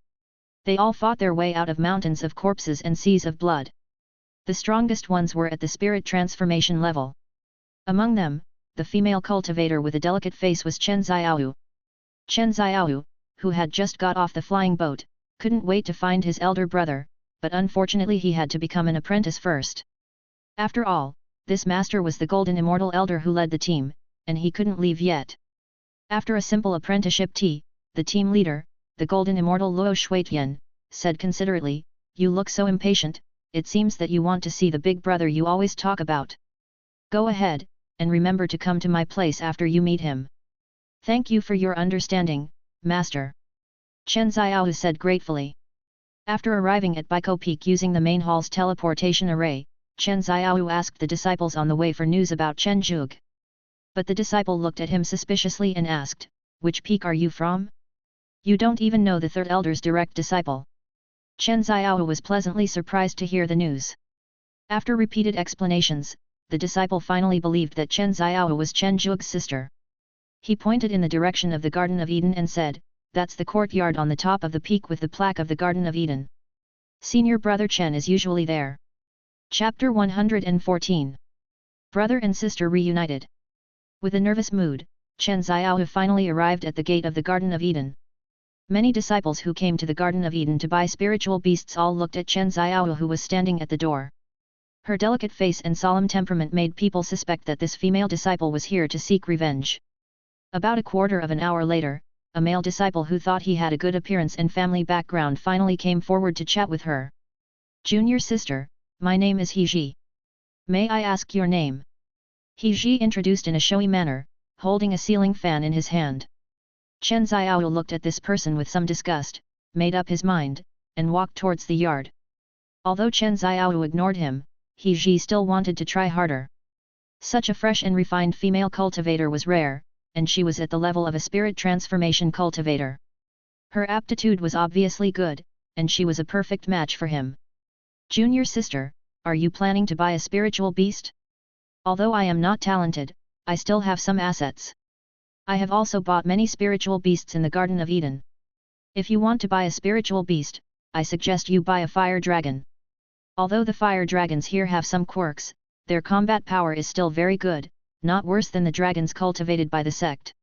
They all fought their way out of mountains of corpses and seas of blood. The strongest ones were at the spirit transformation level. Among them, the female cultivator with a delicate face was Chen Xiao. Chen Xiao, who had just got off the flying boat, couldn't wait to find his elder brother, but unfortunately he had to become an apprentice first. After all, this master was the golden immortal elder who led the team, and he couldn't leave yet. After a simple apprenticeship tea, the team leader, the golden immortal Luo Shuitian, said considerately, "You look so impatient, it seems that you want to see the big brother you always talk about. Go ahead, and remember to come to my place after you meet him." "Thank you for your understanding, master," Chen Xiao said gratefully. After arriving at Baikou Peak using the main hall's teleportation array, Chen Xiao asked the disciples on the way for news about Chen Zhuge. But the disciple looked at him suspiciously and asked, "Which peak are you from? You don't even know the third elder's direct disciple." Chen Xiao was pleasantly surprised to hear the news. After repeated explanations, the disciple finally believed that Chen Xiao was Chen Zhuge's sister. He pointed in the direction of the Garden of Eden and said, "That's the courtyard on the top of the peak with the plaque of the Garden of Eden. Senior brother Chen is usually there." Chapter 114. Brother and sister reunited. With a nervous mood, Chen Xiao finally arrived at the gate of the Garden of Eden. Many disciples who came to the Garden of Eden to buy spiritual beasts all looked at Chen Xiao who was standing at the door. Her delicate face and solemn temperament made people suspect that this female disciple was here to seek revenge. About a quarter of an hour later, a male disciple who thought he had a good appearance and family background finally came forward to chat with her. "Junior sister, my name is He Ji. May I ask your name?" He Ji introduced in a showy manner, holding a ceiling fan in his hand. Chen Xiao looked at this person with some disgust, made up his mind, and walked towards the yard. Although Chen Xiao ignored him, He Ji still wanted to try harder. Such a fresh and refined female cultivator was rare, and she was at the level of a spirit transformation cultivator. Her aptitude was obviously good, and she was a perfect match for him. "Junior sister, are you planning to buy a spiritual beast? Although I am not talented, I still have some assets. I have also bought many spiritual beasts in the Garden of Eden. If you want to buy a spiritual beast, I suggest you buy a fire dragon. Although the fire dragons here have some quirks, their combat power is still very good, not worse than the dragons cultivated by the sect.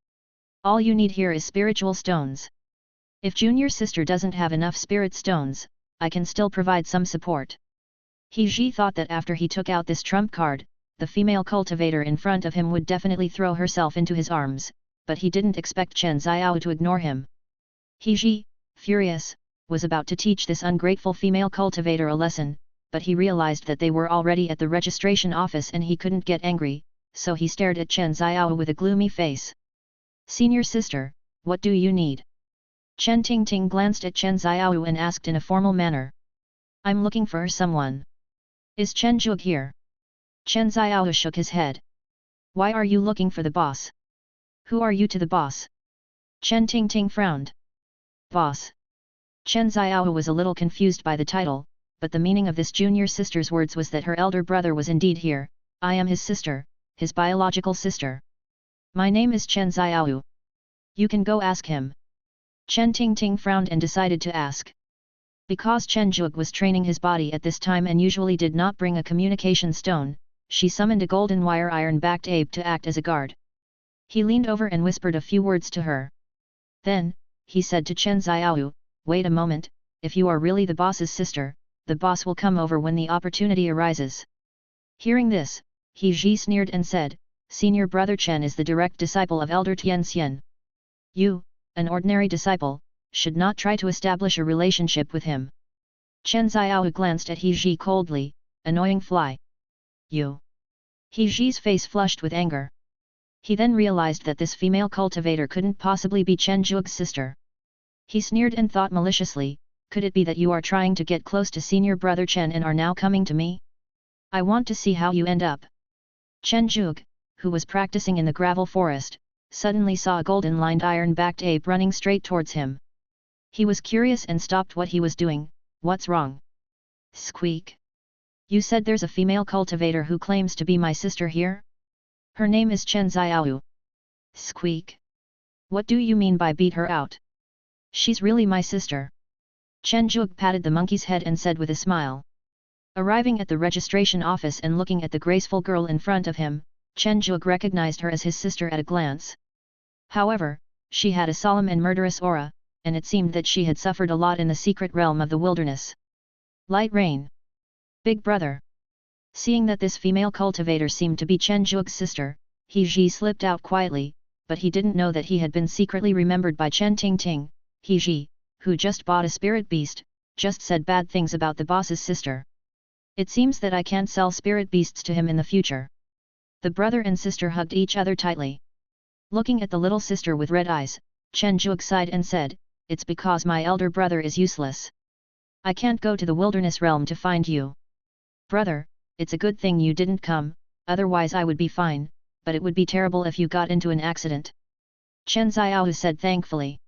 All you need here is spiritual stones. If junior sister doesn't have enough spirit stones, I can still provide some support." He Ji thought that after he took out this trump card, the female cultivator in front of him would definitely throw herself into his arms, but he didn't expect Chen Xiao to ignore him. He Ji, furious, was about to teach this ungrateful female cultivator a lesson, but he realized that they were already at the registration office and he couldn't get angry, so he stared at Chen Xiao with a gloomy face. "Senior sister, what do you need?" Chen Tingting glanced at Chen Xiao and asked in a formal manner. "I'm looking for someone. Is Chen Zhuge here?" Chen Xiao shook his head. "Why are you looking for the boss? Who are you to the boss?" Chen Tingting frowned. "Boss?" Chen Xiao was a little confused by the title, but the meaning of this junior sister's words was that her elder brother was indeed here. "I am his sister, his biological sister. My name is Chen Xiao. You can go ask him." Chen Tingting frowned and decided to ask. Because Chen Zhuge was training his body at this time and usually did not bring a communication stone, she summoned a golden wire iron-backed ape to act as a guard. He leaned over and whispered a few words to her. Then, he said to Chen Xiao, "Wait a moment, if you are really the boss's sister, the boss will come over when the opportunity arises." Hearing this, He Ji sneered and said, "Senior brother Chen is the direct disciple of Elder Tianxian. You, an ordinary disciple, should not try to establish a relationship with him." Chen Xiao glanced at He Ji coldly, "Annoying fly. You." He Ji's face flushed with anger. He then realized that this female cultivator couldn't possibly be Chen Zhuge's sister. He sneered and thought maliciously, "Could it be that you are trying to get close to senior brother Chen and are now coming to me? I want to see how you end up." Chen Zhuge, who was practicing in the gravel forest, suddenly saw a golden-lined iron-backed ape running straight towards him. He was curious and stopped what he was doing. What's wrong? Squeak. You said there's a female cultivator who claims to be my sister here? Her name is Chen Xiaoyu. Squeak. What do you mean by beat her out? She's really my sister. Chen Zhuge patted the monkey's head and said with a smile. Arriving at the registration office and looking at the graceful girl in front of him, Chen Zhuge recognized her as his sister at a glance. However, she had a solemn and murderous aura, and it seemed that she had suffered a lot in the secret realm of the wilderness. Light rain. Big brother. Seeing that this female cultivator seemed to be Chen Zhuge's sister, He Ji slipped out quietly, but he didn't know that he had been secretly remembered by Chen Tingting. He Ji, who just bought a spirit beast, just said bad things about the boss's sister. It seems that I can't sell spirit beasts to him in the future. The brother and sister hugged each other tightly. Looking at the little sister with red eyes, Chen Zhuge sighed and said, "It's because my elder brother is useless. I can't go to the wilderness realm to find you. Brother, it's a good thing you didn't come, otherwise I would be fine, but it would be terrible if you got into an accident." Chen Xiaohu said thankfully.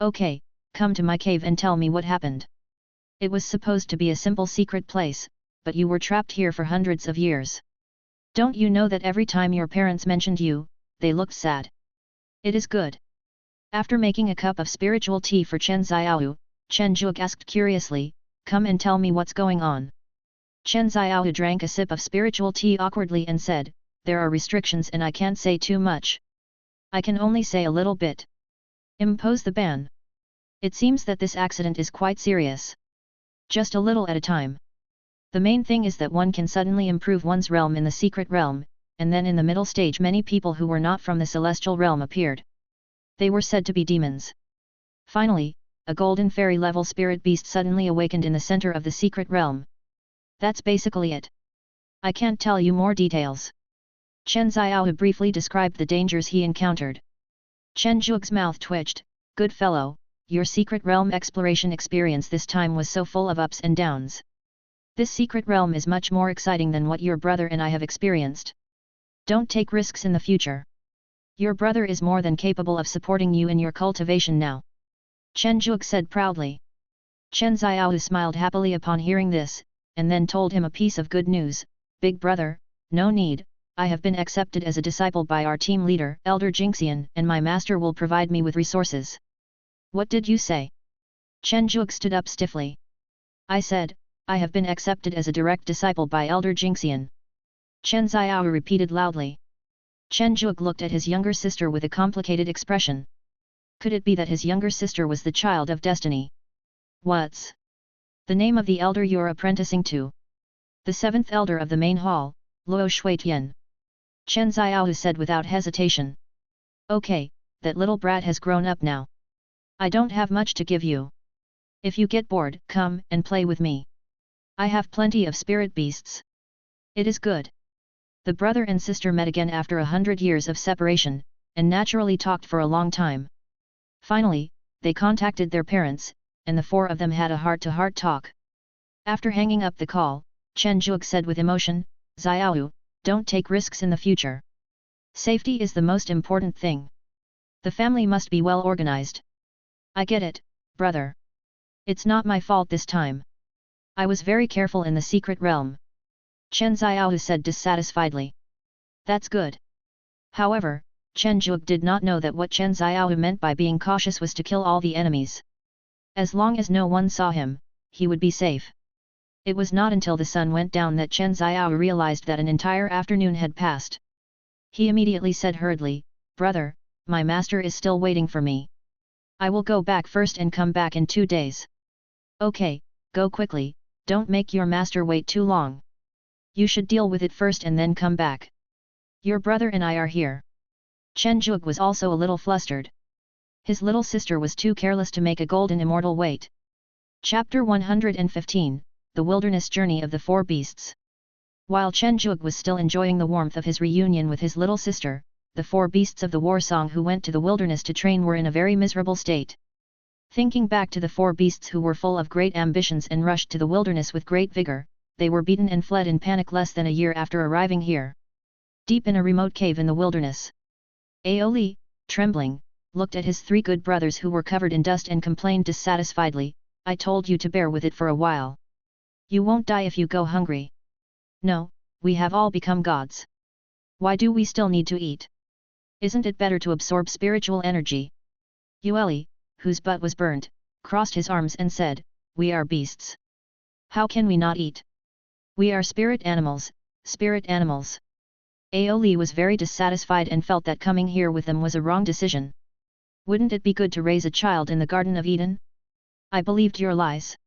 "Okay, come to my cave and tell me what happened. It was supposed to be a simple secret place, but you were trapped here for hundreds of years. Don't you know that every time your parents mentioned you, they looked sad? It is good." After making a cup of spiritual tea for Chen Xiaohu, Chen Zhuge asked curiously, "Come and tell me what's going on." Chen Xiaohu drank a sip of spiritual tea awkwardly and said, "There are restrictions and I can't say too much. I can only say a little bit. Impose the ban. It seems that this accident is quite serious. Just a little at a time. The main thing is that one can suddenly improve one's realm in the secret realm, and then in the middle stage many people who were not from the celestial realm appeared. They were said to be demons. Finally, a golden fairy-level spirit beast suddenly awakened in the center of the secret realm. That's basically it. I can't tell you more details." Chen Xiaohu briefly described the dangers he encountered. Chen Zhuge's mouth twitched. "Good fellow, your secret realm exploration experience this time was so full of ups and downs. This secret realm is much more exciting than what your brother and I have experienced. Don't take risks in the future. Your brother is more than capable of supporting you in your cultivation now," Chen Zhuge said proudly. Chen Xiaohu smiled happily upon hearing this, and then told him a piece of good news. "Big brother, no need, I have been accepted as a disciple by our team leader, Elder Jinxian, and my master will provide me with resources." "What did you say?" Chen Zhuge stood up stiffly. "I said, I have been accepted as a direct disciple by Elder Jinxian," Chen Xiaohu repeated loudly. Chen Zhuge looked at his younger sister with a complicated expression. Could it be that his younger sister was the child of destiny? "What's the name of the elder you're apprenticing to?" "The seventh elder of the main hall, Luo Shuitian," Chen Xiaohu said without hesitation. "Okay, that little brat has grown up now. I don't have much to give you. If you get bored, come and play with me. I have plenty of spirit beasts." "It is good." The brother and sister met again after 100 years of separation, and naturally talked for a long time. Finally, they contacted their parents, and the four of them had a heart-to-heart talk. After hanging up the call, Chen Zhuge said with emotion, "Xiaohu, don't take risks in the future. Safety is the most important thing. The family must be well organized." "I get it, brother. It's not my fault this time. I was very careful in the secret realm," Chen Xiaohu said dissatisfiedly. "That's good." However, Chen Zhuge did not know that what Chen Xiaohu meant by being cautious was to kill all the enemies. As long as no one saw him, he would be safe. It was not until the sun went down that Chen Xiaohu realized that an entire afternoon had passed. He immediately said hurriedly, "Brother, my master is still waiting for me. I will go back first and come back in 2 days." "Okay, go quickly, don't make your master wait too long. You should deal with it first and then come back. Your brother and I are here." Chen Zhuge was also a little flustered. His little sister was too careless to make a golden immortal wait. Chapter 115, The Wilderness Journey of the Four Beasts. While Chen Zhuge was still enjoying the warmth of his reunion with his little sister, the four beasts of the war song who went to the wilderness to train were in a very miserable state. Thinking back to the four beasts who were full of great ambitions and rushed to the wilderness with great vigor, they were beaten and fled in panic less than a year after arriving here. deep in a remote cave in the wilderness. Aoli, trembling, looked at his 3 good brothers who were covered in dust and complained dissatisfiedly, I told you to bear with it for a while. You won't die if you go hungry. No, we have all become gods. Why do we still need to eat? Isn't it better to absorb spiritual energy? Ueli, whose butt was burnt, crossed his arms and said, we are beasts. How can we not eat? We are spirit animals, spirit animals. Aoli was very dissatisfied and felt that coming here with them was a wrong decision. Wouldn't it be good to raise a child in the Garden of Eden? I believed your lies.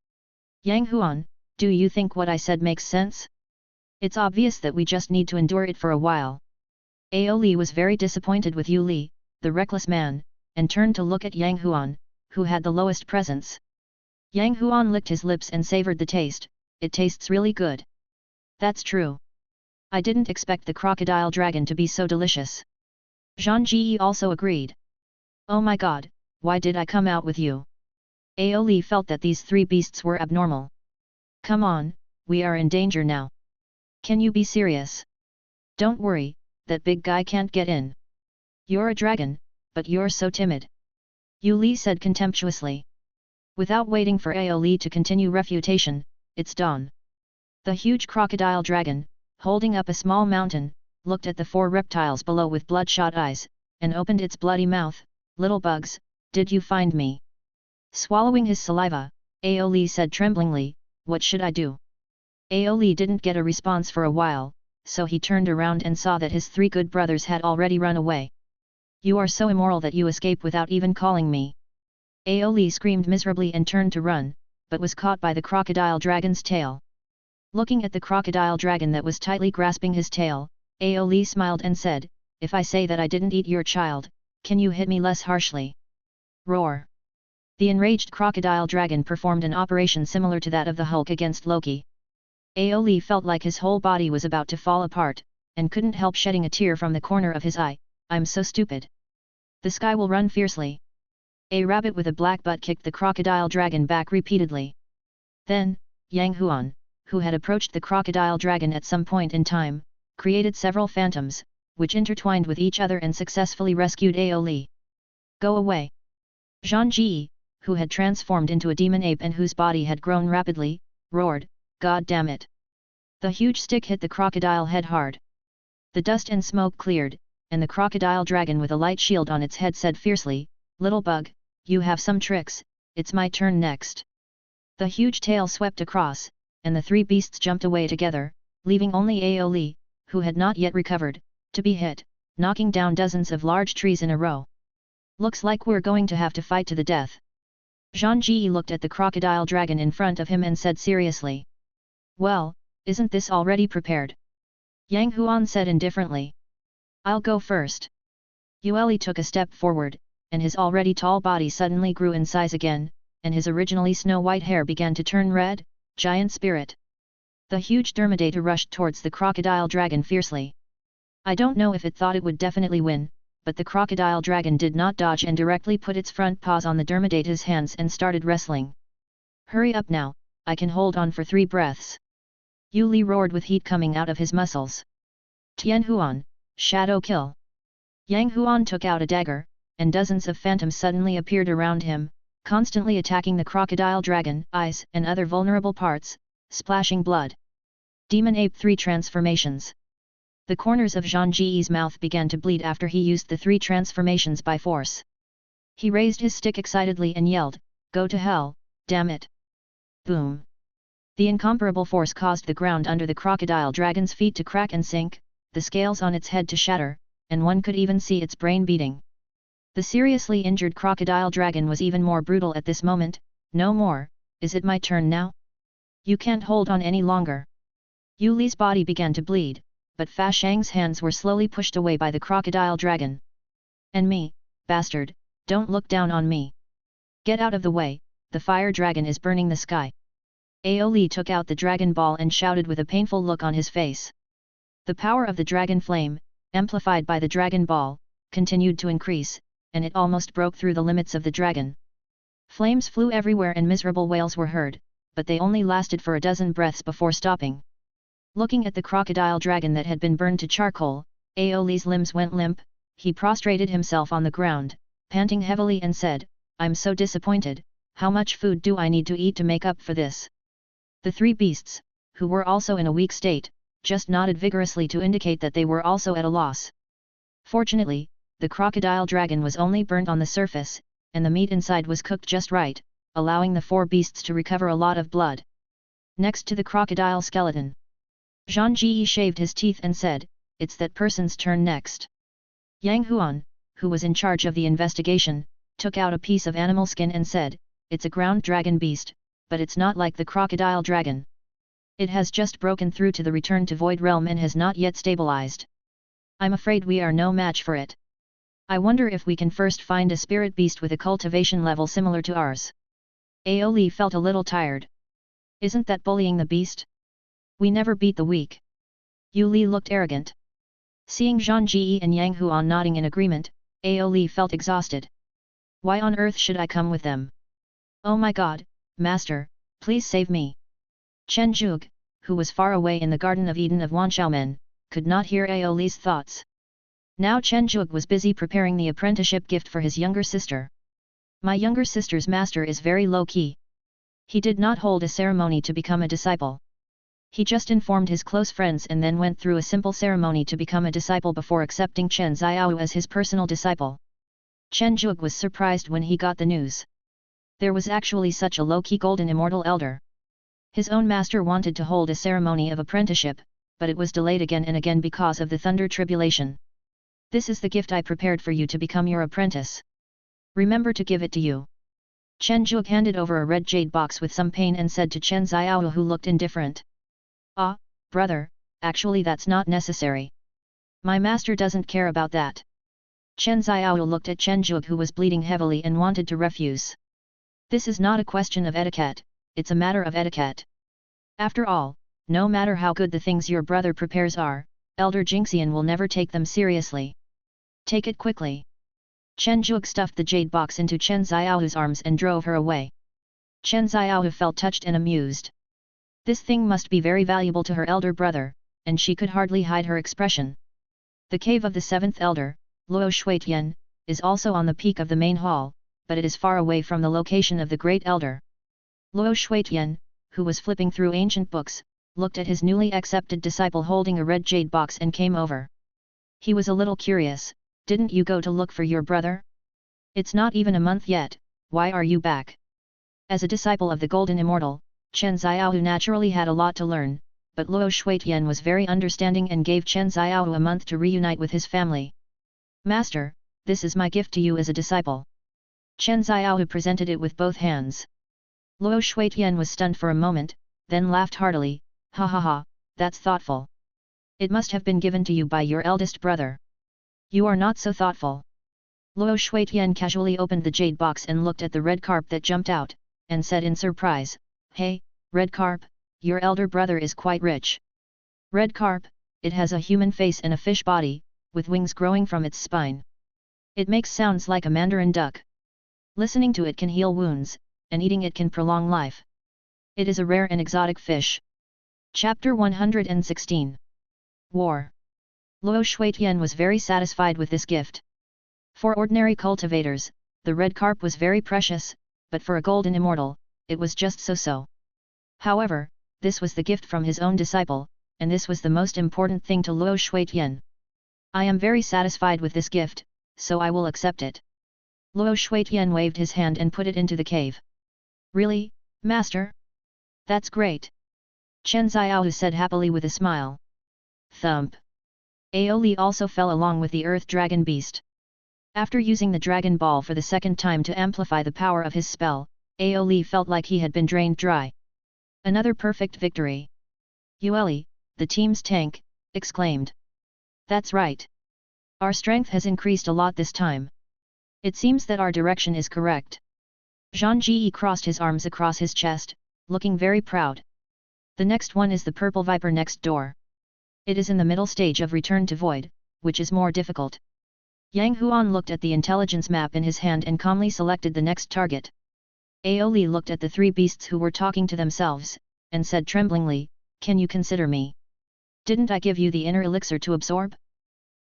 Yang Huan, do you think what I said makes sense? It's obvious that we just need to endure it for a while. Aoli was very disappointed with Yu Li, the reckless man, and turned to look at Yang Huan, who had the lowest presence. Yang Huan licked his lips and savored the taste, it tastes really good. That's true. I didn't expect the crocodile dragon to be so delicious. Zhang Ji also agreed. Oh my god, why did I come out with you? Aoli felt that these 3 beasts were abnormal. Come on, we are in danger now. Can you be serious? Don't worry, that big guy can't get in. You're a dragon, but you're so timid. Yu Li said contemptuously. Without waiting for Aoli to continue refutation, it's dawn. The huge crocodile dragon, holding up a small mountain, looked at the 4 reptiles below with bloodshot eyes, and opened its bloody mouth. Little bugs, did you find me? Swallowing his saliva, Aoli said tremblingly, what should I do? Aoli didn't get a response for a while, so he turned around and saw that his 3 good brothers had already run away. You are so immoral that you escape without even calling me. Aoli screamed miserably and turned to run, but was caught by the crocodile dragon's tail. Looking at the crocodile dragon that was tightly grasping his tail, Aoli smiled and said, if I say that I didn't eat your child, can you hit me less harshly? Roar! The enraged crocodile dragon performed an operation similar to that of the Hulk against Loki. Aoli felt like his whole body was about to fall apart, and couldn't help shedding a tear from the corner of his eye. I'm so stupid. The sky will run fiercely. A rabbit with a black butt kicked the crocodile dragon back repeatedly. Then, Yang Huan, who had approached the crocodile dragon at some point in time, created several phantoms, which intertwined with each other and successfully rescued Aoli. Go away! Zhang Ji, who had transformed into a demon ape and whose body had grown rapidly, roared, God damn it! The huge stick hit the crocodile head hard. The dust and smoke cleared, and the crocodile dragon with a light shield on its head said fiercely, little bug, you have some tricks, it's my turn next. The huge tail swept across, and the 3 beasts jumped away together, leaving only Aoli, who had not yet recovered, to be hit, knocking down dozens of large trees in a row. Looks like we're going to have to fight to the death. Zhang Ji looked at the crocodile dragon in front of him and said seriously. Well, isn't this already prepared? Yang Huan said indifferently. I'll go first. Ueli took a step forward, and his already tall body suddenly grew in size again, and his originally snow-white hair began to turn red. Giant spirit. The huge Dermidator rushed towards the crocodile dragon fiercely. I don't know if it thought it would definitely win, but the crocodile dragon did not dodge and directly put its front paws on the Dermidator's hands and started wrestling. Hurry up now, I can hold on for 3 breaths. Yu Li roared with heat coming out of his muscles. Tian Huan, shadow kill. Yang Huan took out a dagger, and dozens of phantoms suddenly appeared around him, constantly attacking the crocodile dragon, eyes and other vulnerable parts, splashing blood. Demon Ape 3 transformations. The corners of Zhang Ji's mouth began to bleed after he used the 3 transformations by force. He raised his stick excitedly and yelled, go to hell, damn it! Boom! The incomparable force caused the ground under the crocodile dragon's feet to crack and sink, the scales on its head to shatter, and one could even see its brain beating. The seriously injured crocodile dragon was even more brutal at this moment. No more, is it my turn now? You can't hold on any longer. Yu Li's body began to bleed, but Fa Shang's hands were slowly pushed away by the crocodile dragon. And me, bastard, don't look down on me. Get out of the way, the fire dragon is burning the sky. Aoli took out the dragon ball and shouted with a painful look on his face. The power of the dragon flame, amplified by the dragon ball, continued to increase, and it almost broke through the limits of the dragon. Flames flew everywhere and miserable wails were heard, but they only lasted for a dozen breaths before stopping. Looking at the crocodile dragon that had been burned to charcoal, Aoli's limbs went limp, he prostrated himself on the ground, panting heavily and said, "I'm so disappointed, how much food do I need to eat to make up for this?" The three beasts, who were also in a weak state, just nodded vigorously to indicate that they were also at a loss. Fortunately, the crocodile dragon was only burnt on the surface, and the meat inside was cooked just right, allowing the four beasts to recover a lot of blood. Next to the crocodile skeleton, Zhang Ji shaved his teeth and said, "It's that person's turn next." Yang Huan, who was in charge of the investigation, took out a piece of animal skin and said, "It's a ground dragon beast, but it's not like the crocodile dragon. It has just broken through to the return to void realm and has not yet stabilized. I'm afraid we are no match for it. I wonder if we can first find a spirit beast with a cultivation level similar to ours." Aoli felt a little tired. "Isn't that bullying the beast? We never beat the weak." Yu Li looked arrogant. Seeing Zhang Ji and Yang Huan nodding in agreement, Aoli felt exhausted. "Why on earth should I come with them? Oh my god, Master, please save me." Chen Zhuge, who was far away in the Garden of Eden of Wanchaomen, could not hear Aoli's thoughts. Now Chen Zhuge was busy preparing the apprenticeship gift for his younger sister. "My younger sister's master is very low-key. He did not hold a ceremony to become a disciple. He just informed his close friends and then went through a simple ceremony to become a disciple before accepting Chen Xiao as his personal disciple." Chen Zhuge was surprised when he got the news. There was actually such a low-key golden immortal elder. His own master wanted to hold a ceremony of apprenticeship, but it was delayed again and again because of the thunder tribulation. "This is the gift I prepared for you to become your apprentice. Remember to give it to you." Chen Zhuge handed over a red jade box with some pain and said to Chen Xiao, who looked indifferent, "Ah, brother, actually that's not necessary. My master doesn't care about that." Chen Xiao looked at Chen Zhuge, who was bleeding heavily and wanted to refuse. "This is not a question of etiquette, it's a matter of etiquette. After all, no matter how good the things your brother prepares are, Elder Jingxian will never take them seriously. Take it quickly." Chen Zhuge stuffed the jade box into Chen Xiao's arms and drove her away. Chen Xiao felt touched and amused. This thing must be very valuable to her elder brother, and she could hardly hide her expression. The cave of the seventh elder, Luo Shuitian, is also on the peak of the main hall, but it is far away from the location of the great elder. Luo Shuitian, who was flipping through ancient books, looked at his newly accepted disciple holding a red jade box and came over. He was a little curious. "Didn't you go to look for your brother? It's not even a month yet, why are you back?" As a disciple of the Golden Immortal, Chen Xiao naturally had a lot to learn, but Luo Shuitian was very understanding and gave Chen Xiao a month to reunite with his family. "Master, this is my gift to you as a disciple." Chen Xiao presented it with both hands. Luo Shuitian was stunned for a moment, then laughed heartily, "Ha ha ha, that's thoughtful. It must have been given to you by your eldest brother. You are not so thoughtful." Luo Shuitian casually opened the jade box and looked at the red carp that jumped out, and said in surprise, "Hey, red carp, your elder brother is quite rich." Red carp, it has a human face and a fish body, with wings growing from its spine. It makes sounds like a mandarin duck. Listening to it can heal wounds, and eating it can prolong life. It is a rare and exotic fish. Chapter 116. War. Luo Shuitian was very satisfied with this gift. For ordinary cultivators, the red carp was very precious, but for a golden immortal, it was just so-so. However, this was the gift from his own disciple, and this was the most important thing to Luo Shuitian. "I am very satisfied with this gift, so I will accept it." Luo Shuitian waved his hand and put it into the cave. "Really, master? That's great!" Chen Xiao said happily with a smile. Thump. Aoli also fell along with the earth dragon beast. After using the dragon ball for the second time to amplify the power of his spell, Aoli felt like he had been drained dry. Another perfect victory. Yueli, the team's tank, exclaimed. "That's right. Our strength has increased a lot this time. It seems that our direction is correct." Zhang Ji crossed his arms across his chest, looking very proud. "The next one is the purple viper next door. It is in the middle stage of return to void, which is more difficult." Yang Huan looked at the intelligence map in his hand and calmly selected the next target. Aoli looked at the three beasts who were talking to themselves, and said tremblingly, "Can you consider me? Didn't I give you the inner elixir to absorb?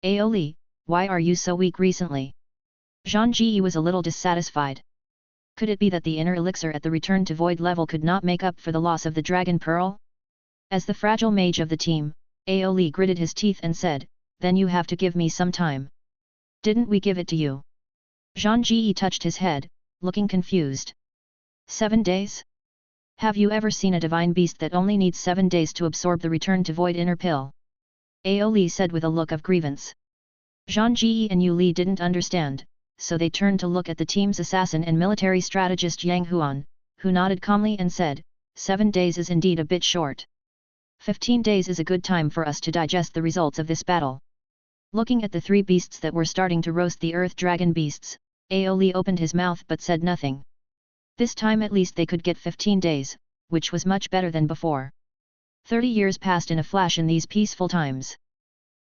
Aoli, why are you so weak recently? Zhang Ji was a little dissatisfied. Could it be that the inner elixir at the return to void level could not make up for the loss of the dragon pearl? As the fragile mage of the team, Aoli gritted his teeth and said, then you have to give me some time. Didn't we give it to you? Zhang Ji touched his head, looking confused. 7 days? Have you ever seen a divine beast that only needs 7 days to absorb the return to void inner pill? Aoli said with a look of grievance. Zhang Ji and Yu Li didn't understand, so they turned to look at the team's assassin and military strategist Yang Huan, who nodded calmly and said, 7 days is indeed a bit short. 15 days is a good time for us to digest the results of this battle. Looking at the 3 beasts that were starting to roast the earth dragon beasts, Aoli opened his mouth but said nothing. This time at least they could get 15 days, which was much better than before. 30 years passed in a flash in these peaceful times.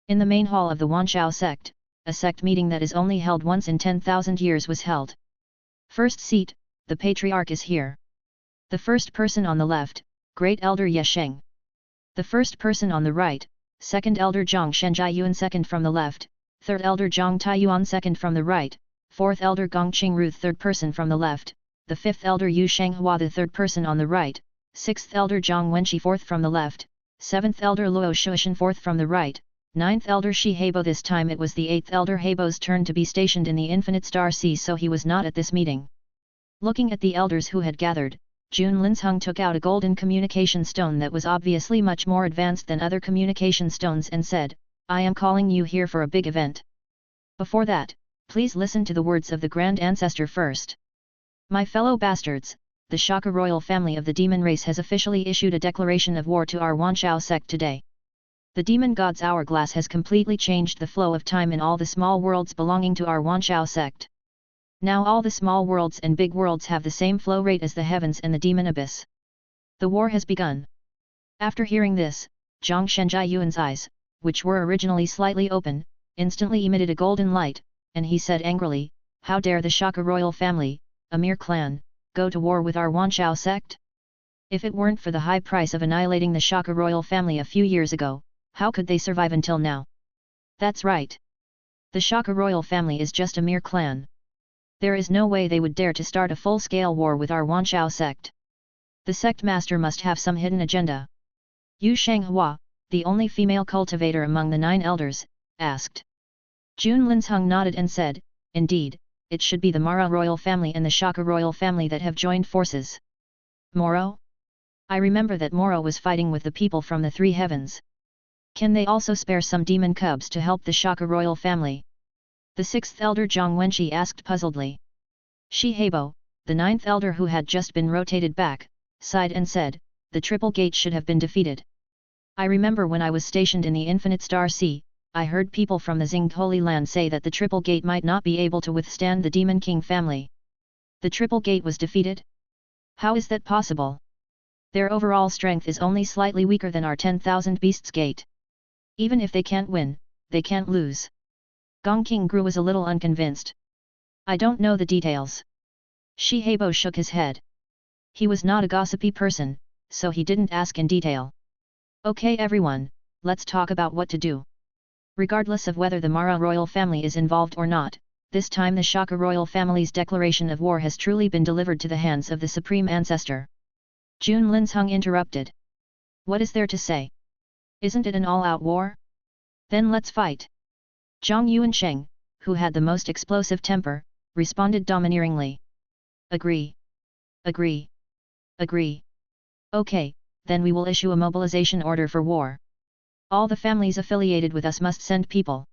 In the main hall of the Wanshao sect, a sect meeting that is only held once in 10,000 years was held. First seat, the patriarch is here. The first person on the left, Great Elder Ye Sheng. The first person on the right, Second Elder Zhang Shenjiayuan second from the left, Third Elder Zhang Taiyuan second from the right, Fourth Elder Gong Qingru third person from the left, the Fifth Elder Yu Shanghua the third person on the right, Sixth Elder Zhang Wenqi fourth from the left, Seventh Elder Luo Shuishan fourth from the right, Ninth Elder Shi Heibo. This time it was the 8th Elder Heibo's turn to be stationed in the Infinite Star Sea, so he was not at this meeting. Looking at the elders who had gathered, Jun Linsheng took out a golden communication stone that was obviously much more advanced than other communication stones and said, I am calling you here for a big event. Before that, please listen to the words of the Grand Ancestor first. My fellow bastards, the Shaka royal family of the demon race has officially issued a declaration of war to our Wanshao sect today. The demon god's hourglass has completely changed the flow of time in all the small worlds belonging to our Wanshao sect. Now all the small worlds and big worlds have the same flow rate as the heavens and the demon abyss. The war has begun. After hearing this, Zhang Shenjiayuan's eyes, which were originally slightly open, instantly emitted a golden light, and he said angrily, how dare the Shaka royal family, a mere clan, go to war with our Wanshao sect? If it weren't for the high price of annihilating the Shaka royal family a few years ago, how could they survive until now? That's right. The Shaka royal family is just a mere clan. There is no way they would dare to start a full-scale war with our Wanshao sect. The sect master must have some hidden agenda. Yu Shanghua, the only female cultivator among the 9 elders, asked. Jun Linsheng nodded and said, indeed, it should be the Mara royal family and the Shaka royal family that have joined forces. Moro? I remember that Moro was fighting with the people from the 3 heavens. Can they also spare some demon cubs to help the Shaka royal family? The 6th elder Zhang Wenqi asked puzzledly. Shi Heibo, the 9th elder who had just been rotated back, sighed and said, the triple gate should have been defeated. I remember when I was stationed in the Infinite Star Sea, I heard people from the Xingd Holy Land say that the triple gate might not be able to withstand the Demon King family. The triple gate was defeated? How is that possible? Their overall strength is only slightly weaker than our 10,000 beasts gate. Even if they can't win, they can't lose. Gong Qingru was a little unconvinced. I don't know the details. Shi Heibo shook his head. He was not a gossipy person, so he didn't ask in detail. Okay everyone, let's talk about what to do. Regardless of whether the Mara royal family is involved or not, this time the Shaka royal family's declaration of war has truly been delivered to the hands of the Supreme Ancestor. Jun Linsheng interrupted. What is there to say? Isn't it an all-out war? Then let's fight. Zhang Yuansheng, who had the most explosive temper, responded domineeringly. Agree. Agree. Agree. Okay, then we will issue a mobilization order for war. All the families affiliated with us must send people.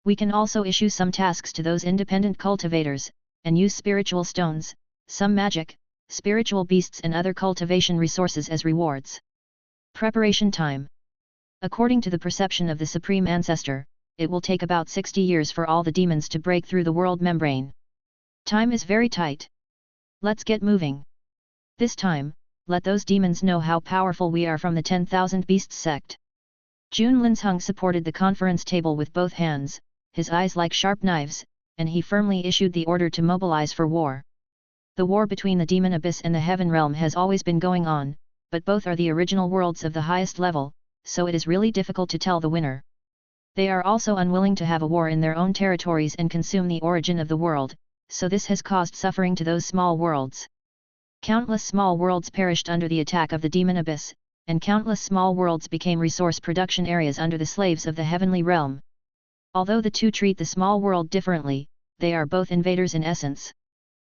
We can also issue some tasks to those independent cultivators, and use spiritual stones, some magic, spiritual beasts and other cultivation resources as rewards. Preparation time. According to the perception of the Supreme Ancestor, it will take about 60 years for all the demons to break through the world membrane. Time is very tight. Let's get moving. This time, let those demons know how powerful we are from the 10,000 Beasts sect. Jun Linsheng supported the conference table with both hands, his eyes like sharp knives, and he firmly issued the order to mobilize for war. The war between the demon abyss and the heaven realm has always been going on, but both are the original worlds of the highest level, so it is really difficult to tell the winner. They are also unwilling to have a war in their own territories and consume the origin of the world, so this has caused suffering to those small worlds. Countless small worlds perished under the attack of the demon abyss, and countless small worlds became resource production areas under the slaves of the heavenly realm. Although the two treat the small world differently, they are both invaders in essence.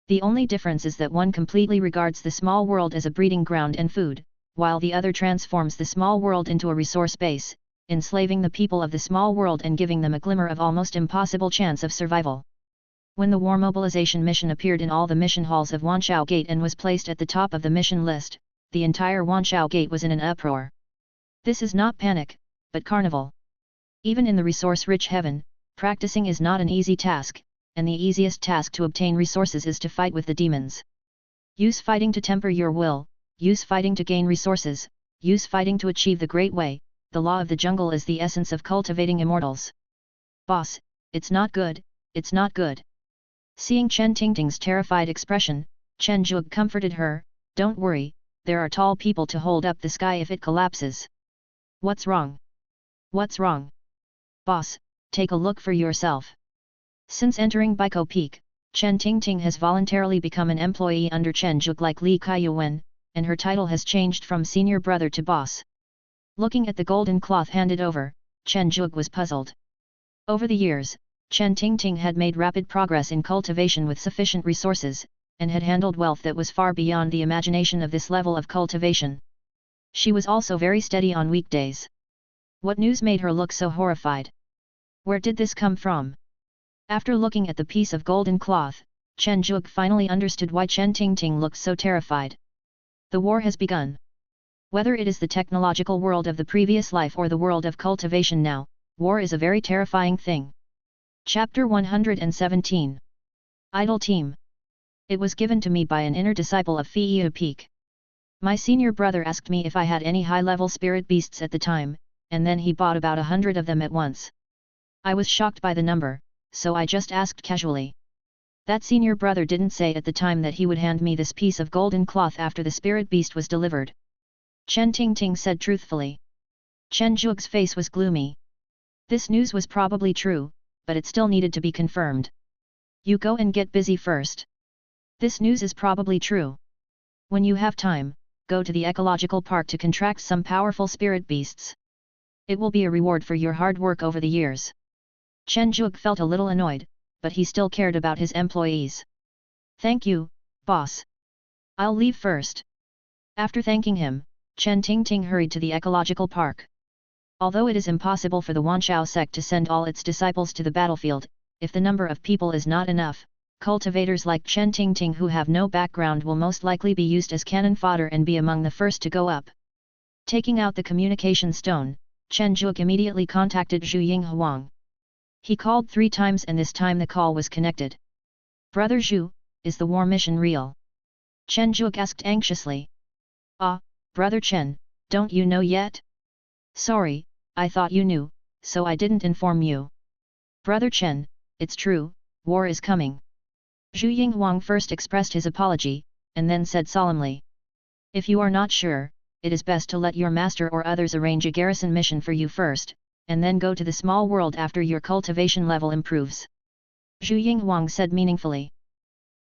The only difference is that one completely regards the small world as a breeding ground and food, while the other transforms the small world into a resource base, enslaving the people of the small world and giving them a glimmer of almost impossible chance of survival. When the war mobilization mission appeared in all the mission halls of Wanshao Gate and was placed at the top of the mission list, the entire Wanshao Gate was in an uproar. This is not panic, but carnival. Even in the resource-rich heaven, practicing is not an easy task, and the easiest task to obtain resources is to fight with the demons. Use fighting to temper your will, use fighting to gain resources, use fighting to achieve the great way. The law of the jungle is the essence of cultivating immortals. Boss, it's not good, it's not good. Seeing Chen Tingting's terrified expression, Chen Zhuge comforted her, don't worry, there are tall people to hold up the sky if it collapses. What's wrong? What's wrong? Boss, take a look for yourself. Since entering Baikou Peak, Chen Tingting has voluntarily become an employee under Chen Zhuge like Li Kaiyuan, and her title has changed from senior brother to boss. Looking at the golden cloth handed over, Chen Zhuge was puzzled. Over the years, Chen Tingting had made rapid progress in cultivation with sufficient resources, and had handled wealth that was far beyond the imagination of this level of cultivation. She was also very steady on weekdays. What news made her look so horrified? Where did this come from? After looking at the piece of golden cloth, Chen Zhuge finally understood why Chen Tingting looked so terrified. The war has begun. Whether it is the technological world of the previous life or the world of cultivation now, war is a very terrifying thing. Chapter 117. Idle Team. It was given to me by an inner disciple of Feiyu Peak. My senior brother asked me if I had any high-level spirit beasts at the time, and then he bought about 100 of them at once. I was shocked by the number, so I just asked casually. That senior brother didn't say at the time that he would hand me this piece of golden cloth after the spirit beast was delivered. Chen Tingting said truthfully. Chen Zhuge's face was gloomy. This news was probably true, but it still needed to be confirmed. You go and get busy first. This news is probably true. When you have time, go to the ecological park to contract some powerful spirit beasts. It will be a reward for your hard work over the years. Chen Zhuge felt a little annoyed, but he still cared about his employees. Thank you, boss. I'll leave first. After thanking him, Chen Tingting hurried to the ecological park. Although it is impossible for the Wanshao sect to send all its disciples to the battlefield, if the number of people is not enough, cultivators like Chen Tingting who have no background will most likely be used as cannon fodder and be among the first to go up. Taking out the communication stone, Chen Zhuge immediately contacted Zhu Yinghuang. He called 3 times and this time the call was connected. Brother Zhu, is the war mission real? Chen Zhuge asked anxiously. Ah, Brother Chen, don't you know yet? Sorry, I thought you knew, so I didn't inform you. Brother Chen, it's true, war is coming. Zhu Yinghuang first expressed his apology, and then said solemnly. If you are not sure, it is best to let your master or others arrange a garrison mission for you first, and then go to the small world after your cultivation level improves. Zhu Yinghuang said meaningfully.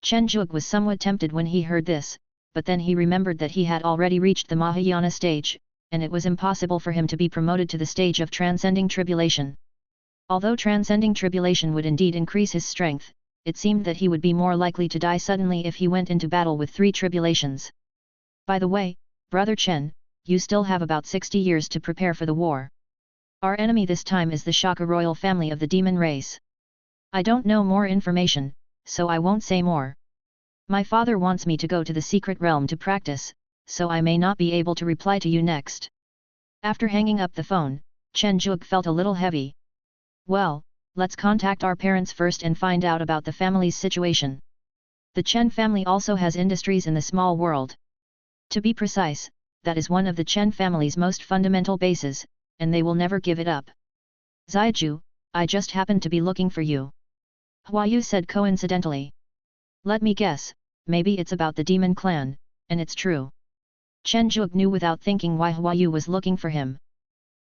Chen Zhuge was somewhat tempted when he heard this, but then he remembered that he had already reached the Mahayana stage, and it was impossible for him to be promoted to the stage of transcending tribulation. Although transcending tribulation would indeed increase his strength, it seemed that he would be more likely to die suddenly if he went into battle with 3 tribulations. By the way, Brother Chen, you still have about 60 years to prepare for the war. Our enemy this time is the Shaka royal family of the demon race. I don't know more information, so I won't say more. My father wants me to go to the secret realm to practice, so I may not be able to reply to you next. After hanging up the phone, Chen Zhuge felt a little heavy. Well, let's contact our parents first and find out about the family's situation. The Chen family also has industries in the small world. To be precise, that is one of the Chen family's most fundamental bases, and they will never give it up. Zaiju, I just happened to be looking for you. Huayu said coincidentally. Let me guess, maybe it's about the demon clan, and it's true. Chen Zhuge knew without thinking why Huayu was looking for him.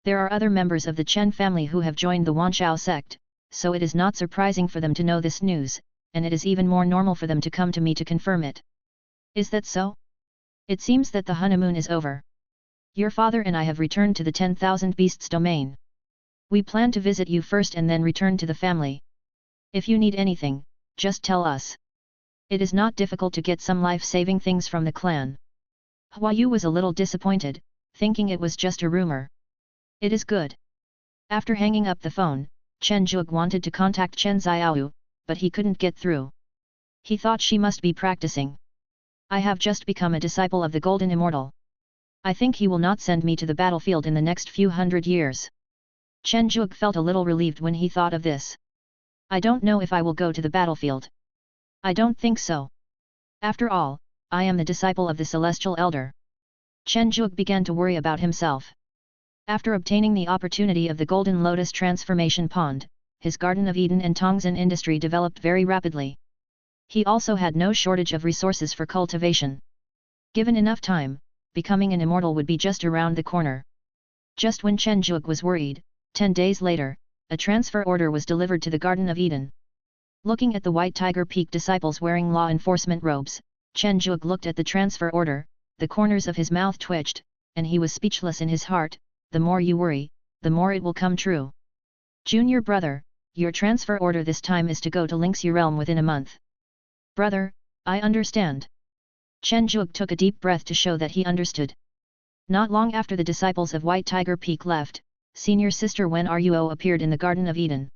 There are other members of the Chen family who have joined the Wanshao sect, so it is not surprising for them to know this news, and it is even more normal for them to come to me to confirm it. Is that so? It seems that the honeymoon is over. Your father and I have returned to the 10,000 Beasts domain. We plan to visit you first and then return to the family. If you need anything, just tell us. It is not difficult to get some life-saving things from the clan. Hua Yu was a little disappointed, thinking it was just a rumor. It is good. After hanging up the phone, Chen Zhuge wanted to contact Chen Xiaoyu, but he couldn't get through. He thought she must be practicing. I have just become a disciple of the Golden Immortal. I think he will not send me to the battlefield in the next few hundred years. Chen Zhuge felt a little relieved when he thought of this. I don't know if I will go to the battlefield. I don't think so. After all, I am the disciple of the Celestial Elder. Chen Zhuge began to worry about himself. After obtaining the opportunity of the Golden Lotus Transformation Pond, his Garden of Eden and Tongzhen industry developed very rapidly. He also had no shortage of resources for cultivation. Given enough time, becoming an immortal would be just around the corner. Just when Chen Zhuge was worried, 10 days later, a transfer order was delivered to the Garden of Eden. Looking at the White Tiger Peak disciples wearing law enforcement robes, Chen Zhuge looked at the transfer order, the corners of his mouth twitched, and he was speechless in his heart. The more you worry, the more it will come true. Junior brother, your transfer order this time is to go to Lingxi realm within a month. Brother, I understand. Chen Zhuge took a deep breath to show that he understood. Not long after the disciples of White Tiger Peak left, Senior Sister Wen Ruo appeared in the Garden of Eden.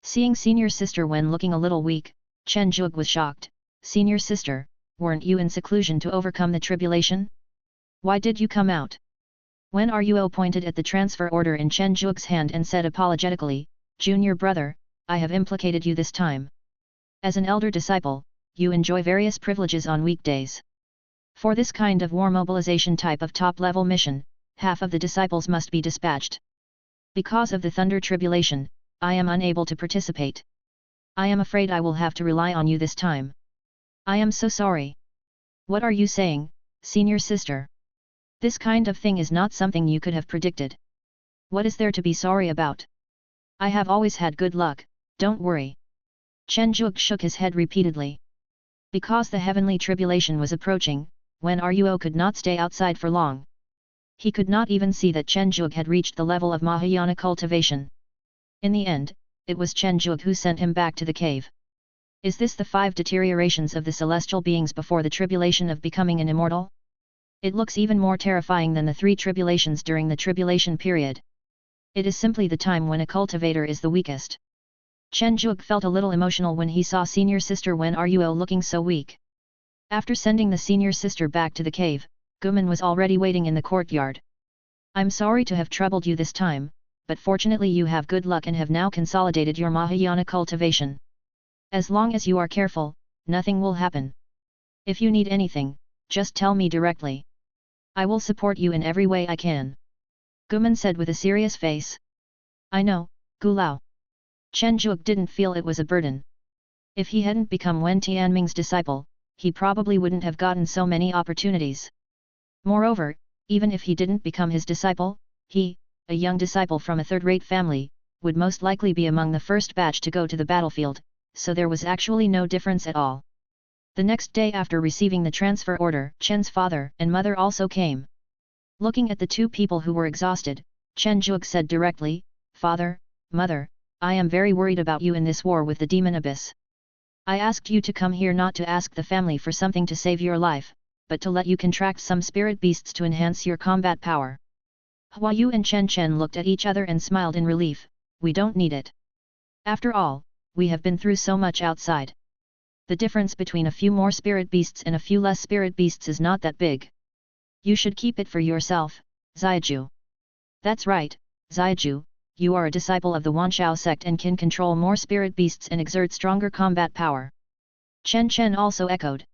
Seeing Senior Sister Wen looking a little weak, Chen Zhuge was shocked. Senior Sister, weren't you in seclusion to overcome the tribulation? Why did you come out? Wen Ruo pointed at the transfer order in Chen Zhuge's hand and said apologetically, Junior brother, I have implicated you this time. As an elder disciple, you enjoy various privileges on weekdays. For this kind of war mobilization type of top-level mission, half of the disciples must be dispatched. Because of the Thunder Tribulation, I am unable to participate. I am afraid I will have to rely on you this time. I am so sorry. What are you saying, Senior Sister? This kind of thing is not something you could have predicted. What is there to be sorry about? I have always had good luck, don't worry. Chen Zhuge shook his head repeatedly. Because the heavenly tribulation was approaching, Wen Ruo could not stay outside for long. He could not even see that Chen Zhuge had reached the level of Mahayana cultivation. In the end, it was Chen Zhuge who sent him back to the cave. Is this the 5 deteriorations of the celestial beings before the tribulation of becoming an immortal? It looks even more terrifying than the 3 tribulations during the tribulation period. It is simply the time when a cultivator is the weakest. Chen Zhuge felt a little emotional when he saw Senior Sister Wen Ruo looking so weak. After sending the Senior Sister back to the cave, Guman was already waiting in the courtyard. I'm sorry to have troubled you this time, but fortunately you have good luck and have now consolidated your Mahayana cultivation. As long as you are careful, nothing will happen. If you need anything, just tell me directly. I will support you in every way I can. Guman said with a serious face. I know, Gulao. Chen Zhuge didn't feel it was a burden. If he hadn't become Wen Tianming's disciple, he probably wouldn't have gotten so many opportunities. Moreover, even if he didn't become his disciple, he, a young disciple from a third-rate family, would most likely be among the first batch to go to the battlefield, so there was actually no difference at all. The next day after receiving the transfer order, Chen's father and mother also came. Looking at the 2 people who were exhausted, Chen Zhuge said directly, Father, Mother, I am very worried about you in this war with the demon abyss. I asked you to come here not to ask the family for something to save your life, but to let you contract some spirit beasts to enhance your combat power. Hua Yu and Chen Chen looked at each other and smiled in relief. We don't need it. After all, we have been through so much outside. The difference between a few more spirit beasts and a few less spirit beasts is not that big. You should keep it for yourself, Xiaju. That's right, Xiaju, you are a disciple of the Wanshao sect and can control more spirit beasts and exert stronger combat power. Chen Chen also echoed.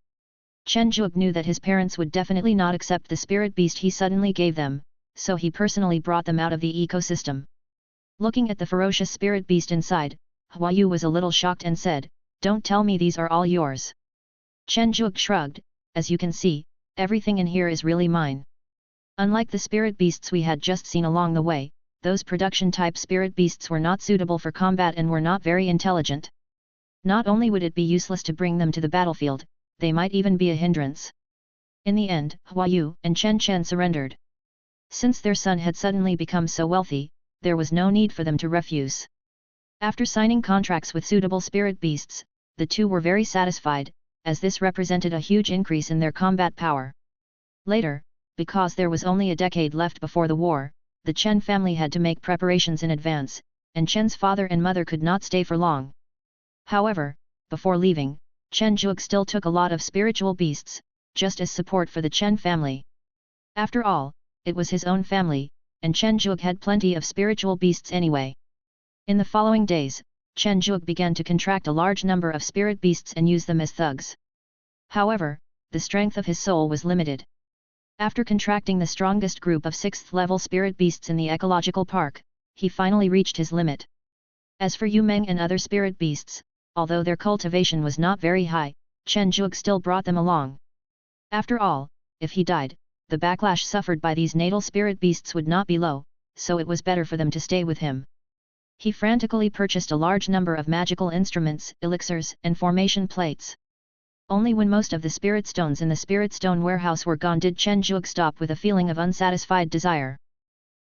Chen Zhuge knew that his parents would definitely not accept the spirit beast he suddenly gave them, so he personally brought them out of the ecosystem. Looking at the ferocious spirit beast inside, Hua Yu was a little shocked and said, Don't tell me these are all yours. Chen Zhuge shrugged, as you can see, everything in here is really mine. Unlike the spirit beasts we had just seen along the way, those production-type spirit beasts were not suitable for combat and were not very intelligent. Not only would it be useless to bring them to the battlefield, they might even be a hindrance. In the end, Hua Yu and Chen Chen surrendered. Since their son had suddenly become so wealthy, there was no need for them to refuse. After signing contracts with suitable spirit beasts, the two were very satisfied, as this represented a huge increase in their combat power. Later, because there was only a decade left before the war, the Chen family had to make preparations in advance, and Chen's father and mother could not stay for long. However, before leaving, Chen Zhuge still took a lot of spiritual beasts, just as support for the Chen family. After all, it was his own family, and Chen Zhuge had plenty of spiritual beasts anyway. In the following days, Chen Zhuge began to contract a large number of spirit beasts and use them as thugs. However, the strength of his soul was limited. After contracting the strongest group of 6th-level spirit beasts in the ecological park, he finally reached his limit. As for Yu Meng and other spirit beasts, although their cultivation was not very high, Chen Zhuge still brought them along. After all, if he died, the backlash suffered by these natal spirit beasts would not be low, so it was better for them to stay with him. He frantically purchased a large number of magical instruments, elixirs, and formation plates. Only when most of the spirit stones in the spirit stone warehouse were gone did Chen Zhuge stop with a feeling of unsatisfied desire.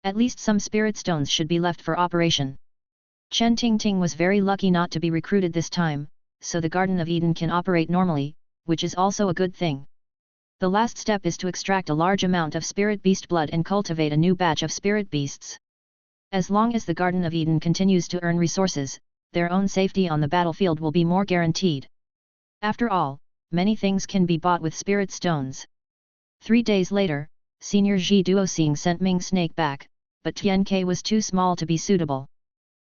At least some spirit stones should be left for operation. Chen Tingting was very lucky not to be recruited this time, so the Garden of Eden can operate normally, which is also a good thing. The last step is to extract a large amount of spirit beast blood and cultivate a new batch of spirit beasts. As long as the Garden of Eden continues to earn resources, their own safety on the battlefield will be more guaranteed. After all, many things can be bought with spirit stones. 3 days later, Senior Ji Duoxing sent Ming Snake back, but Tian Ke was too small to be suitable.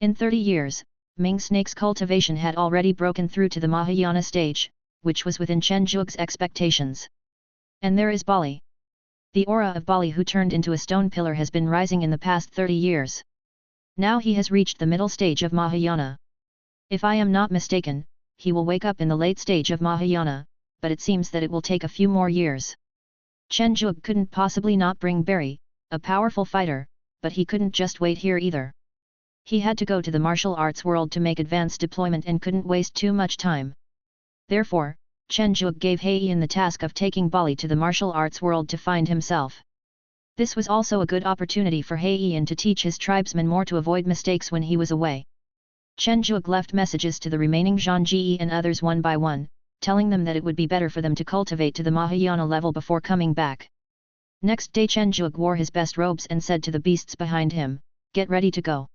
In 30 years, Ming Snake's cultivation had already broken through to the Mahayana stage, which was within Chen Zhuge's expectations. And there is Bali. The aura of Bali, who turned into a stone pillar, has been rising in the past 30 years. Now he has reached the middle stage of Mahayana. If I am not mistaken, he will wake up in the late stage of Mahayana, but it seems that it will take a few more years. Chen Zhuge couldn't possibly not bring Barry, a powerful fighter, but he couldn't just wait here either. He had to go to the martial arts world to make advanced deployment and couldn't waste too much time. Therefore, Chen Zhuge gave Heian the task of taking Bali to the martial arts world to find himself. This was also a good opportunity for Heian to teach his tribesmen more to avoid mistakes when he was away. Chen Zhuge left messages to the remaining Zhangji and others one by one, telling them that it would be better for them to cultivate to the Mahayana level before coming back. Next day Chen Zhuge wore his best robes and said to the beasts behind him, "Get ready to go."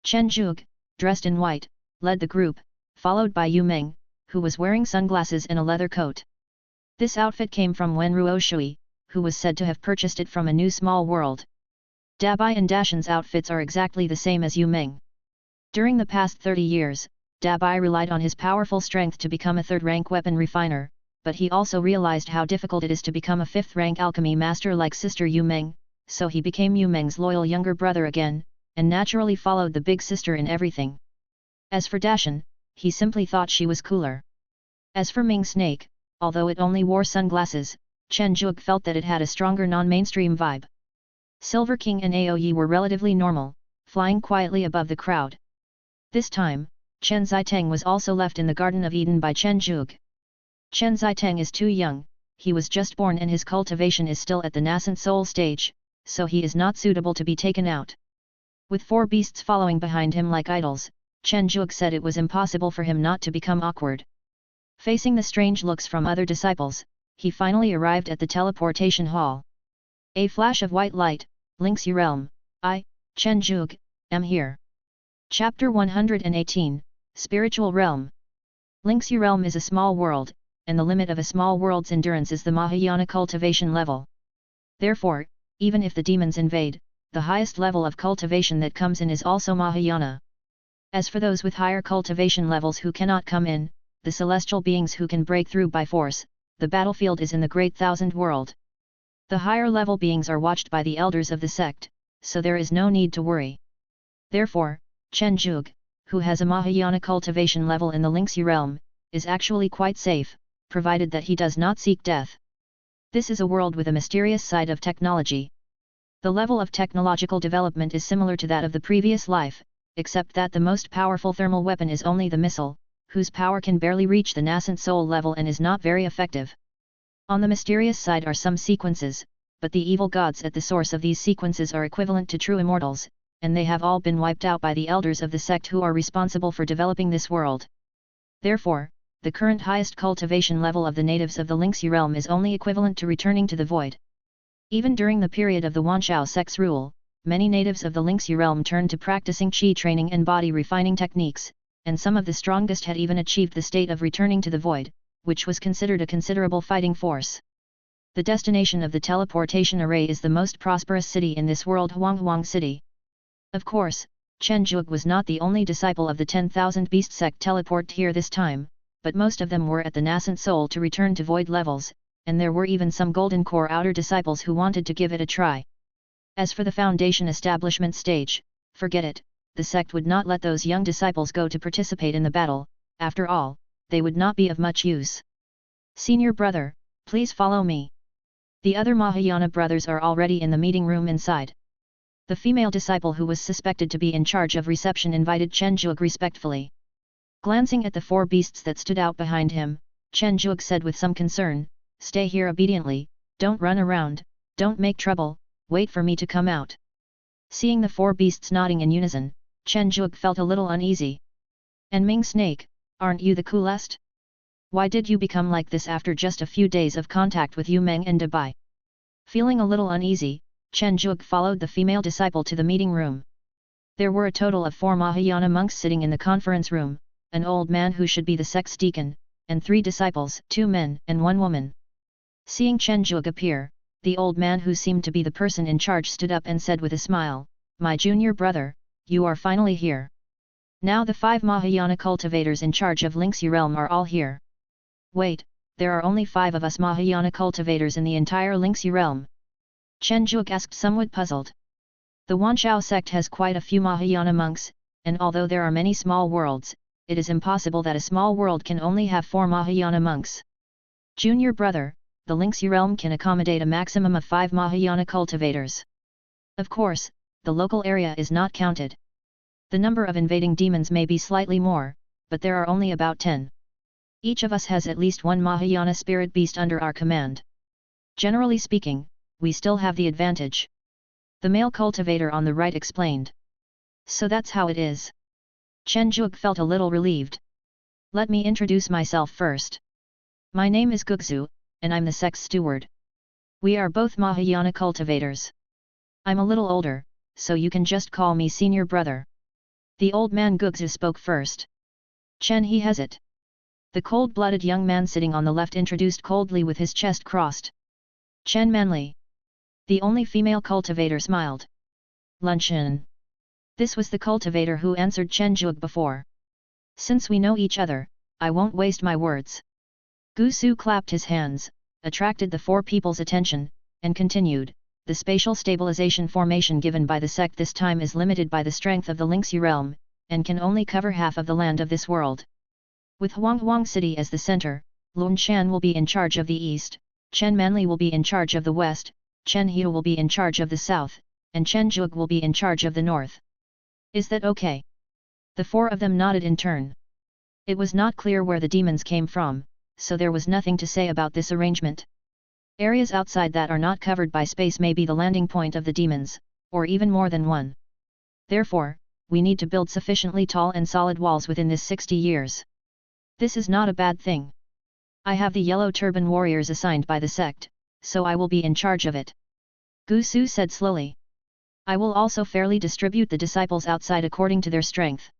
Chen Zhuge, dressed in white, led the group, followed by Yu Meng, who was wearing sunglasses and a leather coat. This outfit came from Wen Ruoshui, who was said to have purchased it from a new small world. Dabai and Dashan's outfits are exactly the same as Yu Meng. During the past 30 years, Dabai relied on his powerful strength to become a 3rd-rank weapon refiner, but he also realized how difficult it is to become a 5th-rank alchemy master like sister Yu Meng, so he became Yu Meng's loyal younger brother again, and naturally followed the big sister in everything. As for Dashan, he simply thought she was cooler. As for Ming Snake, although it only wore sunglasses, Chen Zhuge felt that it had a stronger non-mainstream vibe. Silver King and Aoyi were relatively normal, flying quietly above the crowd. This time, Chen Ziteng was also left in the Garden of Eden by Chen Zhuge. Chen Ziteng is too young, he was just born and his cultivation is still at the nascent soul stage, so he is not suitable to be taken out. With 4 beasts following behind him like idols, Chen Zhuge said it was impossible for him not to become awkward. Facing the strange looks from other disciples, he finally arrived at the teleportation hall. A flash of white light, links your realm. I, Chen Zhuge, am here. Chapter 118, Spiritual Realm. Lingxi realm is a small world, and the limit of a small world's endurance is the Mahayana cultivation level. Therefore, even if the demons invade, the highest level of cultivation that comes in is also Mahayana. As for those with higher cultivation levels who cannot come in, the celestial beings who can break through by force, the battlefield is in the Great Thousand World. The higher level beings are watched by the elders of the sect, so there is no need to worry. Therefore, Chen Zhuge, who has a Mahayana cultivation level in the Lingxi realm, is actually quite safe, provided that he does not seek death. This is a world with a mysterious side of technology. The level of technological development is similar to that of the previous life, except that the most powerful thermal weapon is only the missile, whose power can barely reach the nascent soul level and is not very effective. On the mysterious side are some sequences, but the evil gods at the source of these sequences are equivalent to true immortals, and they have all been wiped out by the elders of the sect who are responsible for developing this world. Therefore, the current highest cultivation level of the natives of the Lingxi realm is only equivalent to returning to the void. Even during the period of the Wanshao sect's rule, many natives of the Lingxi realm turned to practicing qi training and body refining techniques, and some of the strongest had even achieved the state of returning to the void, which was considered a considerable fighting force. The destination of the teleportation array is the most prosperous city in this world, Huang City. Of course, Chen Zhuge was not the only disciple of the 10,000 Beast sect teleported here this time, but most of them were at the nascent soul to return to void levels, and there were even some golden core outer disciples who wanted to give it a try. As for the foundation establishment stage, forget it, the sect would not let those young disciples go to participate in the battle, after all, they would not be of much use. Senior brother, please follow me. The other Mahayana brothers are already in the meeting room inside. The female disciple who was suspected to be in charge of reception invited Chen Zhuge respectfully. Glancing at the four beasts that stood out behind him, Chen Zhuge said with some concern, "Stay here obediently, don't run around, don't make trouble, wait for me to come out." Seeing the four beasts nodding in unison, Chen Zhuge felt a little uneasy. "And Ming Snake, aren't you the coolest? Why did you become like this after just a few days of contact with Yu Meng and Dabai?" Feeling a little uneasy, Chen Zhuge followed the female disciple to the meeting room. There were a total of 4 Mahayana monks sitting in the conference room, an old man who should be the sect's deacon, and 3 disciples, 2 men and 1 woman. Seeing Chen Zhuge appear, the old man who seemed to be the person in charge stood up and said with a smile, "My junior brother, you are finally here. Now the 5 Mahayana cultivators in charge of Lingxi realm are all here." "Wait, there are only 5 of us Mahayana cultivators in the entire Lingxi realm?" Chen Zhuge asked, somewhat puzzled. The Wanshao sect has quite a few Mahayana monks, and although there are many small worlds, it is impossible that a small world can only have 4 Mahayana monks. "Junior brother, the Lingxi realm can accommodate a maximum of 5 Mahayana cultivators. Of course, the local area is not counted. The number of invading demons may be slightly more, but there are only about 10. Each of us has at least 1 Mahayana spirit beast under our command. Generally speaking, we still have the advantage," the male cultivator on the right explained. "So that's how it is." Chen Zhuge felt a little relieved. "Let me introduce myself first. My name is Gugzu, and I'm the sect's steward. We are both Mahayana cultivators. I'm a little older, so you can just call me senior brother." The old man Gugzu spoke first. "Chen, he has it." The cold-blooded young man sitting on the left introduced coldly with his chest crossed. "Chen Manli." The only female cultivator smiled. "Luncheon." This was the cultivator who answered Chen Zhuge before. "Since we know each other, I won't waste my words." Gu Su clapped his hands, attracted the 4 people's attention, and continued, "The spatial stabilization formation given by the sect this time is limited by the strength of the Lingxi realm, and can only cover half of the land of this world. With Huang City as the center, Lun Shan will be in charge of the east, Chen Manli will be in charge of the west, Chen Hiu will be in charge of the south, and Chen Zhuge will be in charge of the north. Is that okay?" The 4 of them nodded in turn. It was not clear where the demons came from, so there was nothing to say about this arrangement. Areas outside that are not covered by space may be the landing point of the demons, or even more than one. Therefore, we need to build sufficiently tall and solid walls within this 60 years. This is not a bad thing. I have the yellow turban warriors assigned by the sect, so I will be in charge of it." Gu Su said slowly. "I will also fairly distribute the disciples outside according to their strength.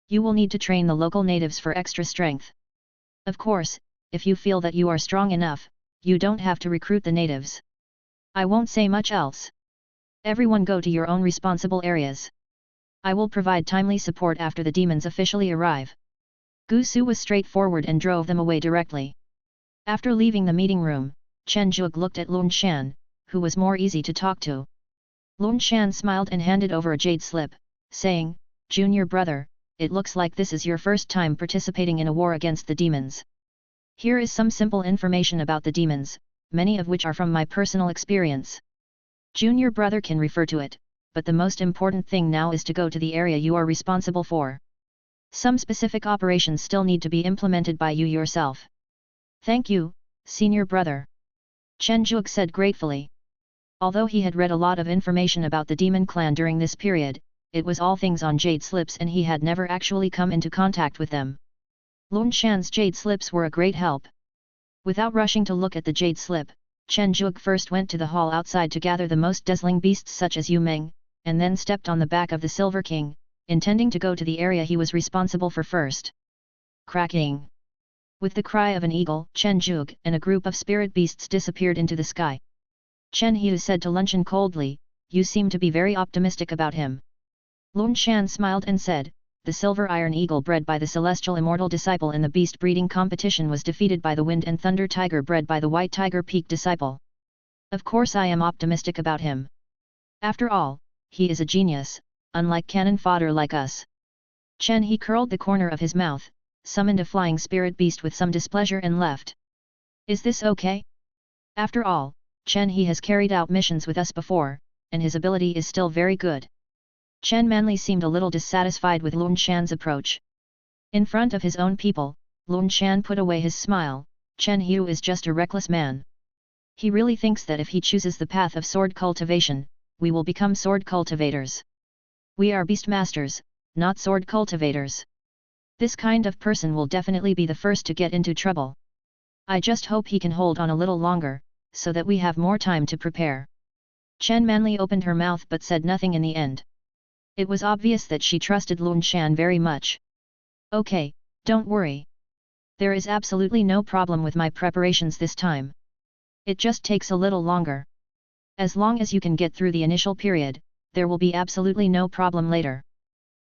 You will need to train the local natives for extra strength. Of course, if you feel that you are strong enough, you don't have to recruit the natives. I won't say much else. Everyone go to your own responsible areas. I will provide timely support after the demons officially arrive." Gu Su was straightforward and drove them away directly. After leaving the meeting room, Chen Zhuge looked at Lun Shan, who was more easy to talk to. Lun Shan smiled and handed over a jade slip, saying, "Junior brother, it looks like this is your first time participating in a war against the demons. Here is some simple information about the demons, many of which are from my personal experience. Junior brother can refer to it, but the most important thing now is to go to the area you are responsible for. Some specific operations still need to be implemented by you yourself. Thank you, senior brother. Chen Zhuge said gratefully. Although he had read a lot of information about the demon clan during this period, it was all things on jade slips and he had never actually come into contact with them. Lun Shan's jade slips were a great help. Without rushing to look at the jade slip, Chen Zhuge first went to the hall outside to gather the most dazzling beasts such as Yu Meng, and then stepped on the back of the Silver King, intending to go to the area he was responsible for first. Cracking! With the cry of an eagle, Chen Zhuge and a group of spirit beasts disappeared into the sky. Chen Hiu said to Luncheon coldly, "You seem to be very optimistic about him." Lun Shan smiled and said, "The silver iron eagle bred by the celestial immortal disciple in the beast breeding competition was defeated by the wind and thunder tiger bred by the white tiger peak disciple. Of course I am optimistic about him. After all, he is a genius, unlike cannon fodder like us." Chen He curled the corner of his mouth, summoned a flying spirit beast with some displeasure and left. "Is this okay? After all, Chen He has carried out missions with us before, and his ability is still very good." Chen Manli seemed a little dissatisfied with Lun Shan's approach. In front of his own people, Lun Shan put away his smile. Chen Hiu is just a reckless man. He really thinks that if he chooses the path of sword cultivation, we will become sword cultivators. We are beast masters, not sword cultivators. This kind of person will definitely be the first to get into trouble. I just hope he can hold on a little longer, so that we have more time to prepare. Chen Manli opened her mouth but said nothing in the end. It was obvious that she trusted Lun Shan very much. "Okay, don't worry. There is absolutely no problem with my preparations this time. It just takes a little longer. As long as you can get through the initial period, there will be absolutely no problem later."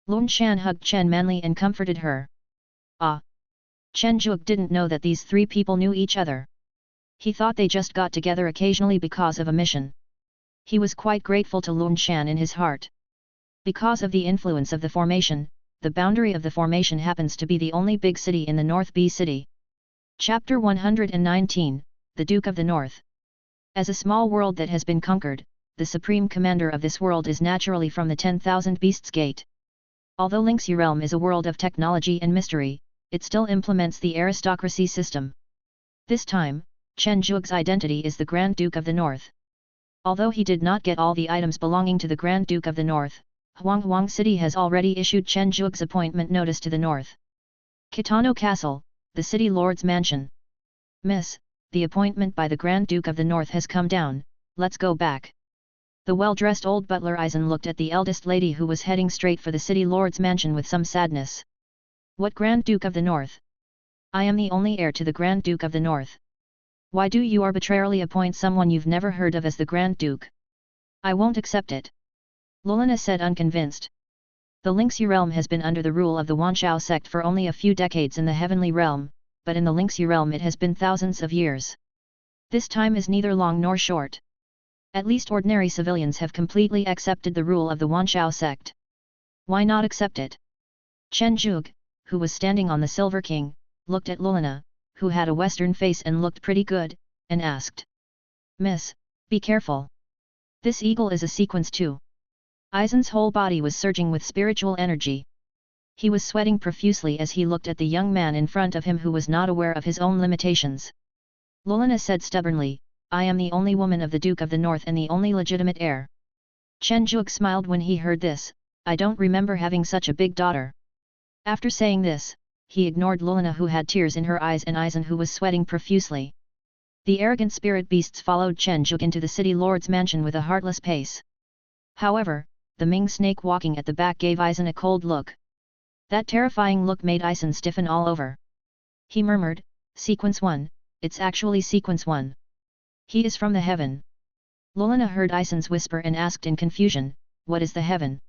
Lun Shan hugged Chen Manli and comforted her. Ah! Chen Zhuge didn't know that these three people knew each other. He thought they just got together occasionally because of a mission. He was quite grateful to Lun Shan in his heart. Because of the influence of the formation, the boundary of the formation happens to be the only big city in the North B City. Chapter 119, The Duke of the North. As a small world that has been conquered, the supreme commander of this world is naturally from the 10,000 Beasts Gate. Although Lingxi realm is a world of technology and mystery, it still implements the aristocracy system. This time, Chen Zhuge's identity is the Grand Duke of the North. Although he did not get all the items belonging to the Grand Duke of the North, Huanghuang City has already issued Chen Zhuge's appointment notice to the north. Kitano Castle, the city lord's mansion. "Miss, the appointment by the Grand Duke of the North has come down, let's go back." The well-dressed old butler Eisen looked at the eldest lady who was heading straight for the city lord's mansion with some sadness. "What Grand Duke of the North? I am the only heir to the Grand Duke of the North. Why do you arbitrarily appoint someone you've never heard of as the Grand Duke? I won't accept it." Lulina said unconvinced. The Lingxi realm has been under the rule of the Wanshao sect for only a few decades in the heavenly realm, but in the Lingxi realm it has been thousands of years. This time is neither long nor short. At least ordinary civilians have completely accepted the rule of the Wanshao sect. Why not accept it? Chen Zhuge, who was standing on the Silver King, looked at Lulina, who had a western face and looked pretty good, and asked. "Miss, be careful. This eagle is a sequence too." Eisen's whole body was surging with spiritual energy. He was sweating profusely as he looked at the young man in front of him who was not aware of his own limitations. Lulina said stubbornly, "I am the only woman of the Duke of the North and the only legitimate heir." Chen Zhuge smiled when he heard this. "I don't remember having such a big daughter." After saying this, he ignored Lulina who had tears in her eyes and Eisen who was sweating profusely. The arrogant spirit beasts followed Chen Zhuge into the city lord's mansion with a heartless pace. However, the Ming snake walking at the back gave Eisen a cold look. That terrifying look made Eisen stiffen all over. He murmured, "Sequence 1, it's actually Sequence 1. He is from the heaven." Lulina heard Eisen's whisper and asked in confusion, "What is the heaven?"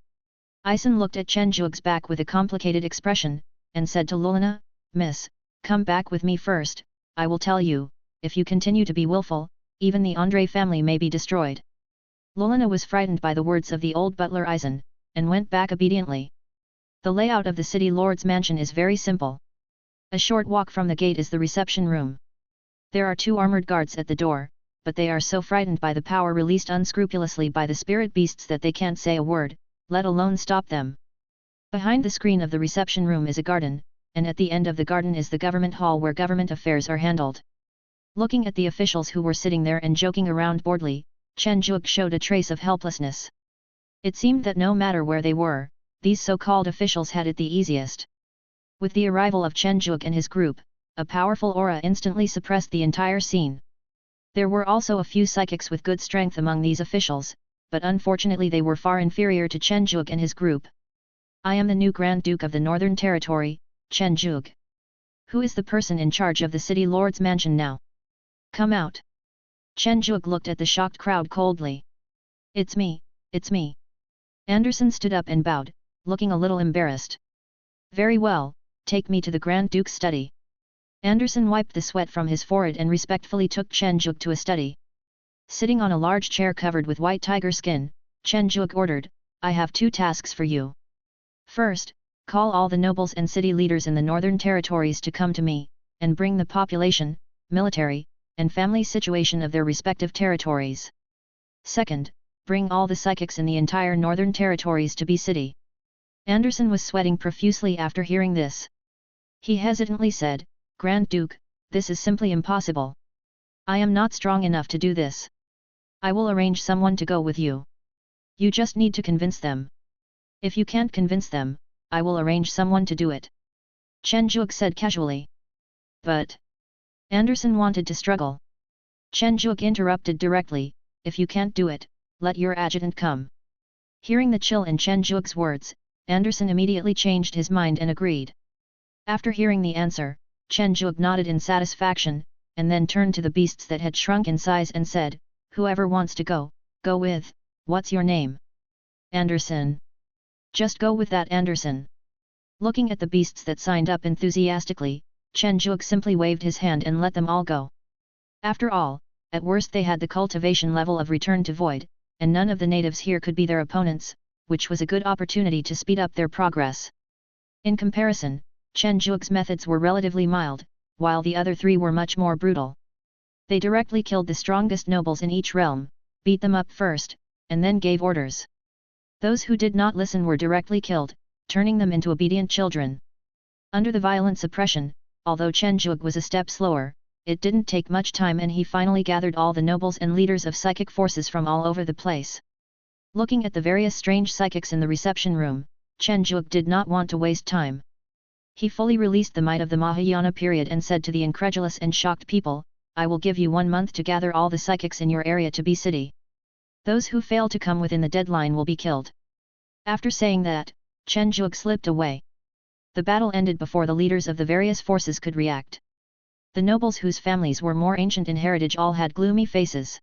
Eisen looked at Chen Zhuge's back with a complicated expression, and said to Lulina, "Miss, come back with me first, I will tell you, if you continue to be willful, even the André family may be destroyed." Lulina was frightened by the words of the old butler Eisen, and went back obediently. The layout of the city lord's mansion is very simple. A short walk from the gate is the reception room. There are 2 armored guards at the door, but they are so frightened by the power released unscrupulously by the spirit beasts that they can't say a word, let alone stop them. Behind the screen of the reception room is a garden, and at the end of the garden is the government hall where government affairs are handled. Looking at the officials who were sitting there and joking around boredly, Chen Juke showed a trace of helplessness. It seemed that no matter where they were, these so-called officials had it the easiest. With the arrival of Chen Juke and his group, a powerful aura instantly suppressed the entire scene. There were also a few psychics with good strength among these officials, but unfortunately they were far inferior to Chen Juke and his group. I am the new Grand Duke of the Northern Territory, Chen Juke. Who is the person in charge of the city lord's mansion now? Come out. Chen Juke looked at the shocked crowd coldly. It's me, it's me. Anderson stood up and bowed, looking a little embarrassed. Very well, take me to the Grand Duke's study. Anderson wiped the sweat from his forehead and respectfully took Chen Juke to a study. Sitting on a large chair covered with white tiger skin, Chen Juke ordered, I have 2 tasks for you. First, call all the nobles and city leaders in the northern territories to come to me, and bring the population, military, and family situation of their respective territories. Second, bring all the psychics in the entire northern territories to B City. Anderson was sweating profusely after hearing this. He hesitantly said, Grand Duke, this is simply impossible. I am not strong enough to do this. I will arrange someone to go with you. You just need to convince them. If you can't convince them, I will arrange someone to do it. Chen Juke said casually. But Anderson wanted to struggle. Chen Juke interrupted directly, if you can't do it, let your adjutant come. Hearing the chill in Chen Juke's words, Anderson immediately changed his mind and agreed. After hearing the answer, Chen Juke nodded in satisfaction, and then turned to the beasts that had shrunk in size and said, whoever wants to go, go with, what's your name? Anderson. Just go with that Anderson. Looking at the beasts that signed up enthusiastically, Chen Juke simply waved his hand and let them all go. After all, at worst they had the cultivation level of return to void, and none of the natives here could be their opponents, which was a good opportunity to speed up their progress. In comparison, Chen Juke's methods were relatively mild, while the other 3 were much more brutal. They directly killed the strongest nobles in each realm, beat them up first, and then gave orders. Those who did not listen were directly killed, turning them into obedient children. Under the violent suppression, although Chen Juke was a step slower, it didn't take much time and he finally gathered all the nobles and leaders of psychic forces from all over the place. Looking at the various strange psychics in the reception room, Chen Juke did not want to waste time. He fully released the might of the Mahayana period and said to the incredulous and shocked people, I will give you 1 month to gather all the psychics in your area to B City. Those who fail to come within the deadline will be killed. After saying that, Chen Juke slipped away. The battle ended before the leaders of the various forces could react. The nobles whose families were more ancient in heritage all had gloomy faces.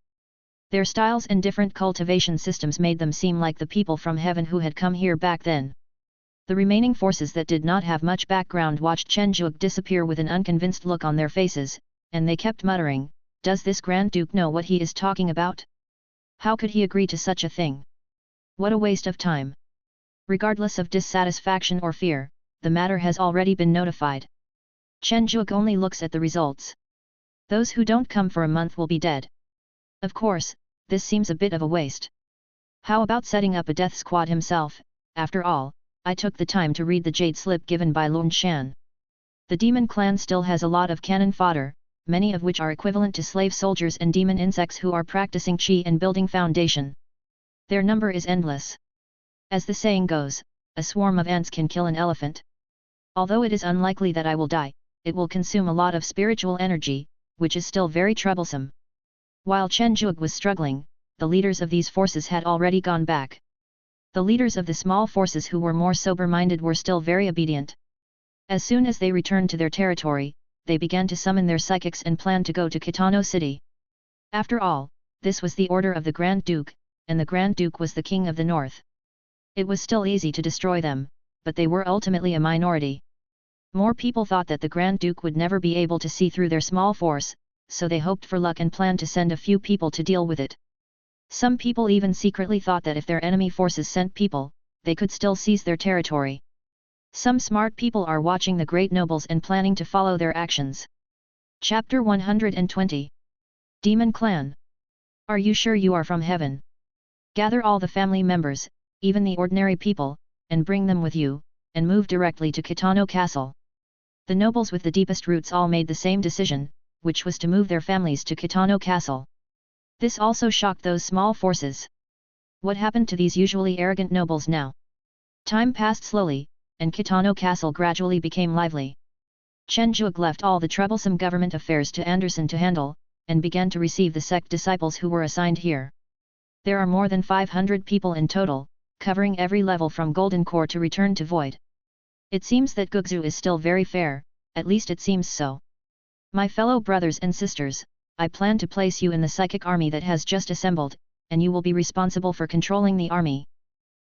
Their styles and different cultivation systems made them seem like the people from heaven who had come here back then. The remaining forces that did not have much background watched Chen Juke disappear with an unconvinced look on their faces, and they kept muttering, does this Grand Duke know what he is talking about? How could he agree to such a thing? What a waste of time. Regardless of dissatisfaction or fear, the matter has already been notified. Chen Juke only looks at the results. Those who don't come for a month will be dead. Of course, this seems a bit of a waste. How about setting up a death squad himself? After all, I took the time to read the jade slip given by Lun Shan. The demon clan still has a lot of cannon fodder, many of which are equivalent to slave soldiers and demon insects who are practicing chi and building foundation. Their number is endless. As the saying goes, a swarm of ants can kill an elephant. Although it is unlikely that I will die, it will consume a lot of spiritual energy, which is still very troublesome. While Chen Juke was struggling, the leaders of these forces had already gone back. The leaders of the small forces who were more sober-minded were still very obedient. As soon as they returned to their territory, they began to summon their psychics and planned to go to Kitano City. After all, this was the order of the Grand Duke, and the Grand Duke was the king of the north. It was still easy to destroy them, but they were ultimately a minority. More people thought that the Grand Duke would never be able to see through their small force, so they hoped for luck and planned to send a few people to deal with it. Some people even secretly thought that if their enemy forces sent people, they could still seize their territory. Some smart people are watching the great nobles and planning to follow their actions. Chapter 120. Demon Clan. Are you sure you are from heaven? Gather all the family members, even the ordinary people, and bring them with you, and move directly to Kitano Castle. The nobles with the deepest roots all made the same decision, which was to move their families to Kitano Castle. This also shocked those small forces. What happened to these usually arrogant nobles now? Time passed slowly, and Kitano Castle gradually became lively. Chen Zhuge left all the troublesome government affairs to Anderson to handle, and began to receive the sect disciples who were assigned here. There are more than 500 people in total, covering every level from Golden Core to Return to Void. It seems that Guxu is still very fair, at least it seems so. My fellow brothers and sisters, I plan to place you in the psychic army that has just assembled, and you will be responsible for controlling the army.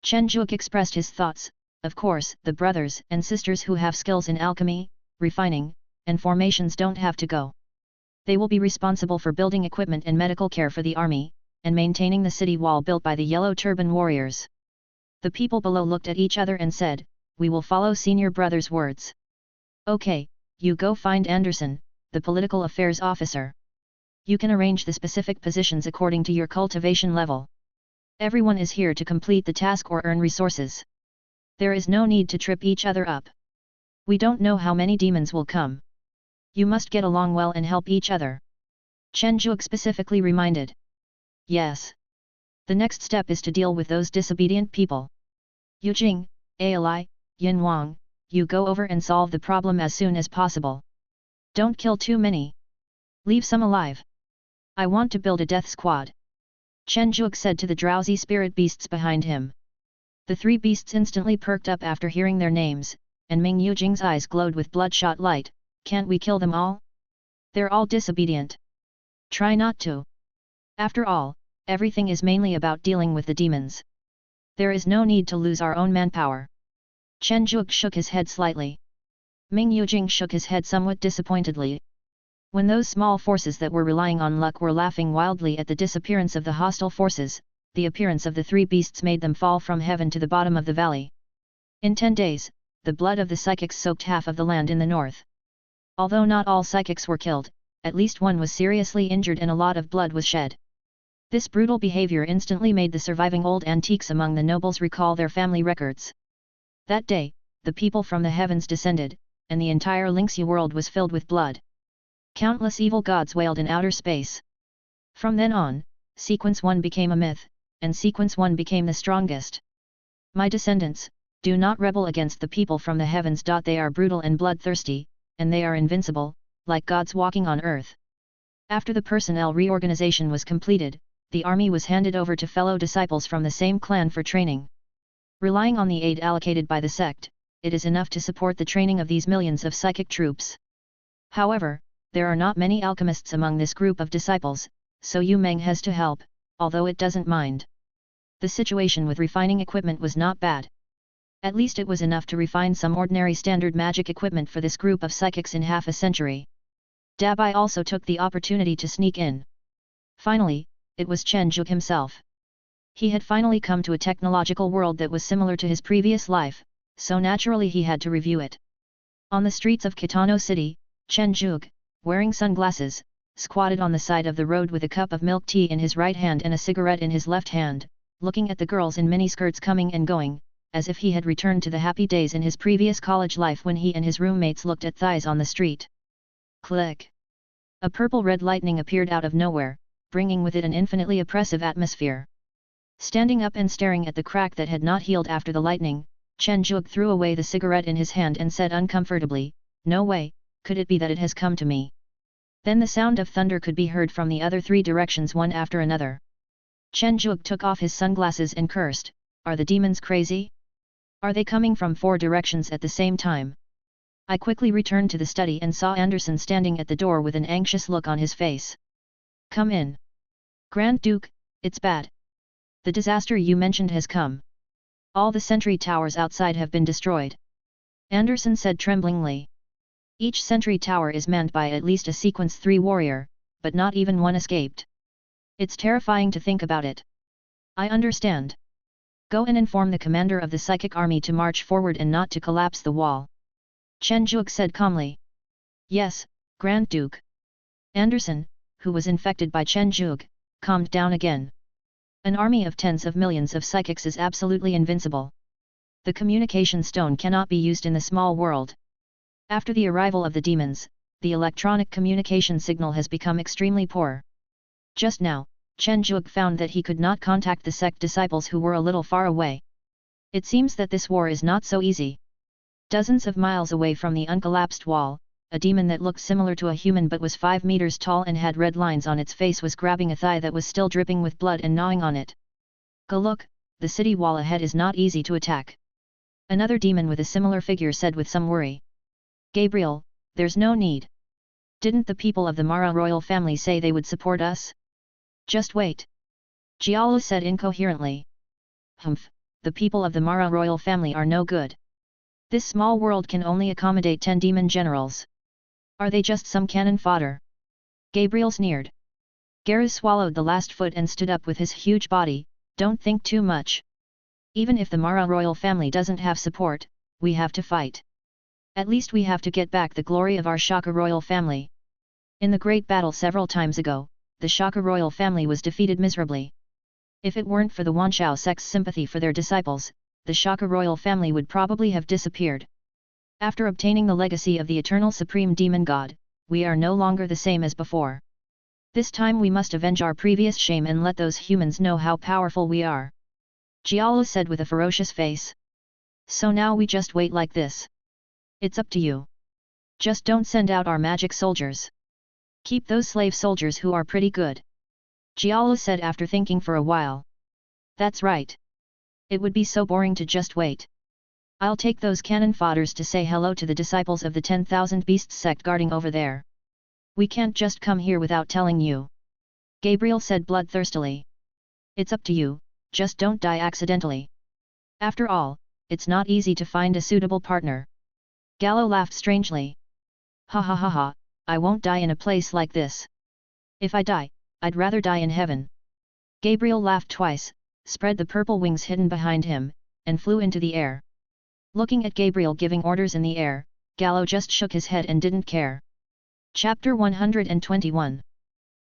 Chen Zhuge expressed his thoughts. Of course, the brothers and sisters who have skills in alchemy, refining, and formations don't have to go. They will be responsible for building equipment and medical care for the army, and maintaining the city wall built by the Yellow Turban warriors. The people below looked at each other and said, "We will follow senior brother's words." Okay, you go find Anderson, the political affairs officer. You can arrange the specific positions according to your cultivation level. Everyone is here to complete the task or earn resources. There is no need to trip each other up. We don't know how many demons will come. You must get along well and help each other. Chen Zhuge specifically reminded. Yes. The next step is to deal with those disobedient people. Yu Jing, Ali, Yin Wang, you go over and solve the problem as soon as possible. Don't kill too many. Leave some alive. I want to build a death squad. Chen Zhuge said to the drowsy spirit beasts behind him. The three beasts instantly perked up after hearing their names, and Ming Yujing's eyes glowed with bloodshot light. Can't we kill them all? They're all disobedient. Try not to. After all, everything is mainly about dealing with the demons. There is no need to lose our own manpower. Chen Zhuge shook his head slightly. Ming Yujing shook his head somewhat disappointedly. When those small forces that were relying on luck were laughing wildly at the disappearance of the hostile forces, the appearance of the three beasts made them fall from heaven to the bottom of the valley. In 10 days, the blood of the psychics soaked half of the land in the north. Although not all psychics were killed, at least one was seriously injured and a lot of blood was shed. This brutal behavior instantly made the surviving old antiques among the nobles recall their family records. That day, the people from the heavens descended, and the entire Lingxi world was filled with blood. Countless evil gods wailed in outer space. From then on, Sequence 1 became a myth, and Sequence 1 became the strongest. My descendants, do not rebel against the people from the heavens. They are brutal and bloodthirsty, and they are invincible, like gods walking on earth. After the personnel reorganization was completed, the army was handed over to fellow disciples from the same clan for training. Relying on the aid allocated by the sect, it is enough to support the training of these millions of psychic troops. However, there are not many alchemists among this group of disciples, so Yu Meng has to help, although it doesn't mind. The situation with refining equipment was not bad. At least it was enough to refine some ordinary standard magic equipment for this group of psychics in half a century. Dabai also took the opportunity to sneak in. Finally, it was Chen Zhuge himself. He had finally come to a technological world that was similar to his previous life, so naturally he had to review it. On the streets of Kitano City, Chen Zhuge, wearing sunglasses, squatted on the side of the road with a cup of milk tea in his right hand and a cigarette in his left hand, looking at the girls in miniskirts coming and going, as if he had returned to the happy days in his previous college life when he and his roommates looked at thighs on the street. Click! A purple-red lightning appeared out of nowhere, bringing with it an infinitely oppressive atmosphere. Standing up and staring at the crack that had not healed after the lightning, Chen Zhuge threw away the cigarette in his hand and said uncomfortably, "No way, could it be that it has come to me?" Then the sound of thunder could be heard from the other three directions one after another. Chen Zhuge took off his sunglasses and cursed, "Are the demons crazy? Are they coming from 4 directions at the same time?" I quickly returned to the study and saw Anderson standing at the door with an anxious look on his face. "Come in. Grand Duke, it's bad. The disaster you mentioned has come. All the sentry towers outside have been destroyed," Anderson said tremblingly. Each sentry tower is manned by at least a Sequence 3 warrior, but not even one escaped. It's terrifying to think about it. I understand. Go and inform the commander of the psychic army to march forward and not to collapse the wall. Chen Zhuge said calmly. Yes, Grand Duke. Anderson, who was infected by Chen Zhuge, calmed down again. An army of tens of millions of psychics is absolutely invincible. The communication stone cannot be used in the small world. After the arrival of the demons, the electronic communication signal has become extremely poor. Just now, Chen Zhuge found that he could not contact the sect disciples who were a little far away. It seems that this war is not so easy. Dozens of miles away from the uncollapsed wall, a demon that looked similar to a human but was 5 meters tall and had red lines on its face was grabbing a thigh that was still dripping with blood and gnawing on it. Go look, the city wall ahead is not easy to attack. Another demon with a similar figure said with some worry. Gabriel, there's no need. Didn't the people of the Mara royal family say they would support us? Just wait. Jialu said incoherently. Humph, the people of the Mara royal family are no good. This small world can only accommodate 10 demon generals. Are they just some cannon fodder? Gabriel sneered. Garuz swallowed the last foot and stood up with his huge body. Don't think too much. Even if the Mara royal family doesn't have support, we have to fight. At least we have to get back the glory of our Shaka royal family. In the great battle several times ago, the Shaka royal family was defeated miserably. If it weren't for the Wanshao sect's sympathy for their disciples, the Shaka royal family would probably have disappeared. After obtaining the legacy of the eternal supreme demon god, we are no longer the same as before. This time we must avenge our previous shame and let those humans know how powerful we are. Jialu said with a ferocious face. So now we just wait like this. It's up to you. Just don't send out our magic soldiers. Keep those slave soldiers who are pretty good. Jialu said after thinking for a while. That's right. It would be so boring to just wait. I'll take those cannon fodders to say hello to the disciples of the 10,000 Beasts sect guarding over there. We can't just come here without telling you. Gabriel said bloodthirstily. It's up to you, just don't die accidentally. After all, it's not easy to find a suitable partner. Gallo laughed strangely. Ha ha ha ha, I won't die in a place like this. If I die, I'd rather die in heaven. Gabriel laughed twice, spread the purple wings hidden behind him, and flew into the air. Looking at Gabriel giving orders in the air, Gallo just shook his head and didn't care. Chapter 121.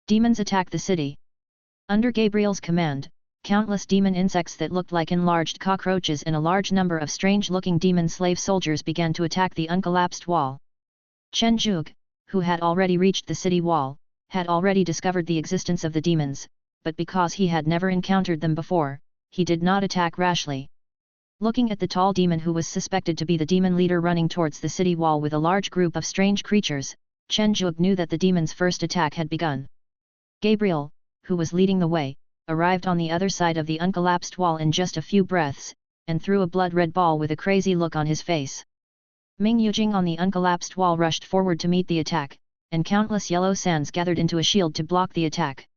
Demons attack the city. Under Gabriel's command, countless demon insects that looked like enlarged cockroaches and a large number of strange-looking demon slave soldiers began to attack the uncollapsed wall. Chen Zhuge, who had already reached the city wall, had already discovered the existence of the demons, but because he had never encountered them before, he did not attack rashly. Looking at the tall demon who was suspected to be the demon leader running towards the city wall with a large group of strange creatures, Chen Zhuge knew that the demon's first attack had begun. Gabriel, who was leading the way, arrived on the other side of the uncollapsed wall in just a few breaths, and threw a blood-red ball with a crazy look on his face. Ming Yujing on the uncollapsed wall rushed forward to meet the attack, and countless yellow sands gathered into a shield to block the attack.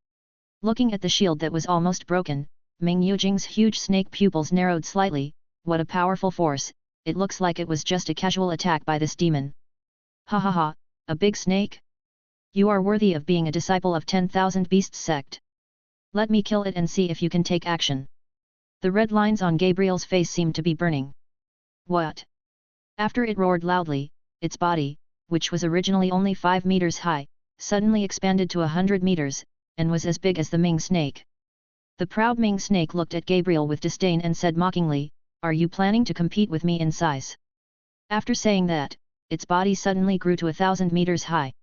Looking at the shield that was almost broken, Ming Yujing's huge snake pupils narrowed slightly. What a powerful force, it looks like it was just a casual attack by this demon. Ha ha ha, a big snake? You are worthy of being a disciple of 10,000 Beasts sect. Let me kill it and see if you can take action. The red lines on Gabriel's face seemed to be burning. What? After it roared loudly, its body, which was originally only 5 meters high, suddenly expanded to 100 meters, and was as big as the Ming snake. The proud Ming snake looked at Gabriel with disdain and said mockingly, "Are you planning to compete with me in size?" After saying that, its body suddenly grew to 1,000 meters high.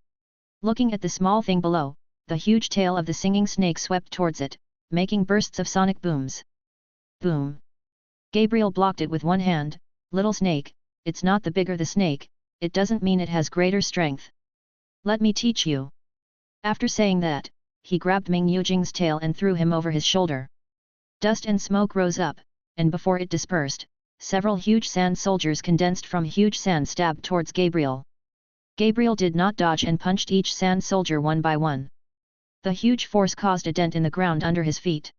Looking at the small thing below, the huge tail of the singing snake swept towards it, making bursts of sonic booms. Boom! Gabriel blocked it with one hand. Little snake, it's not the bigger the snake, it doesn't mean it has greater strength. Let me teach you. After saying that, he grabbed Ming Yujing's tail and threw him over his shoulder. Dust and smoke rose up, and before it dispersed, several huge sand soldiers condensed from huge sand stabbed towards Gabriel. Gabriel did not dodge and punched each sand soldier one by one. The huge force caused a dent in the ground under his feet.